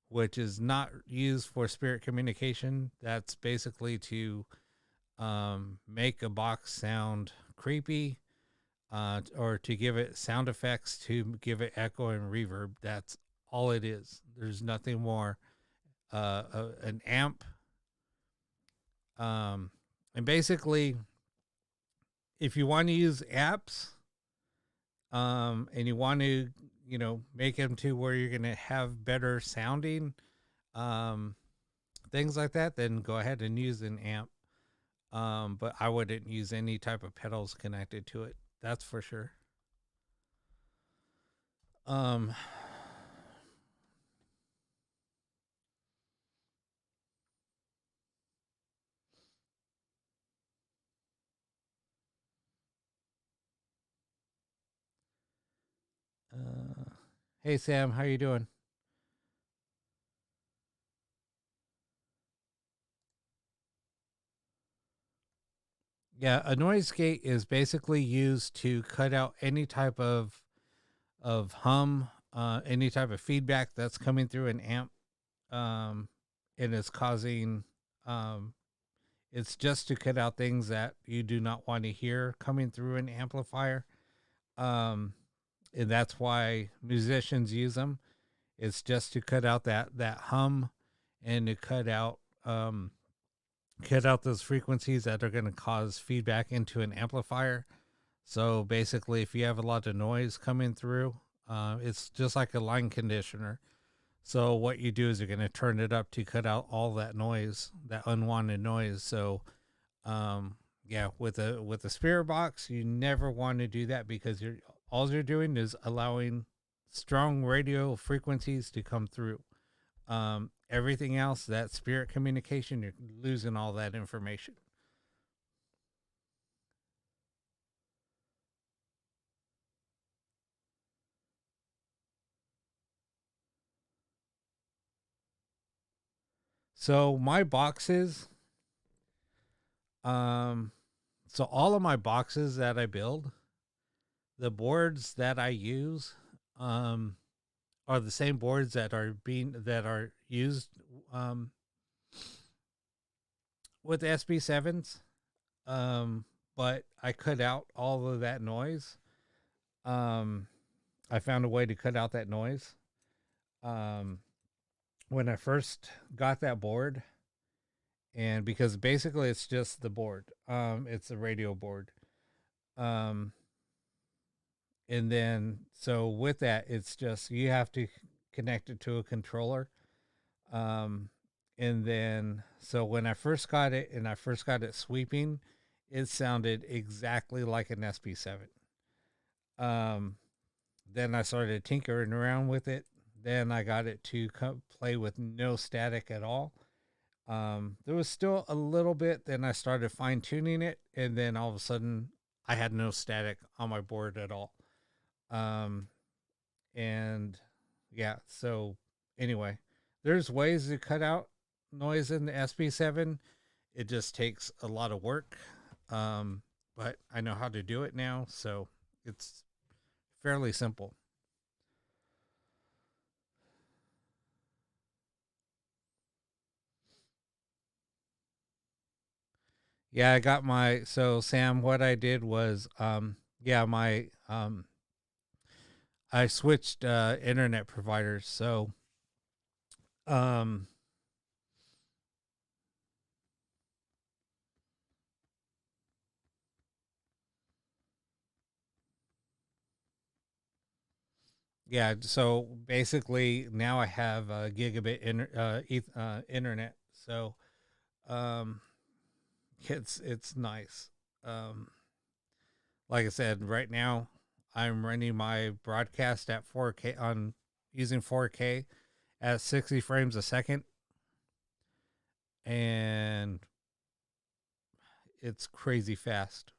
which is not used for spirit communication. That's basically to make a box sound creepy, or to give it sound effects, to give it echo and reverb. That's all it is. There's nothing more. An amp, and basically, if you want to use apps, and you want to, make them to where you're going to have better sounding, um, things like that, then go ahead and use an amp. But I wouldn't use any type of pedals connected to it. That's for sure. Um, hey Sam, how you doing? Yeah, a noise gate is basically used to cut out any type of hum, any type of feedback that's coming through an amp, um, and is causing, um, it's just to cut out things that you do not want to hear coming through an amplifier. Um, and that's why musicians use them. It's just to cut out that hum, and to cut out those frequencies that are going to cause feedback into an amplifier. So basically, if you have a lot of noise coming through, it's just like a line conditioner. So what you do is you're going to turn it up to cut out all that noise, that unwanted noise. So, yeah, with a spirit box, you never want to do that, because all you're doing is allowing strong radio frequencies to come through. Everything else, that spirit communication, you're losing all that information. So my boxes, um, so all of my boxes that I build, the boards that I use, um, are the same boards that are used, um, with SB7s. But I cut out all of that noise. Um, I found a way to cut out that noise. Um, when I first got that board, and because basically it's just the board, it's a radio board. Um, and then so with that, it's just you have to connect it to a controller. Um, and then so when I first got it, and I first got it sweeping, it sounded exactly like an SB7. Um, then I started tinkering around with it. Then I got it to play with no static at all. There was still a little bit. Then I started fine tuning it, and then all of a sudden, I had no static on my board at all. Um, and yeah, so anyway, there's ways to cut out noise in the SB7. It just takes a lot of work. But I know how to do it now, so it's fairly simple. Yeah, I got my so Sam, what I did was, yeah, my I switched internet providers. So, um yeah, so basically now I have a gigabit internet. So, um it's nice. Um like I said, right now I'm running my broadcast at 4K, on using 4K at 60 frames a second, and it's crazy fast.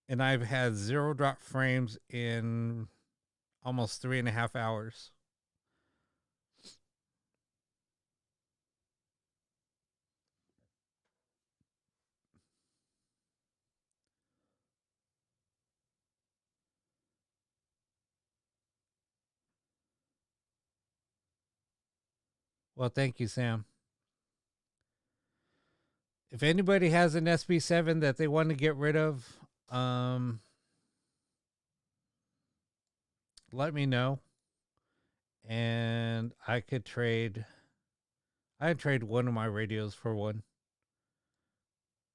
And I've had zero drop frames in almost 3.5 hours. Well, thank you, Sam. If anybody has an SB7 that they want to get rid of, let me know. And I'd trade one of my radios for one.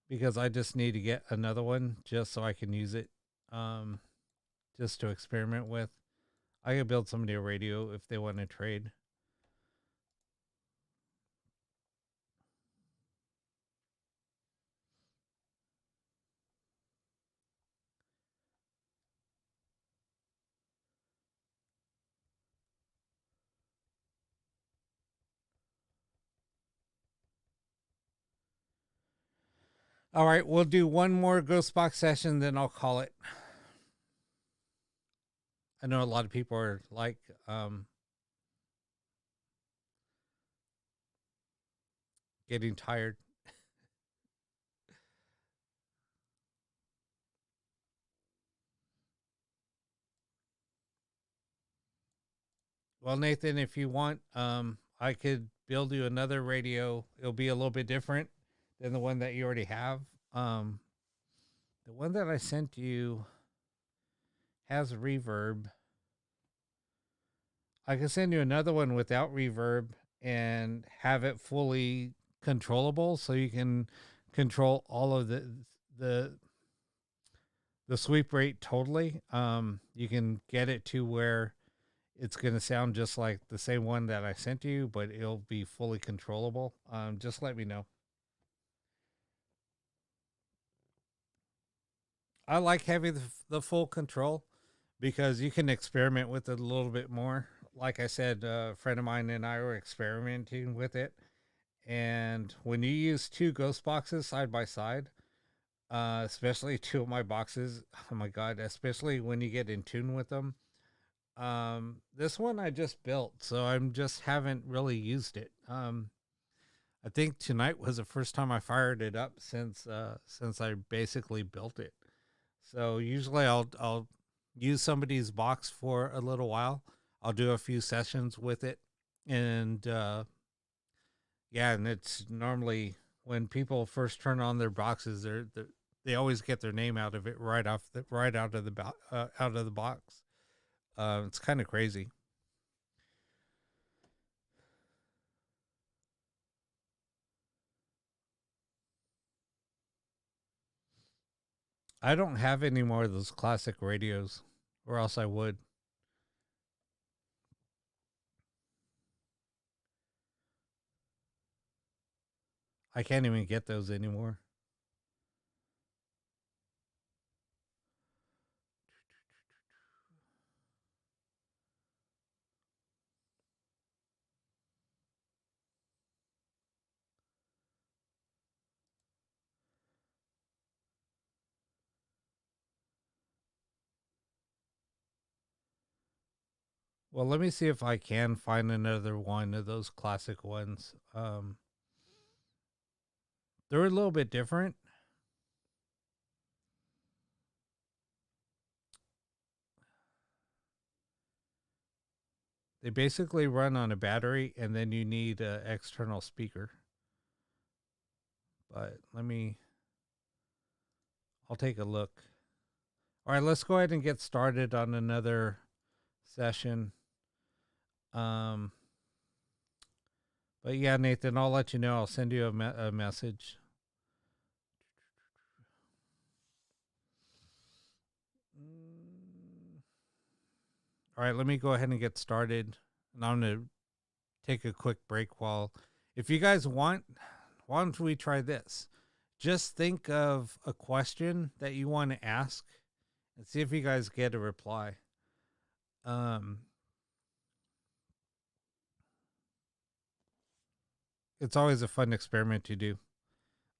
Because I just need to get another one just so I can use it. Just to experiment with. I could build somebody a radio if they want to trade. All right, we'll do one more ghost box session, then I'll call it. I know a lot of people are like, getting tired. Well, Nathan, if you want, I could build you another radio. It'll be a little bit different than the one that you already have. The one that I sent you has reverb. I can send you another one without reverb and have it fully controllable, so you can control all of the sweep rate totally. You can get it to where it's going to sound just like the same one that I sent you, but it'll be fully controllable. Just let me know. I like having the full control because you can experiment with it a little bit more. Like I said, a friend of mine and I were experimenting with it. And when you use two ghost boxes side by side, especially two of my boxes, oh my God, especially when you get in tune with them. This one I just built, so I'm just haven't really used it. I think tonight was the first time I fired it up since I basically built it. So usually I'll use somebody's box for a little while. I'll do a few sessions with it, and and it's normally when people first turn on their boxes, they always get their name out of it right out of the box. It's kind of crazy. I don't have any more of those classic radios, or else I would. I can't even get those anymore. Well, let me see if I can find another one of those classic ones. They're a little bit different. They basically run on a battery, and then you need an external speaker. But I'll take a look. All right, let's go ahead and get started on another session. But yeah, Nathan, I'll let you know. I'll send you a message. All right, let me go ahead and get started. And I'm going to take a quick break if you guys want, why don't we try this? Just think of a question that you want to ask and see if you guys get a reply. It's always a fun experiment to do.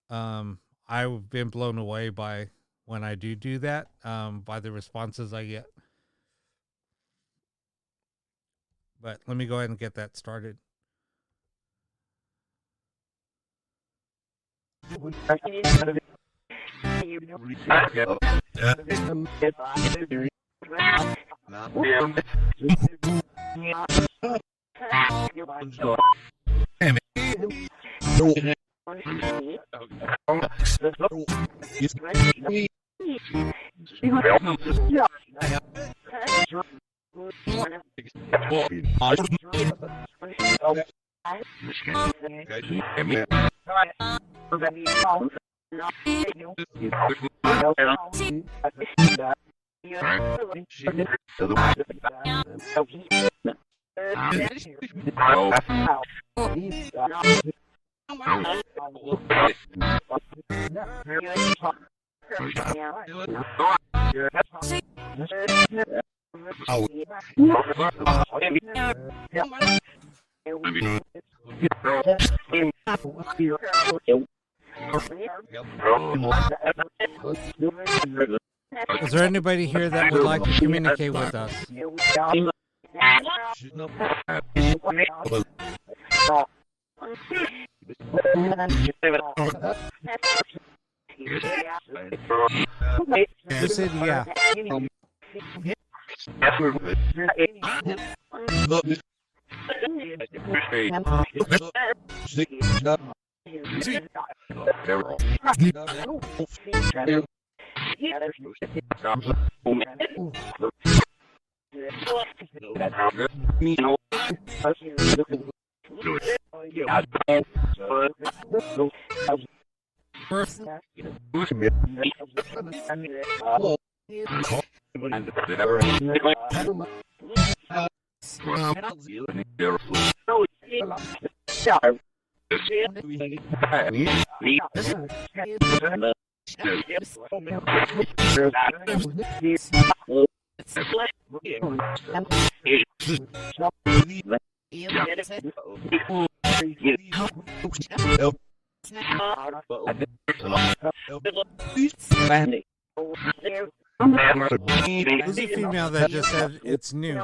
I've been blown away by when I do that, by the responses I get. But let me go ahead and get that started. Is there anybody here that would like to communicate with us? Who said yeah? Who's the female that just said it's new?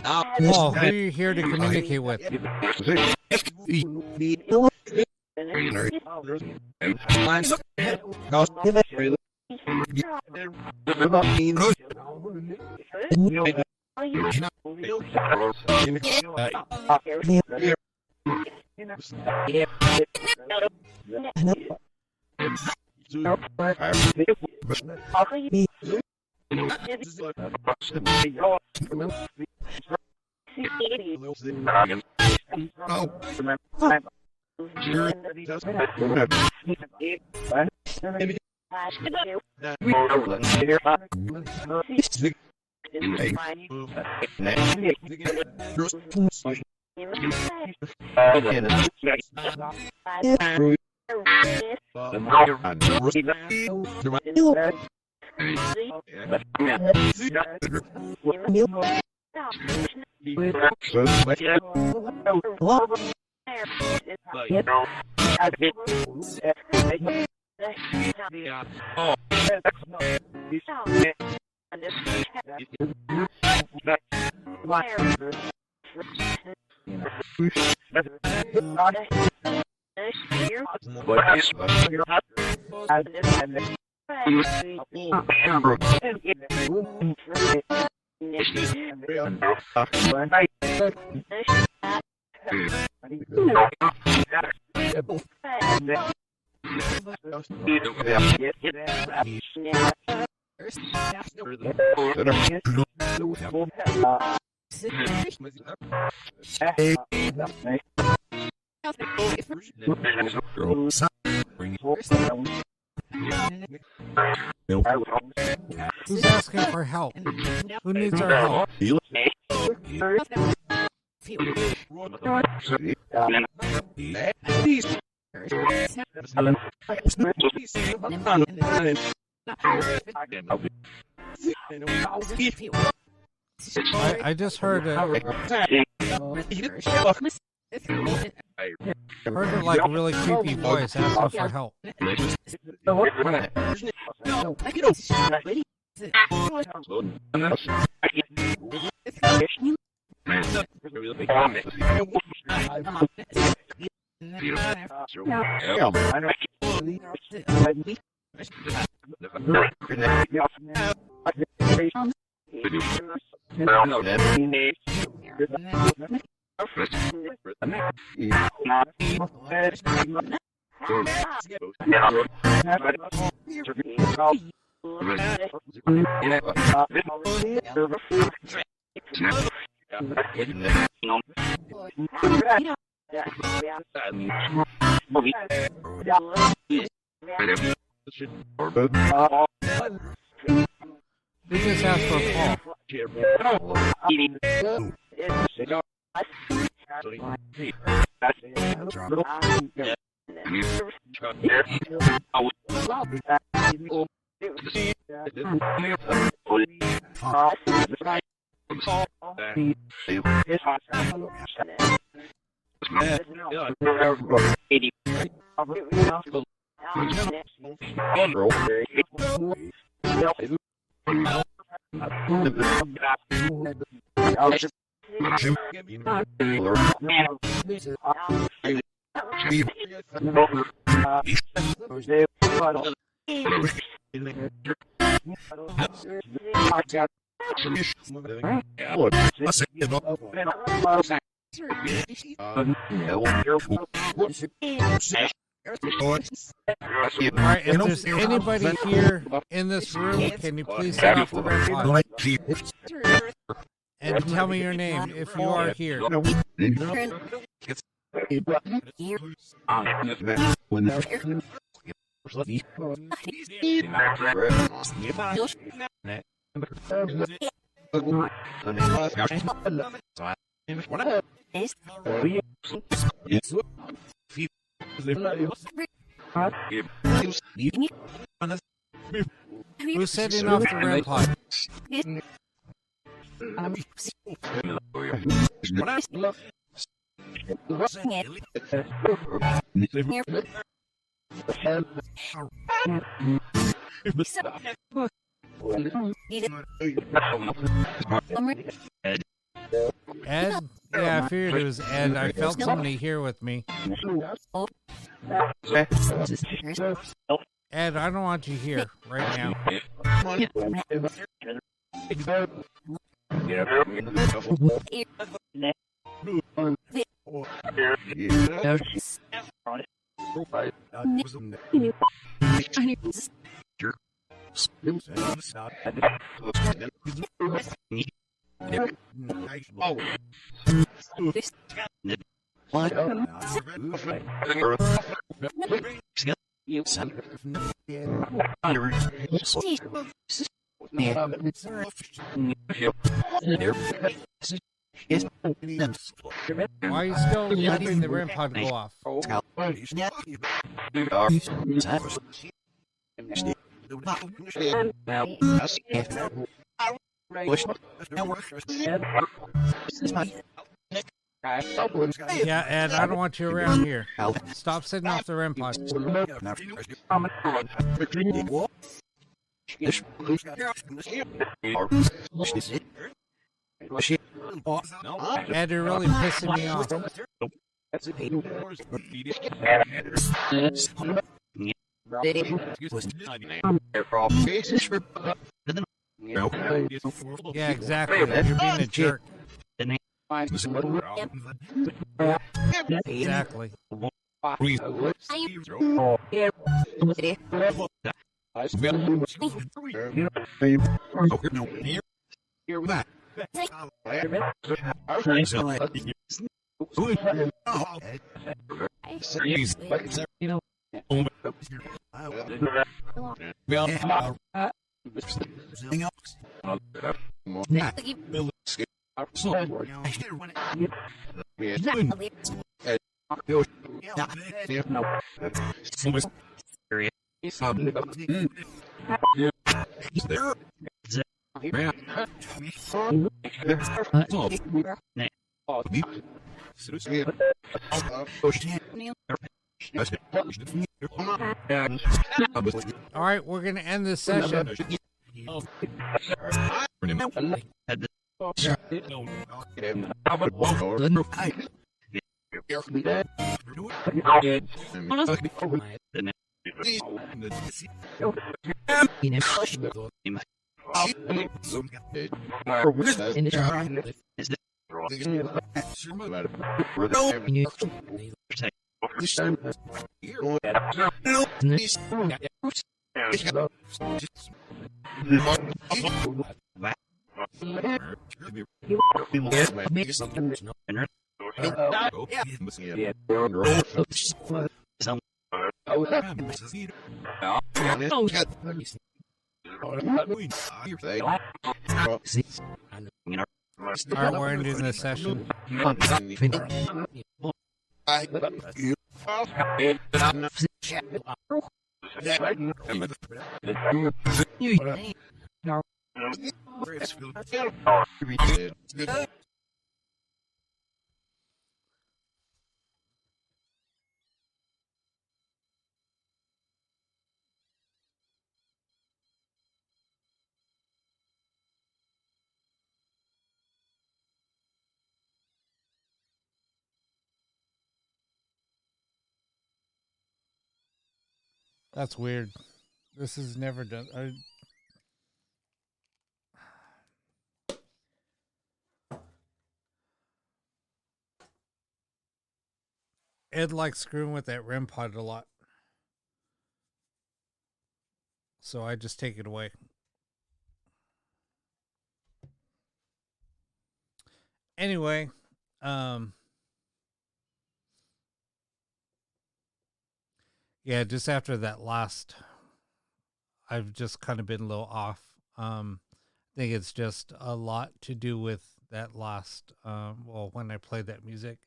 Oh, who are you here to communicate with? Who's asking for help? Who needs our help? I just heard a like a really creepy voice asking for help. We just asked for Paul. Alright, if there's anybody here in this room, can you please set off the red light? And tell me your name if you are here. Who's setting off the red light? Ed? Yeah, I figured it was Ed. I felt somebody here with me. Ed, I don't want you here right now. Why are you still letting the REM pod go off? Yeah, Ed, I don't want you around here. Stop setting off the REM pod. Ed, you're really pissing me off. Yeah, exactly. You're being a jerk. Exactly. All right, we're going to end this session. All right, we're ending this session. That's weird. This is never done. Ed likes screwing with that REM pod a lot. So I just take it away. Anyway, yeah, just after that last, I've just kind of been a little off. I think it's just a lot to do with that last, when I played that music.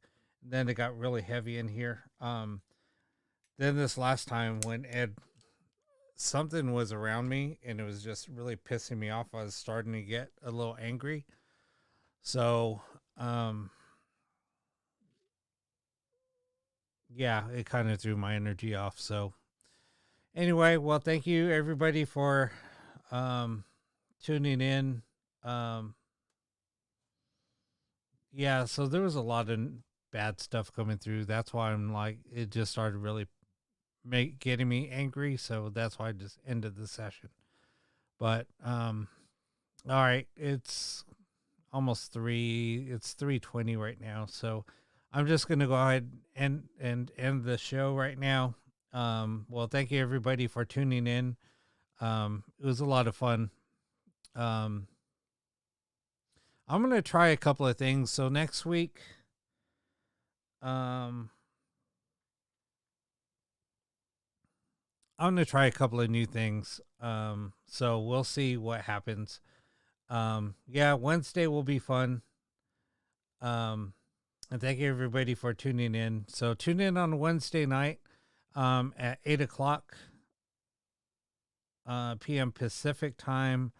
Then it got really heavy in here. Then this last time when something was around me and it was just really pissing me off, I was starting to get a little angry. So, yeah, it kind of threw my energy off. So anyway, well, thank you everybody for tuning in. Yeah, so there was a lot of bad stuff coming through. That's why I'm like, it just started really getting me angry. So that's why I just ended the session. But all right, it's almost 3. It's 3:20 right now. So I'm just gonna go ahead and end the show right now. Well, thank you everybody for tuning in. It was a lot of fun. I'm gonna try a couple of things. So next week, I'm gonna try a couple of new things. So we'll see what happens. Yeah, Wednesday will be fun. And thank you everybody for tuning in. So tune in on Wednesday night, at 8:00 p.m. Pacific time.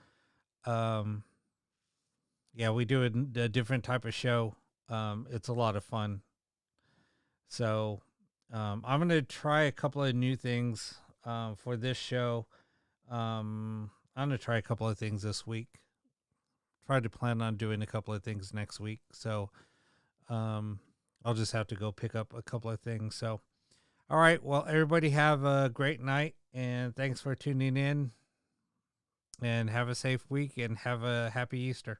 Yeah, we do a different type of show. It's a lot of fun. So, I'm going to try a couple of new things, for this show. I'm going to try a couple of things this week. Try to plan on doing a couple of things next week. So, I'll just have to go pick up a couple of things. So, all right. Well, everybody have a great night and thanks for tuning in and have a safe week and have a happy Easter.